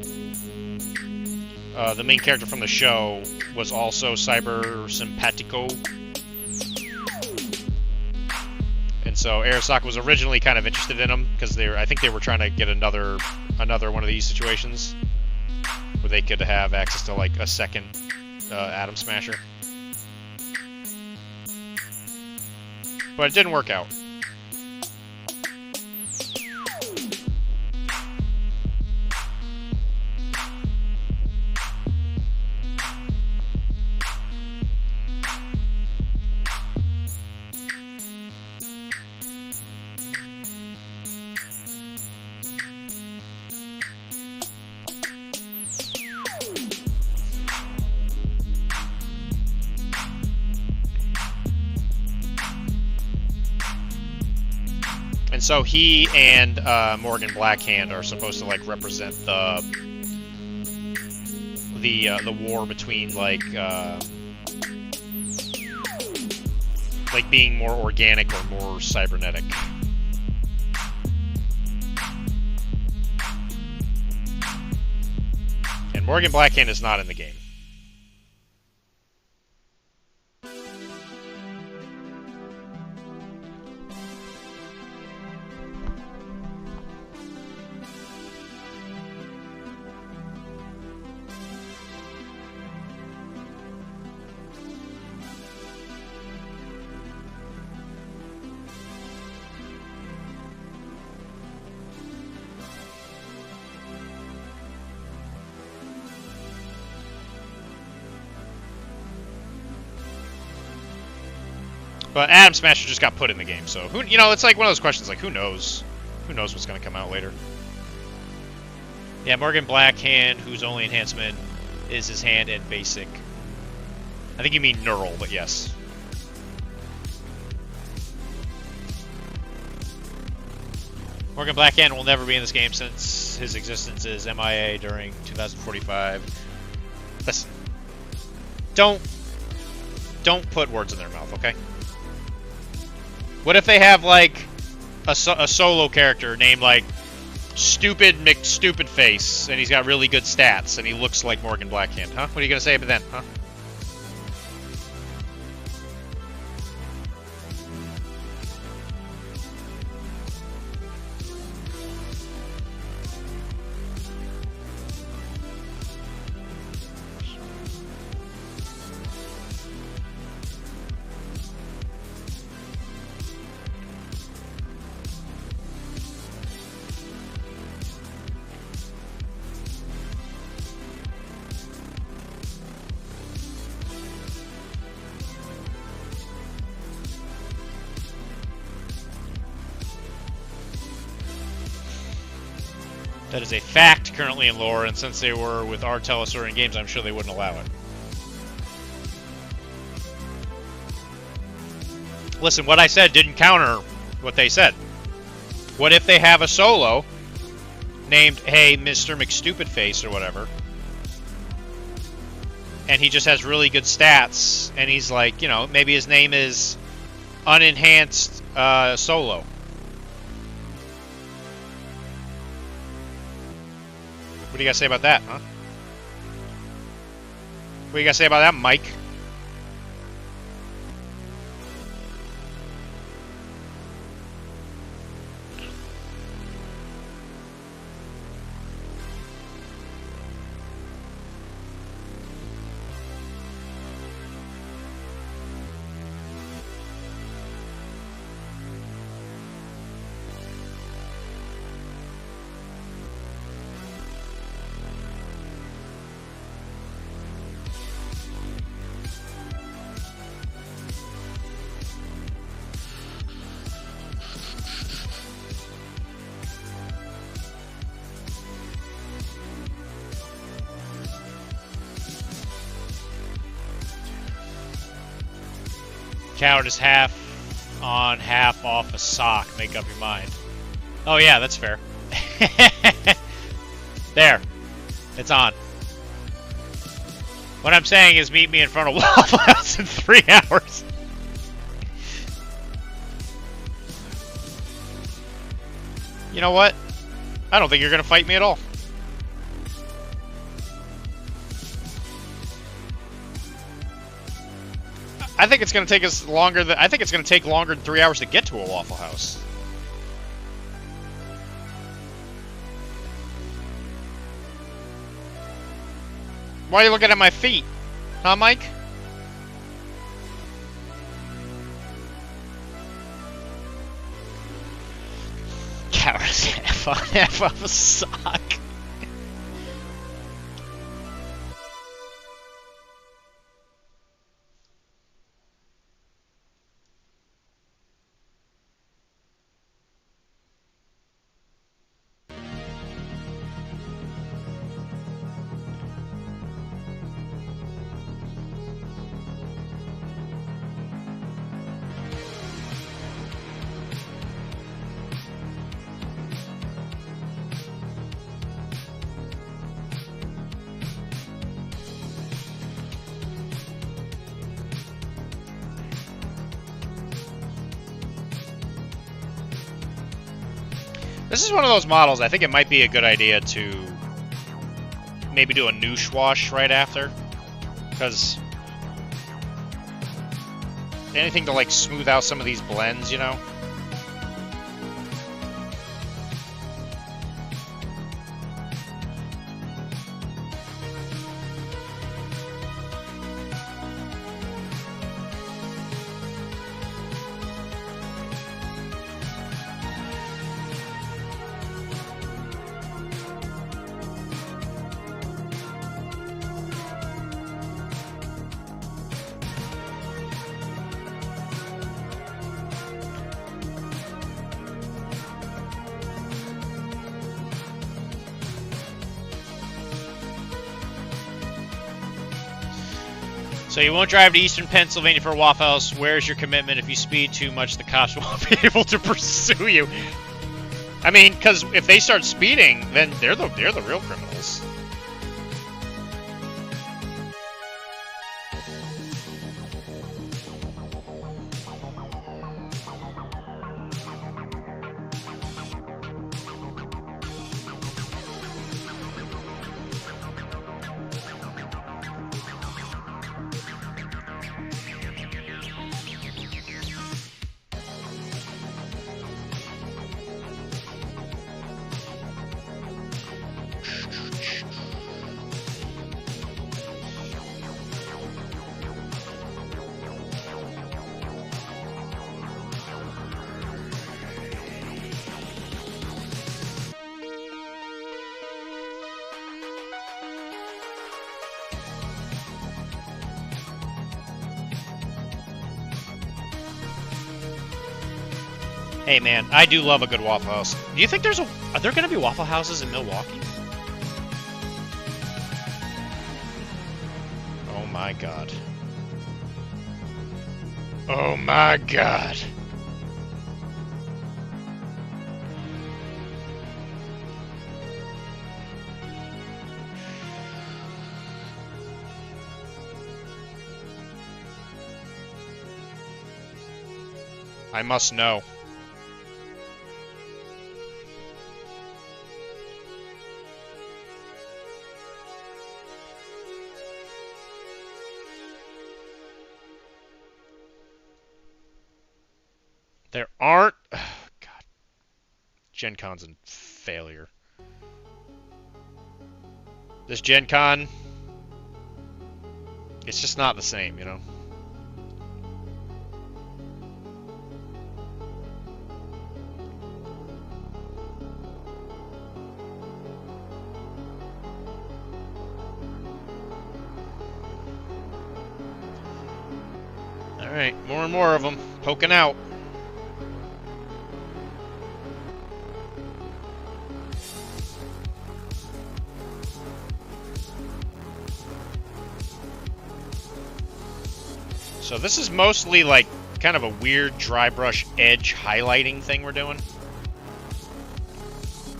the main character from the show, was also cyber simpatico. And so Arasaka was originally kind of interested in him because I think they were trying to get another one of these situations where they could have access to like a second Atom Smasher, but it didn't work out. And so he and Morgan Blackhand are supposed to like represent the war between like being more organic or more cybernetic. And Morgan Blackhand is not in the game. But Atom Smasher just got put in the game, so who, it's like one of those questions, like who knows? Who knows what's going to come out later? Yeah, Morgan Blackhand, whose only enhancement is his hand and basic. I think you mean neural, but yes. Morgan Blackhand will never be in this game since his existence is MIA during 2045. Listen, don't put words in their mouth, okay? What if they have like a solo character named like Stupid McStupidface, and he's got really good stats, and he looks like Morgan Blackhand, huh? What are you gonna say about then, huh? That is a fact currently in lore, and since they were with our Telesaurian games, I'm sure they wouldn't allow it. Listen, what I said didn't counter what they said. What if they have a solo named, hey, Mr. McStupidface or whatever, and he just has really good stats, and he's like, maybe his name is Unenhanced Solo. What do you guys say about that, huh? What do you guys say about that, Mike? Count is half on, half off a sock. Make up your mind. Oh yeah, that's fair. There. It's on. What I'm saying is meet me in front of Waffle House in 3 hours. You know what? I don't think you're going to fight me at all. I think it's gonna take us longer than I think it's gonna take longer than 3 hours to get to a Waffle House. Why are you looking at my feet? Huh, Mike? Cowards half of a sock. This is one of those models, I think it might be a good idea to maybe do a noosh wash right after. Because anything to like smooth out some of these blends, you know? So you won't drive to Eastern Pennsylvania for a Waffle House. Where's your commitment? If you speed too much, the cops won't be able to pursue you. I mean, because if they start speeding, then they're the real criminals. Hey man, I do love a good Waffle House. Do you think are there gonna be Waffle Houses in Milwaukee? Oh my god. Oh my god. I must know. There aren't... Oh, God. Gen Con's a failure. This Gen Con... It's just not the same, you know? Alright, more and more of them poking out. So this is mostly like kind of a weird dry brush edge highlighting thing we're doing.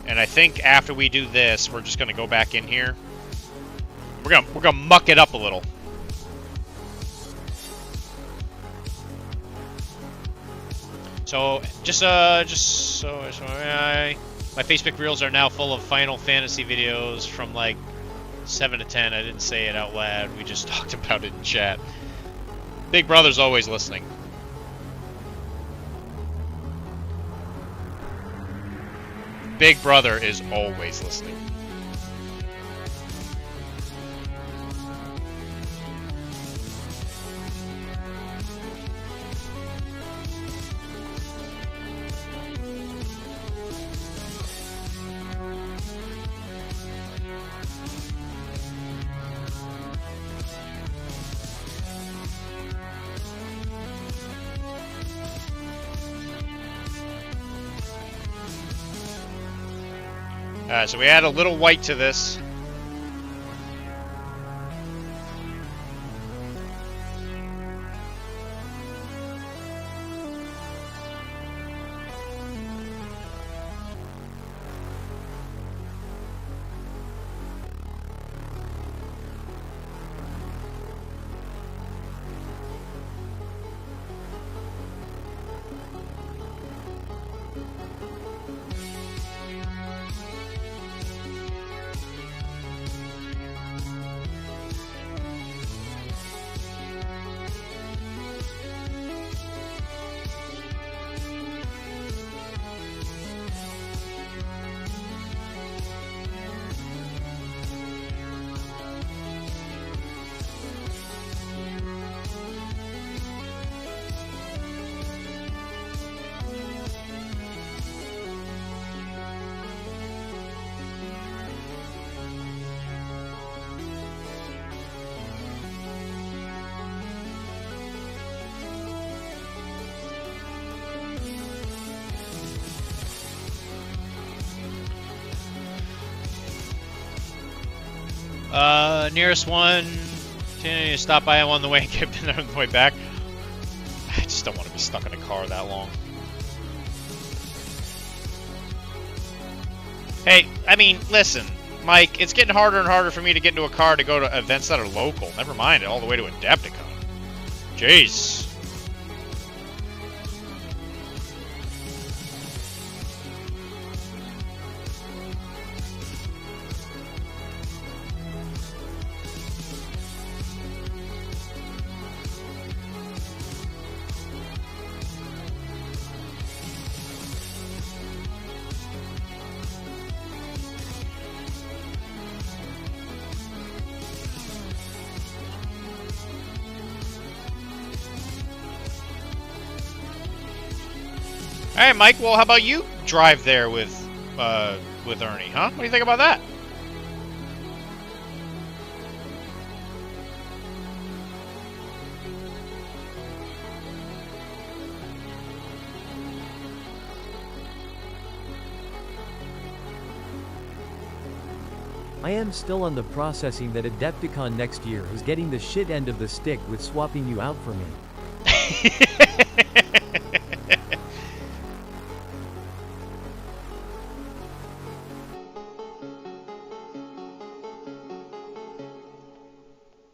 And I think after we do this, we're just gonna go back in here. We're gonna muck it up a little. So my Facebook reels are now full of Final Fantasy videos from like 7 to 10. I didn't say it out loud. We just talked about it in chat. Big Brother's always listening. Big Brother is always listening. Alright, so we add a little white to this. Nearest one, stop by on the way and get on the way back. I just don't want to be stuck in a car that long. Hey, I mean, listen, Mike, it's getting harder and harder for me to get into a car to go to events that are local. Never mind, all the way to Adepticon. Jeez. All right, Mike. Well, how about you drive there with Ernie, huh? What do you think about that? I am still on the processing that Adepticon next year is getting the shit end of the stick with swapping you out for me.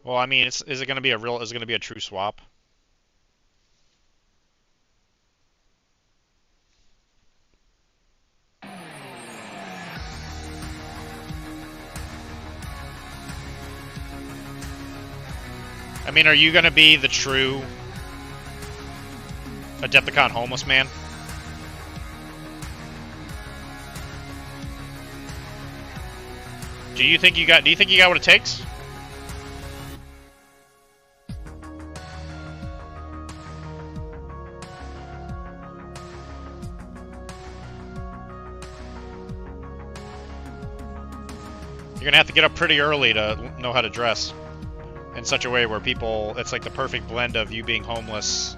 Well, I mean, is it going to be a true swap? I mean, are you going to be the true Adepticon homeless man? Do you think you got what it takes? You're gonna have to get up pretty early to know how to dress in such a way where people, it's like the perfect blend of you being homeless.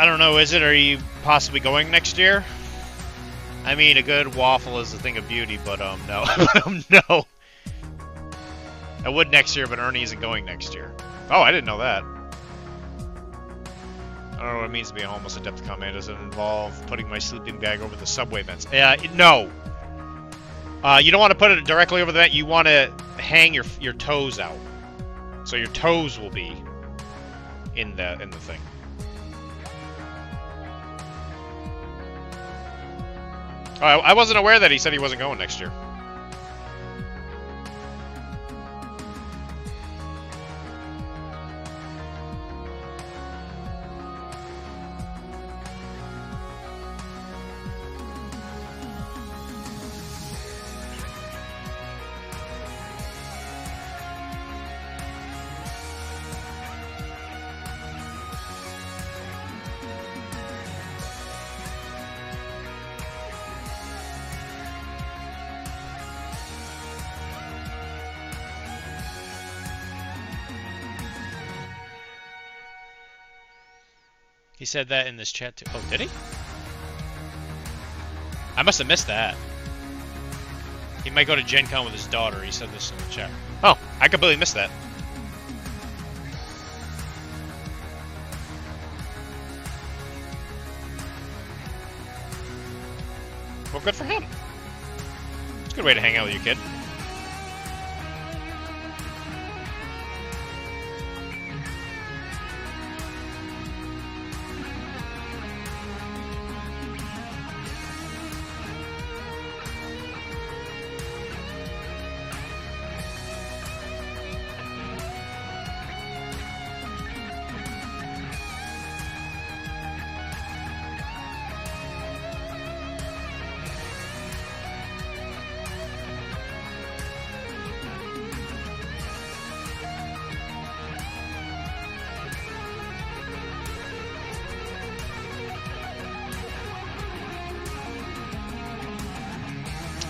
I don't know, is it? Are you possibly going next year? I mean, a good waffle is a thing of beauty, but, no. No. I would next year, but Ernie isn't going next year. Oh, I didn't know that. I don't know what it means to be a homeless Adepticon man. Does it involve putting my sleeping bag over the subway vents? No. You don't want to put it directly over the vent. You want to hang your toes out. So your toes will be in the thing. Oh, I wasn't aware that he said he wasn't going next year. He said that in this chat too. Oh, did he? I must have missed that. He might go to Gen Con with his daughter. He said this in the chat. Oh, I completely missed that. Well, good for him. It's a good way to hang out with your kid.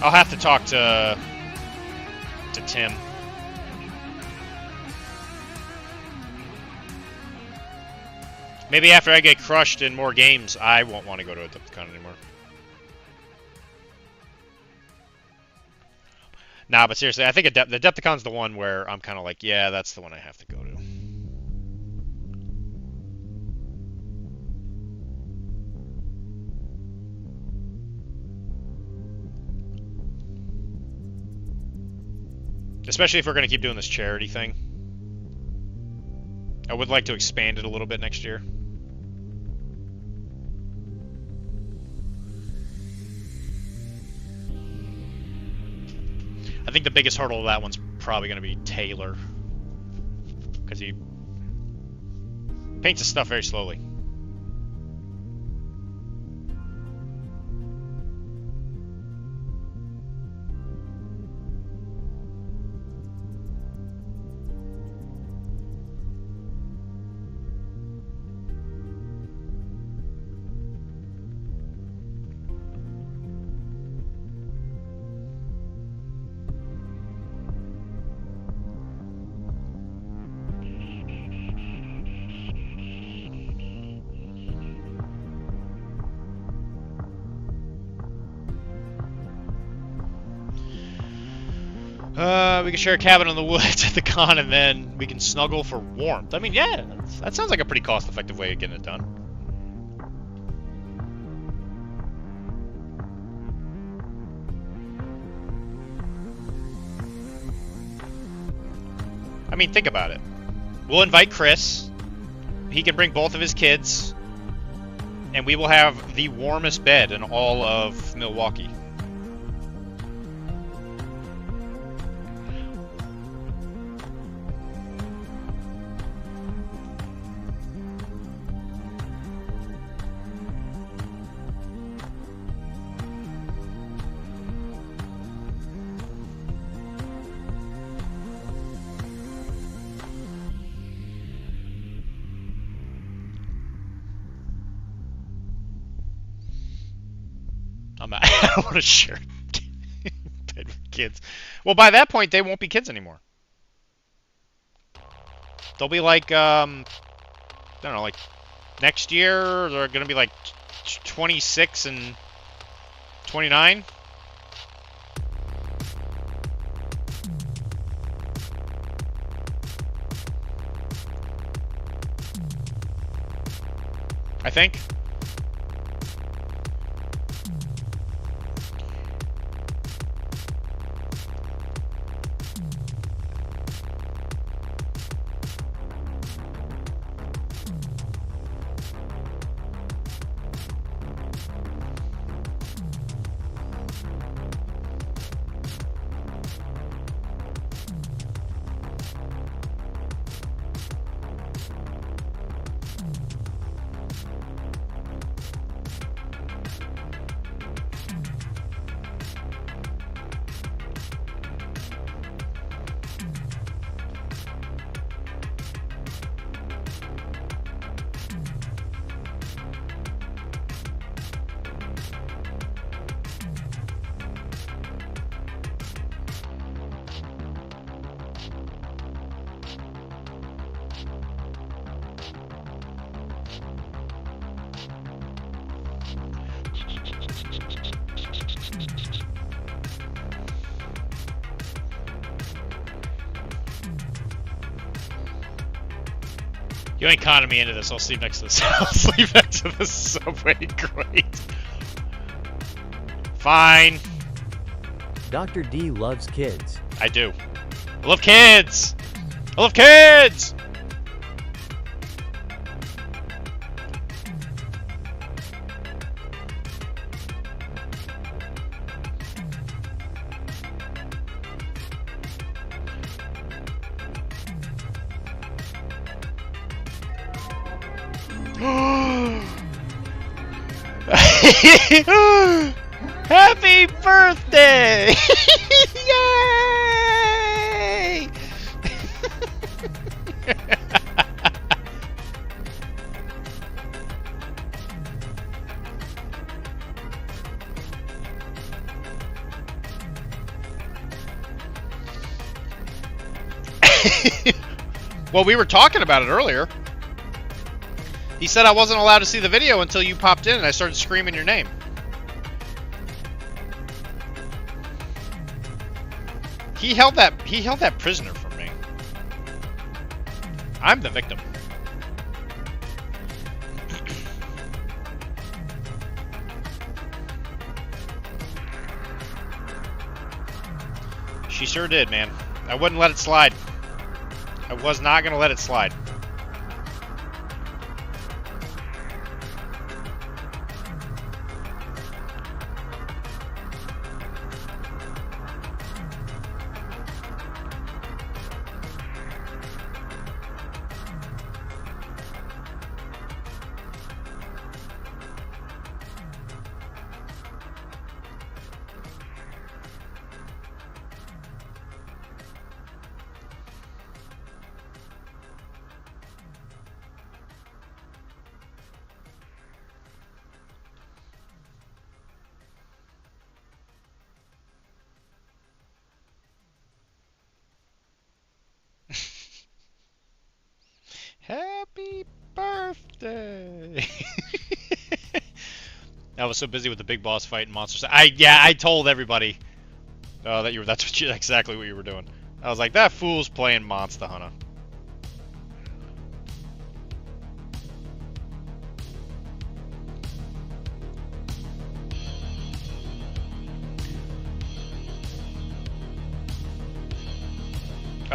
I'll have to talk to Tim. Maybe after I get crushed in more games, I won't want to go to Adepticon anymore. Nah, but seriously, I think the Adepticon's the one where I'm kind of like, yeah, that's the one I have to go to. Especially if we're going to keep doing this charity thing. I would like to expand it a little bit next year. I think the biggest hurdle of that one's probably going to be Taylor. Because he paints his stuff very slowly. We can share a cabin in the woods at the con, and then we can snuggle for warmth. I mean, yeah, that sounds like a pretty cost-effective way of getting it done. I mean, think about it. We'll invite Chris. He can bring both of his kids, and we will have the warmest bed in all of Milwaukee. I want to share bed with kids. Well, by that point, they won't be kids anymore. They'll be like, I don't know, like Next year, they're going to be like 26 and 29. I think. You ain't conning me into this. I'll sleep next to this. I'll sleep next to this subway. Great. Fine. Dr.Dee loves kids. I do. I love kids. I love kids. Happy birthday! Yay! Well, we were talking about it earlier. He said I wasn't allowed to see the video until you popped in and I started screaming your name. He held that prisoner from me. I'm the victim. She sure did, man. I wouldn't let it slide. I was not gonna let it slide. Happy birthday! I was so busy with the big boss fight and monsters. I told everybody that's exactly what you were doing. I was like, that fool's playing Monster Hunter.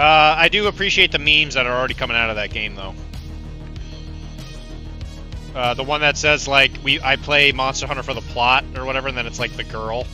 I do appreciate the memes that are already coming out of that game, though. The one that says, like, I play Monster Hunter for the plot, or whatever, and then it's, like, the girl.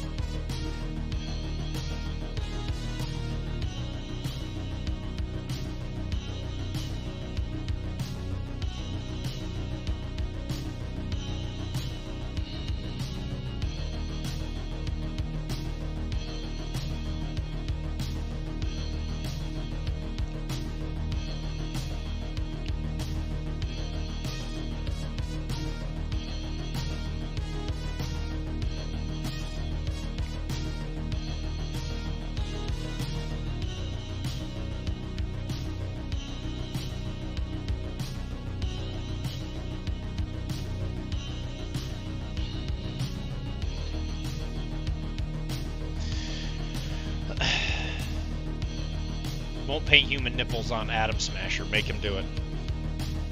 Won't paint human nipples on Atom Smasher. Make him do it.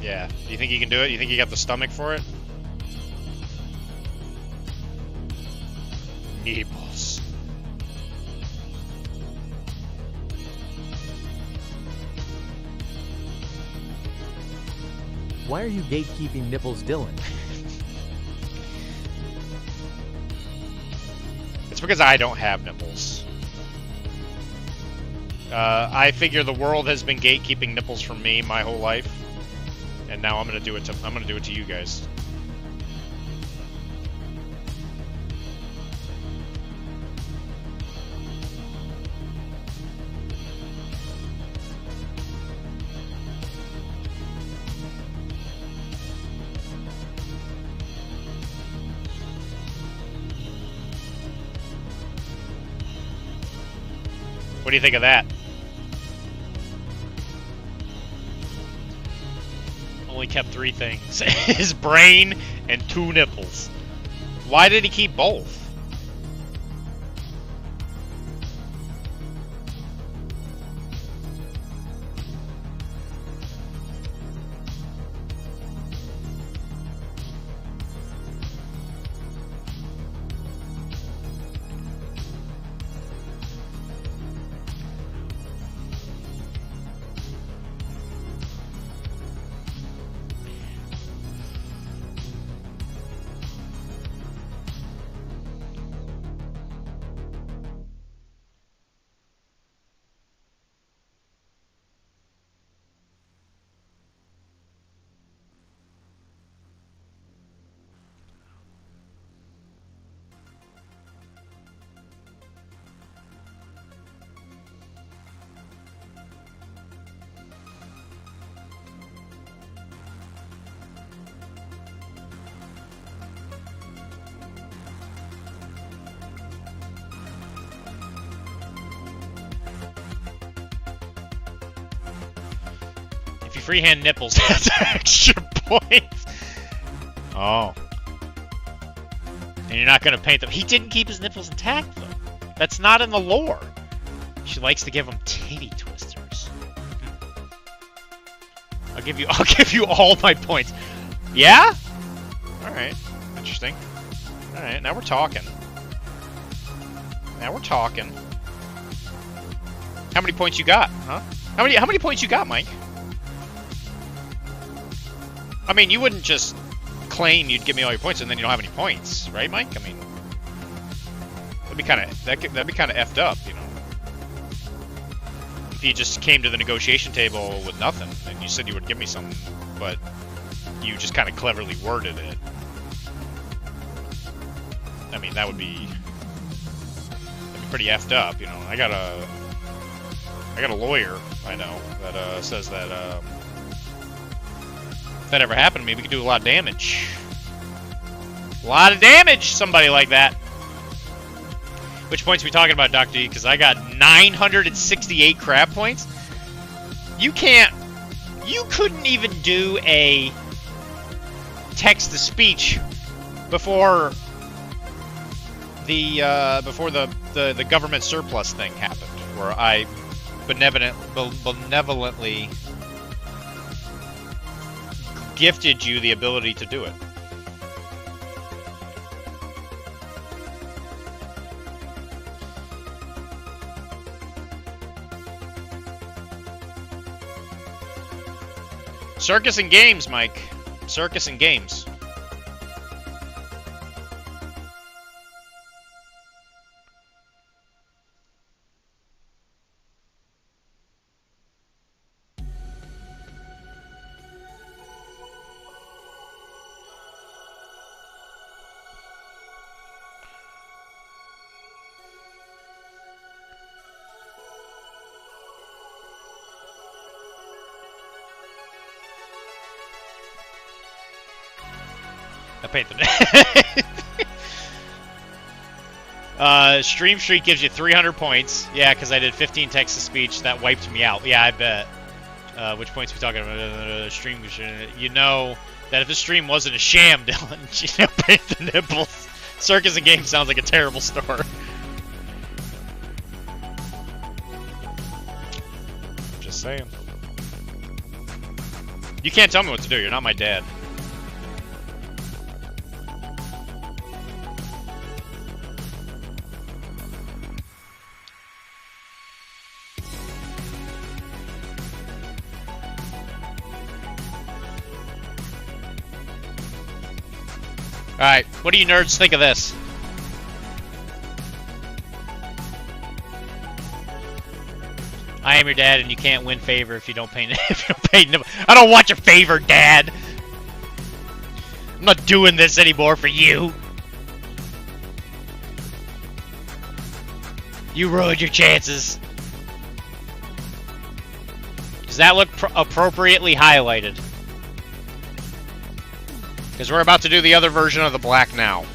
Yeah. Do you think he can do it? You think he got the stomach for it? Nipples. Why are you gatekeeping nipples, Dylan? It's because I don't have nipples. I figure the world has been gatekeeping nipples from me my whole life, and now I'm gonna do it to you guys. What do you think of that? Only kept 3 things. His brain and 2 nipples. Why did he keep both? If you freehand nipples, that's extra points. Oh. And you're not gonna paint them. He didn't keep his nipples intact, though. That's not in the lore. She likes to give him titty twisters. I'll give you all my points. Yeah? Alright. Interesting. Alright, now we're talking. Now we're talking. How many points you got, huh? How many points you got, Mike? I mean, you wouldn't just claim you'd give me all your points and then you don't have any points, right, Mike? I mean, that'd be kind of effed up, you know. If you just came to the negotiation table with nothing and you said you would give me something, but you just kind of cleverly worded it. I mean, that'd be pretty effed up, you know. I got a lawyer I know that says that if that ever happened to me, we could do a lot of damage. A lot of damage, somebody like that. Which points are we talking about, Dr.Dee? Because I got 968 crab points. You couldn't even do a text-to-speech before the government surplus thing happened, where I benevolently gifted you the ability to do it. Circus and games, Mike. Circus and games. I paid the Stream Streak gives you 300 points. Yeah, because I did 15 text-to-speech. That wiped me out. Yeah, I bet. Which points are we talking about? Stream. You know that if the stream wasn't a sham, Dylan, you know, paint the nipples. Circus and Games sounds like a terrible store. Just saying. You can't tell me what to do. You're not my dad. Alright, what do you nerds think of this? I am your dad, and you can't win favor if you don't pay. If you don't pay. I don't want your favor, Dad. I'm not doing this anymore for you. You ruined your chances. Does that look appropriately highlighted? Because we're about to do the other version of the black now.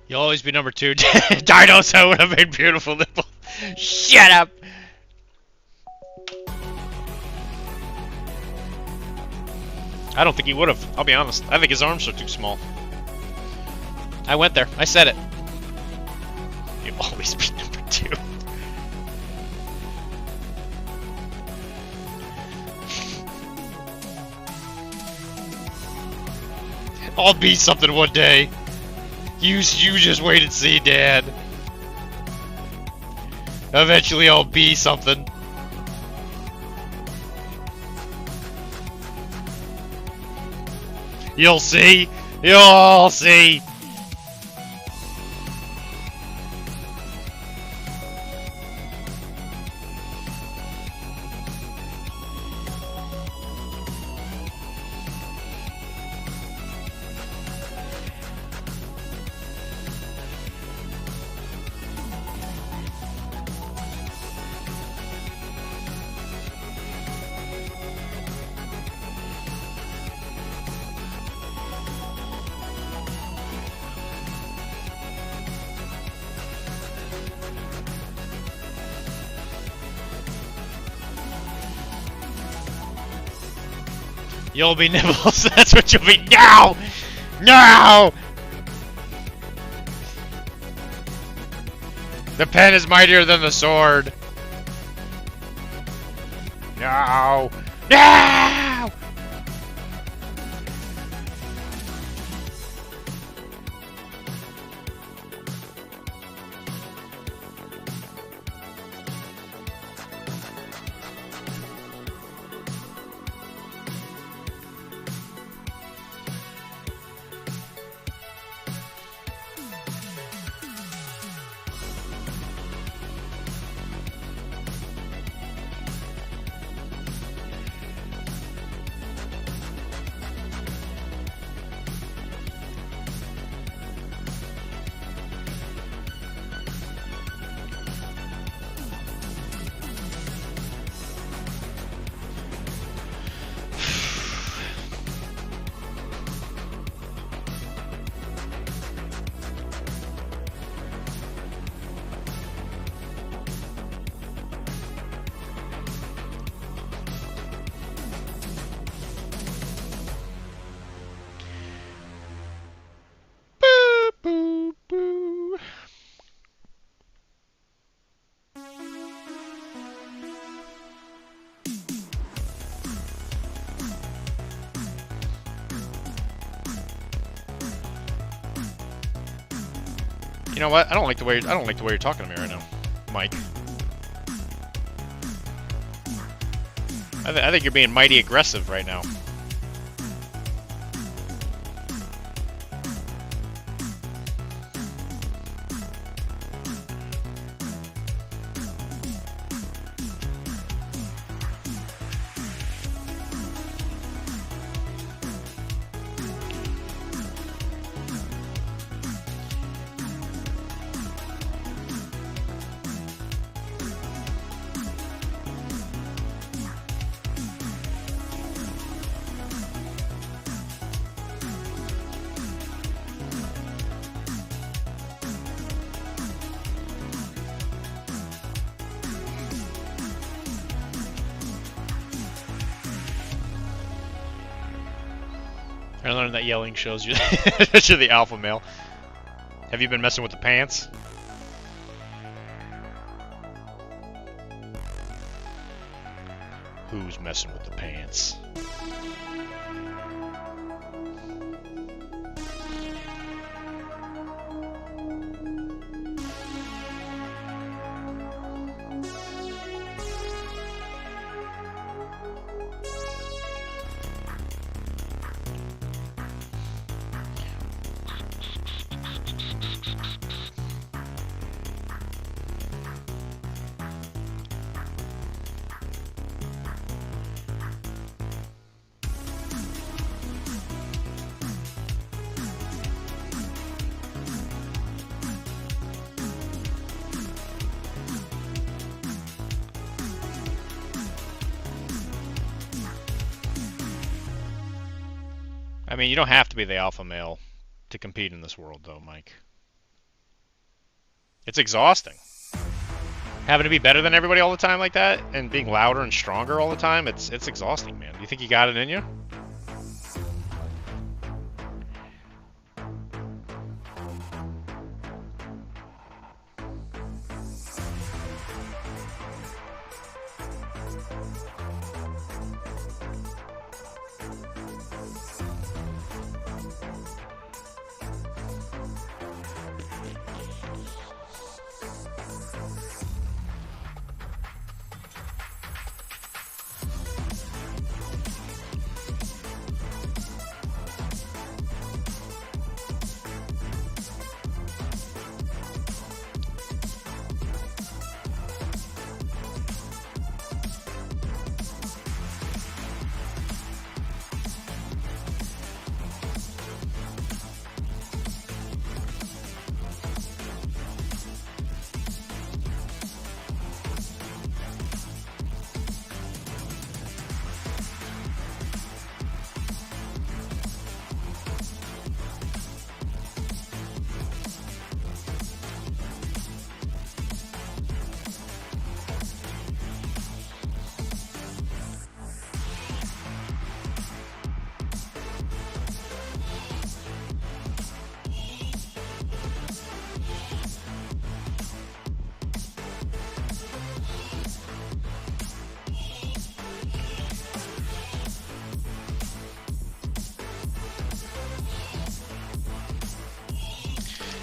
You'll always be number 2. Dinosaur would have made beautiful nipples. Shut up! I don't think he would have. I'll be honest. I think his arms are too small. I went there. I said it. You'll always be number 2. I'll be something one day. You just wait and see, Dad. Eventually I'll be something. You'll see. You'll see. You'll be Nibbles. That's what you'll be. No! No! The pen is mightier than the sword. No! No! You know what? I don't like the way you're talking to me right now, Mike. I think you're being mighty aggressive right now. I learned that yelling shows you that you're the alpha male. Have you been messing with the pants? Who's messing with the pants? I mean, you don't have to be the alpha male to compete in this world, though, Mike. It's exhausting. Having to be better than everybody all the time like that, and being louder and stronger all the time, it's exhausting, man. Do you think you got it in you?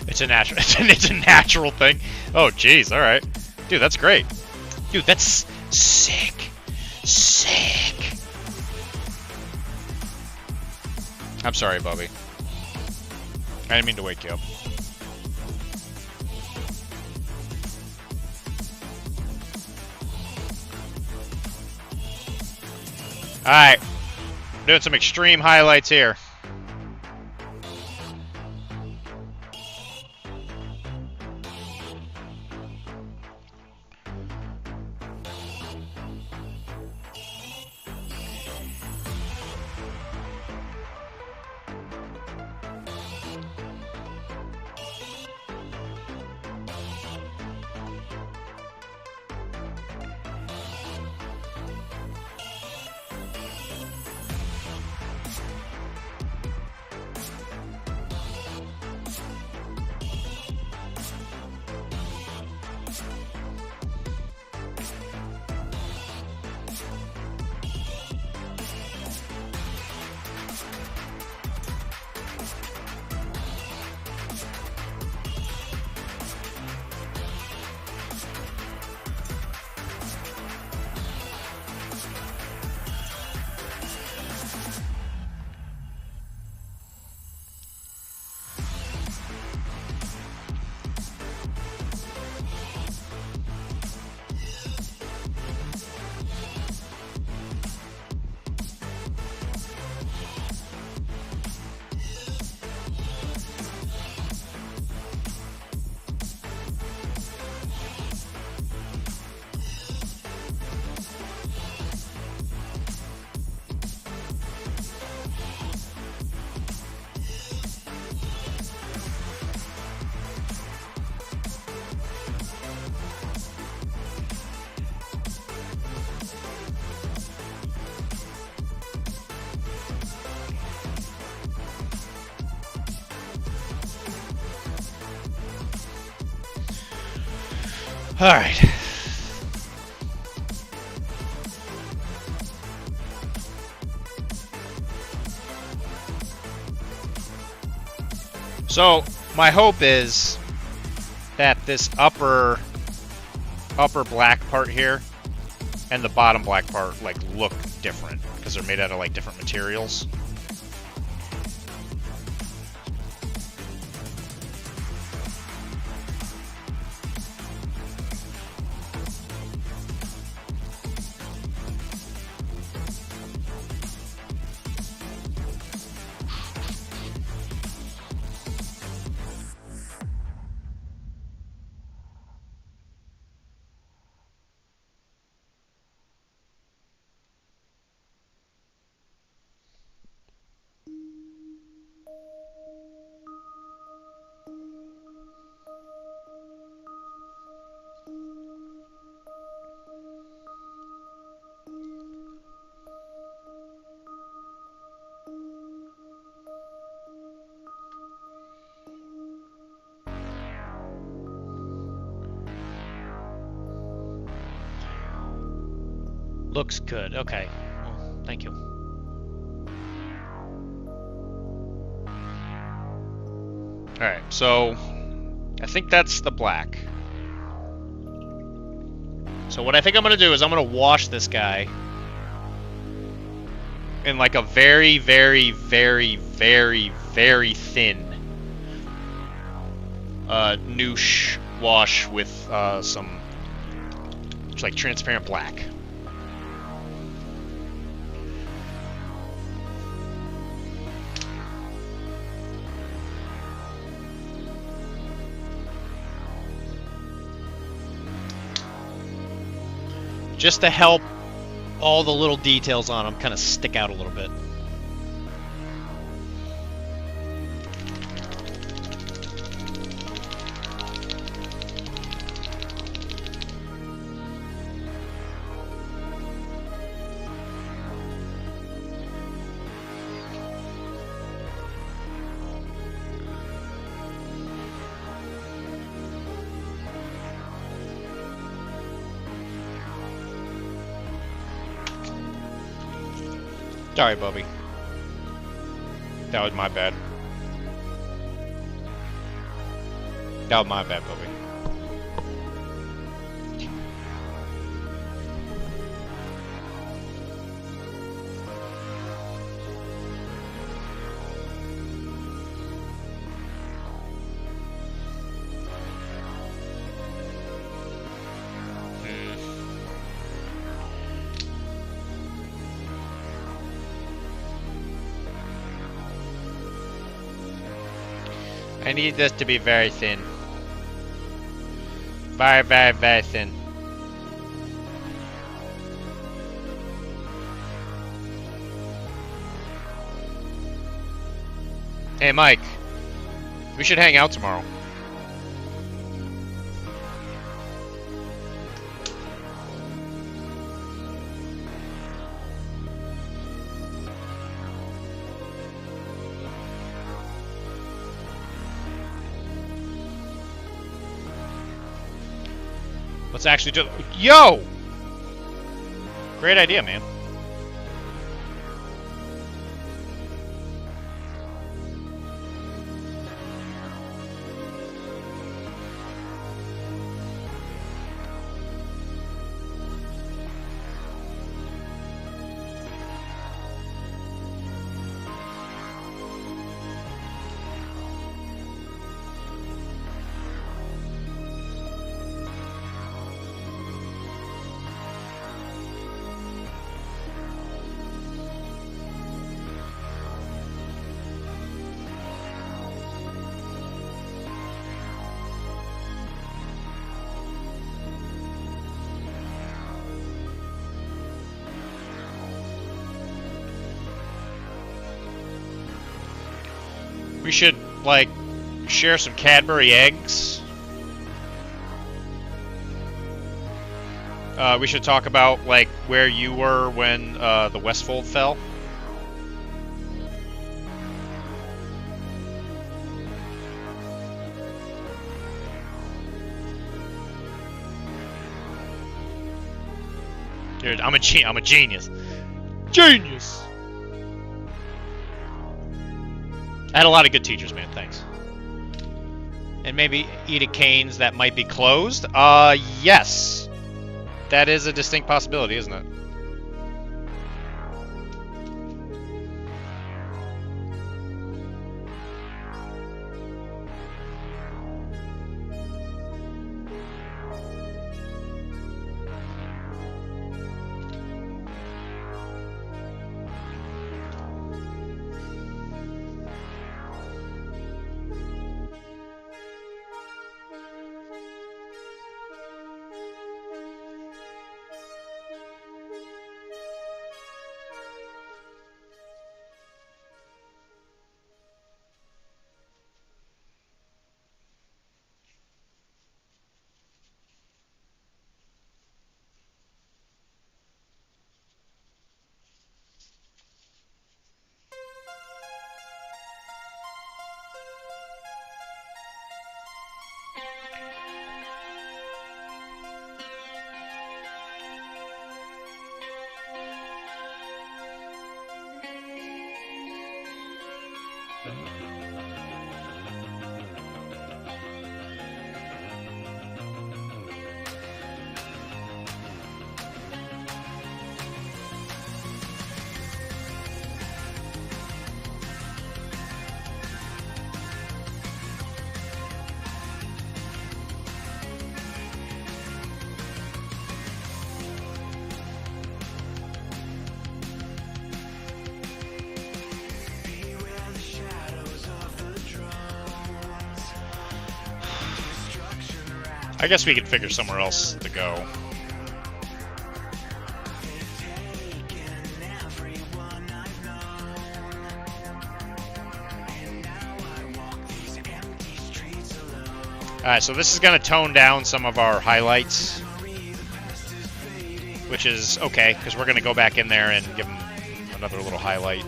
It's a natural. It's a natural thing. Oh, jeez. All right, dude. That's great. Dude, that's sick. Sick. I'm sorry, Bubby. I didn't mean to wake you up. All right, doing some extreme highlights here. Alright. So, my hope is that this upper black part here and the bottom black part like look different because they're made out of like different materials. Looks good. Okay. Well, thank you. Alright, so I think that's the black. So what I think I'm going to do is I'm going to wash this guy in like a very, very, very, very, very thin noosh wash with some just like transparent black. just to help all the little details on them kind of stick out a little bit. Sorry, Bubby. That was my bad. That was my bad, Bubby. I need this to be very thin. Very, very, very thin. Hey, Mike. We should hang out tomorrow. Let's actually do. Yo! Great idea, man. We should, like, share some Cadbury eggs. We should talk about, like, where you were when the Westfold fell. Dude, I'm a genius. Genius! I had a lot of good teachers, man. Thanks. And maybe Edith Kane's that might be closed? Yes. That is a distinct possibility, isn't it? I guess we could figure somewhere else to go. Alright, so this is going to tone down some of our highlights, which is okay, because we're going to go back in there and give them another little highlight.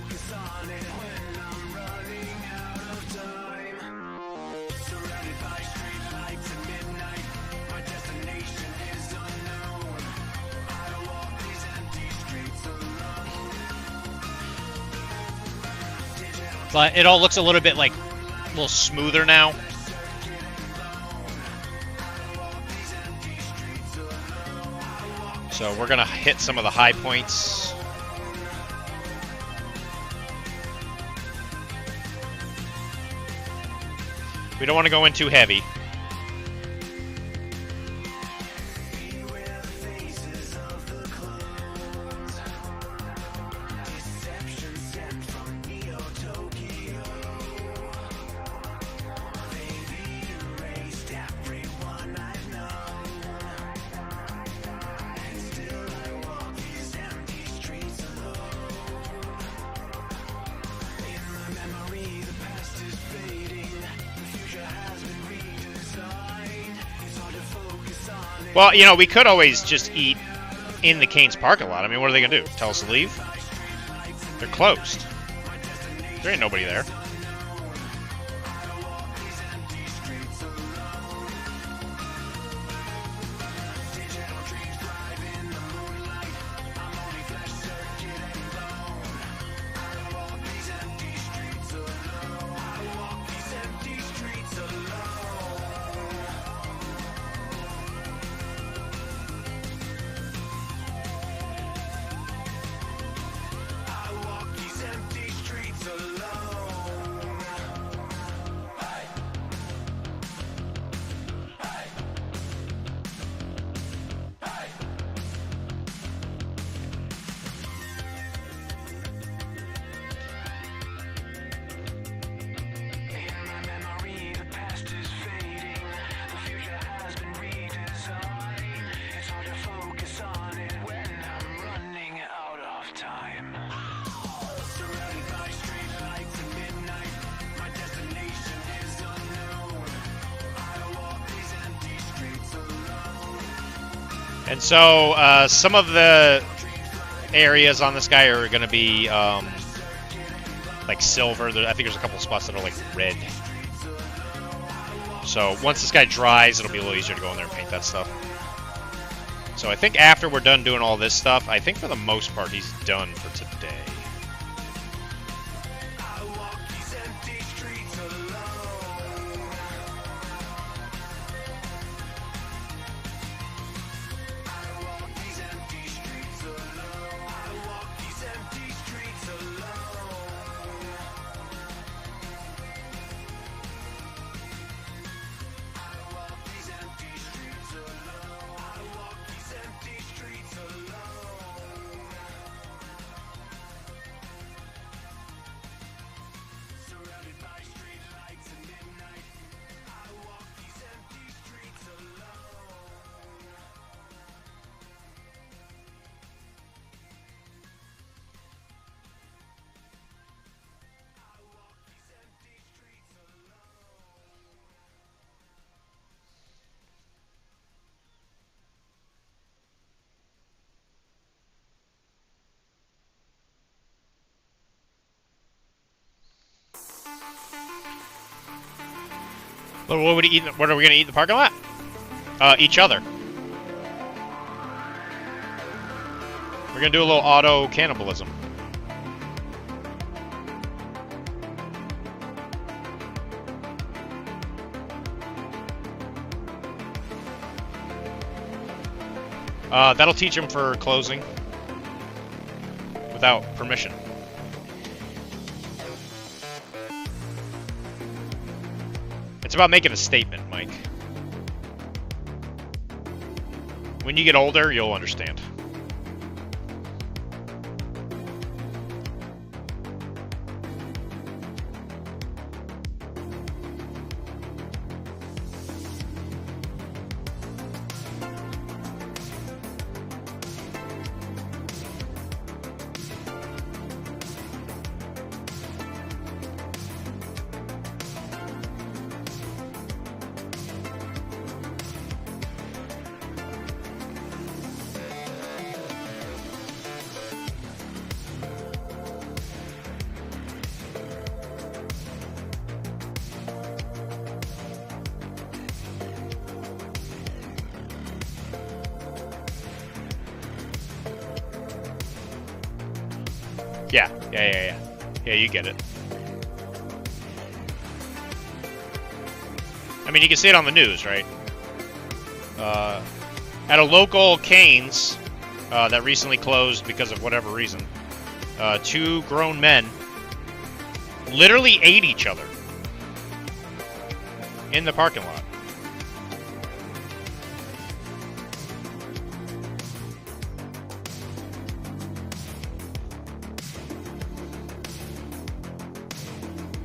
But it all looks a little bit like a little smoother now. So we're gonna hit some of the high points. We don't want to go in too heavy. Well, you know, we could always just eat in the Cane's parking lot. I mean, what are they going to do? Tell us to leave? They're closed. There ain't nobody there. And so some of the areas on this guy are going to be like silver. I think there's a couple spots that are like red. So once this guy dries, it'll be a little easier to go in there and paint that stuff. So I think after we're done doing all this stuff, I think for the most part he's done for today. What would he eat? What are we gonna eat in the parking lot? Each other. We're gonna do a little auto cannibalism. That'll teach him for closing without permission. It's about making a statement, Mike. When you get older, you'll understand. Yeah, you get it. I mean, you can see it on the news, right? At a local Cane's that recently closed because of whatever reason, 2 grown men literally ate each other in the parking lot.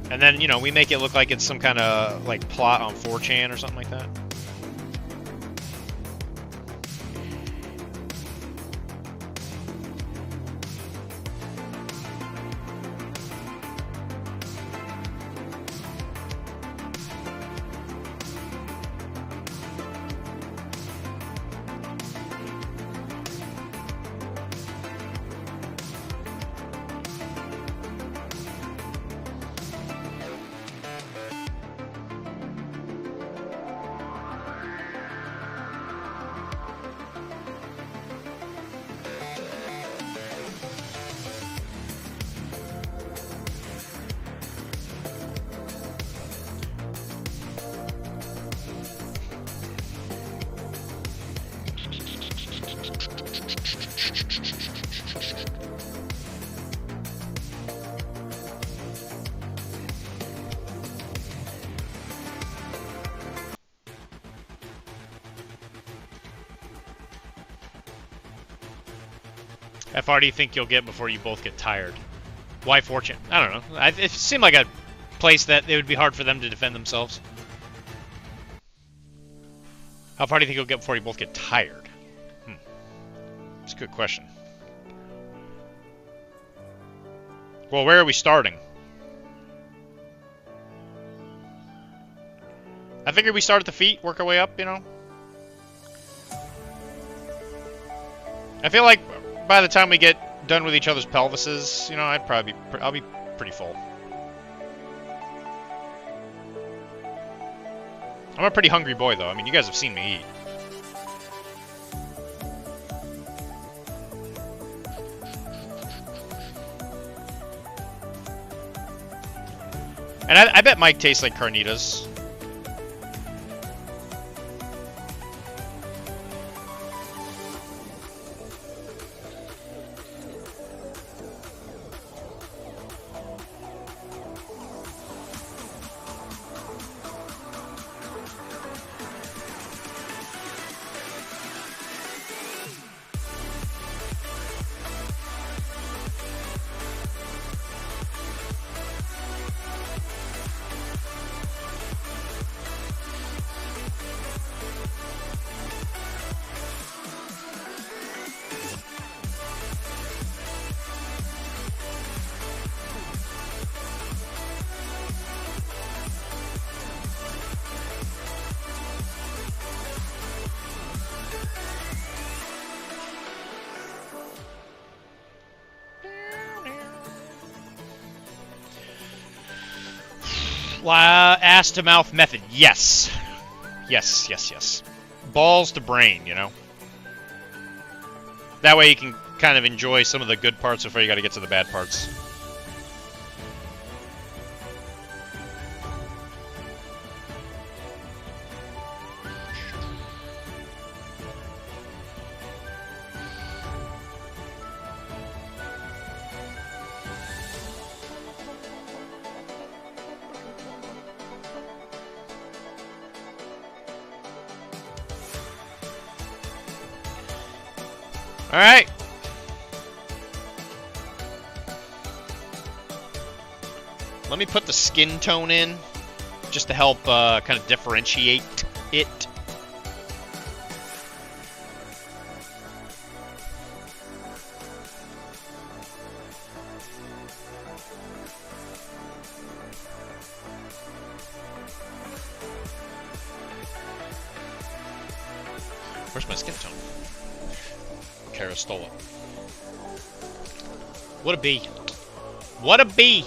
And then, you know, we make it look like it's some kind of, like, plot on 4chan or something like that. How far do you think you'll get before you both get tired? Why 4chan? I don't know. It seemed like a place that it would be hard for them to defend themselves. How far do you think you'll get before you both get tired? That's a good question. Well, where are we starting? I figured we start at the feet, work our way up, you know? I feel like by the time we get done with each other's pelvises, you know, I'll be pretty full. I'm a pretty hungry boy, though. I mean, you guys have seen me eat. And I bet Mike tastes like carnitas. Ass to mouth method. Yes. Yes, yes, yes. Balls to brain, you know? That way you can kind of enjoy some of the good parts before you gotta get to the bad parts. Alright. Let me put the skin tone in, just to help kind of differentiate it. Where's my skin tone? Kara stole it. What a bee. What a bee!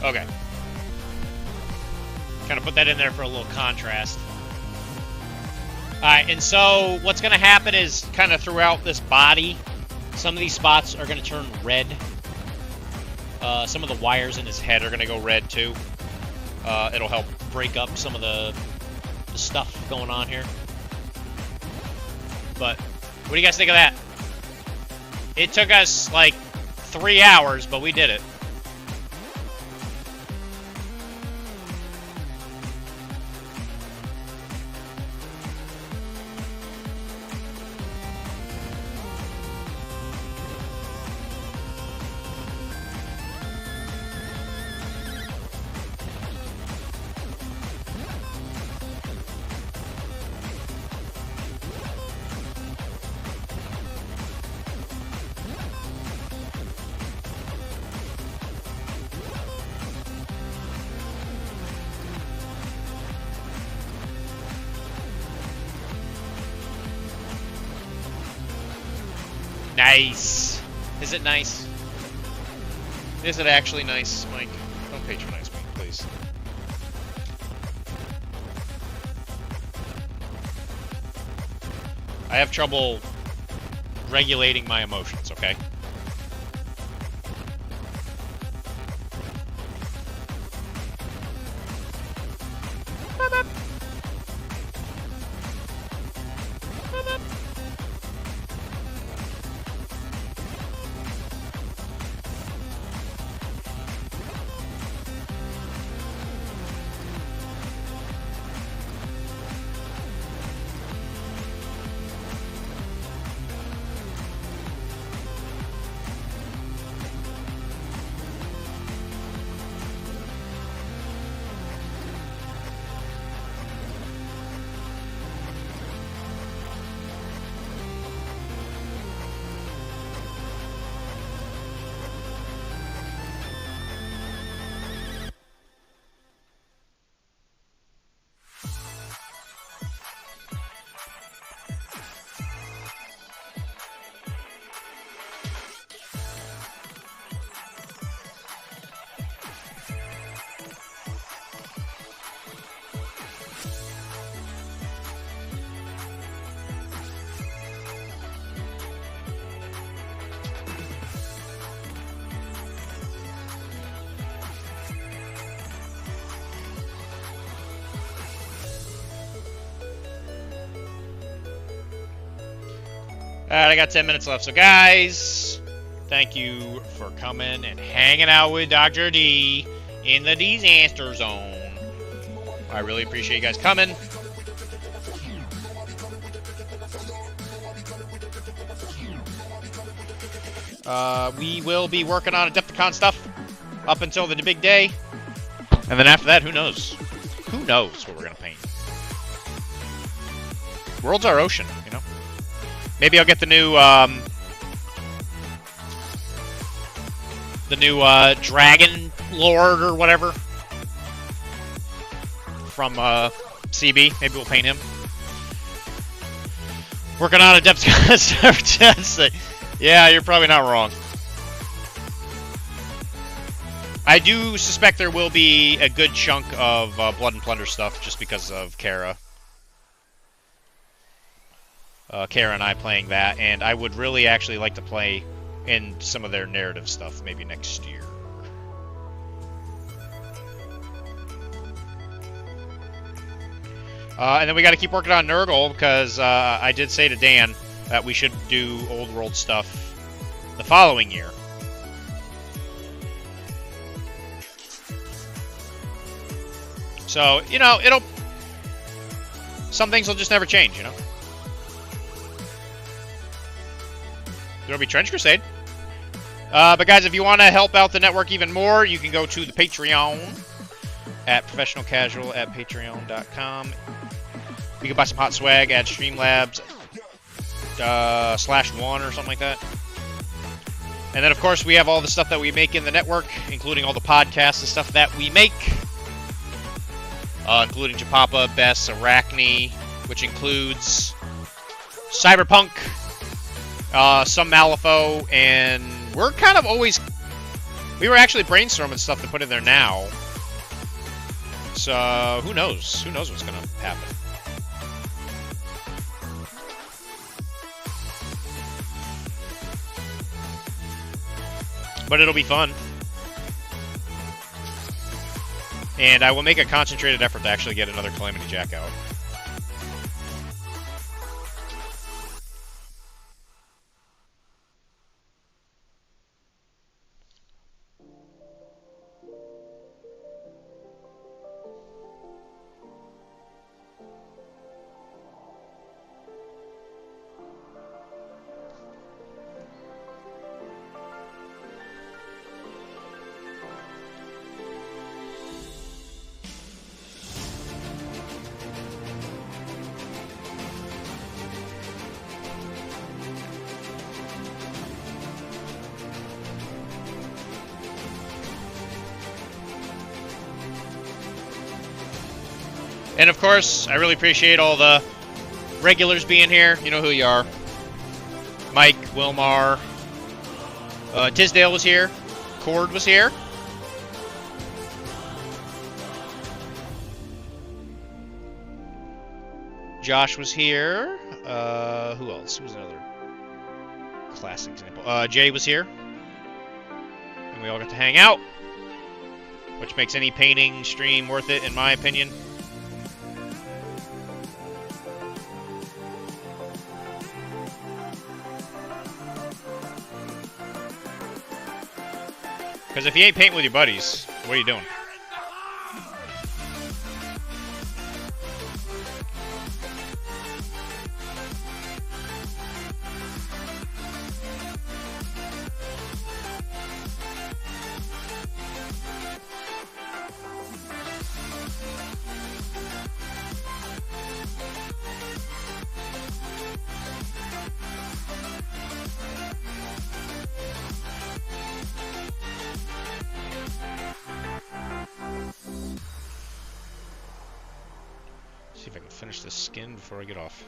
Okay. Kind of put that in there for a little contrast. Alright, and so what's going to happen is kind of throughout this body, some of these spots are going to turn red. Some of the wires in his head are going to go red too. It'll help break up some of the stuff going on here. But what do you guys think of that? It took us like 3 hours, but we did it. Nice. Is it nice? Is it actually nice, Mike? Don't patronize me, please. I have trouble regulating my emotions, okay? Alright, I got 10 minutes left. So, guys, thank you for coming and hanging out with Dr.Dee in the Deezaster zone. I really appreciate you guys coming. We will be working on Adepticon stuff up until the big day. And then after that, who knows? Who knows what we're going to paint? World's our ocean, you know? Maybe I'll get the new Dragon Lord or whatever from CB. Maybe we'll paint him. Working on Adepticon stuff. Yeah, you're probably not wrong. I do suspect there will be a good chunk of Blood and Plunder stuff just because of Kara. Kara and I playing that, and I would really actually like to play in some of their narrative stuff maybe next year. And then we got to keep working on Nurgle because I did say to Dan that we should do Old World stuff the following year. So, you know, some things will just never change, you know? There'll be Trench Crusade. But guys, if you want to help out the network even more, you can go to the Patreon at professionalcasual@patreon.com. You can buy some hot swag at Streamlabs /1 or something like that. And then, of course, we have all the stuff that we make in the network, including all the podcasts and stuff that we make. Including Japapa, Bess, Arachne, which includes Cyberpunk, some Malifaux, and we're kind of always... We were actually brainstorming stuff to put in there now. So, who knows? Who knows what's going to happen? But it'll be fun. And I will make a concentrated effort to actually get another Calamity Jack out. And of course, I really appreciate all the regulars being here. You know who you are. Mike, Wilmar, Tisdale was here. Cord was here. Josh was here. Who else? Who was another classic example? Jay was here. And we all got to hang out, which makes any painting stream worth it, in my opinion. Because if you ain't painting with your buddies, what are you doing? See if I can finish this skin before I get off.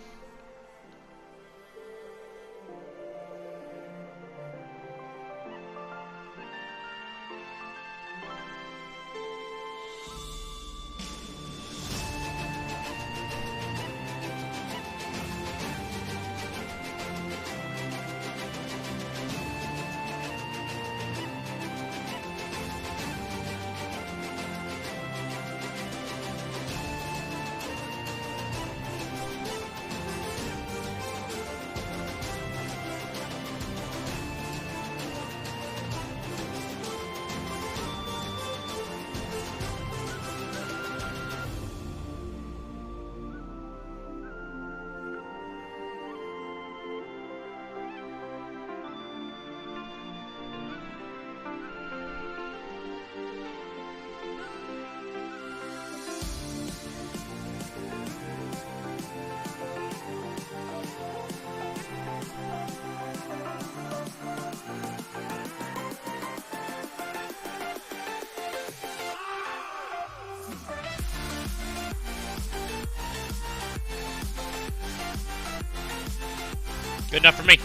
Good enough for me.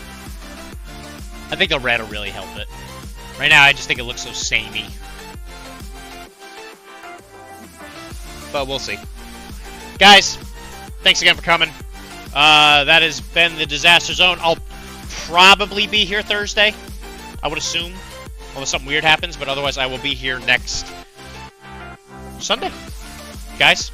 I think the red will really help it. Right now, I just think it looks so samey. But we'll see. Guys, thanks again for coming. That has been the Deezaster Zone. I'll probably be here Thursday, I would assume, unless something weird happens, but otherwise I will be here next Sunday. Guys,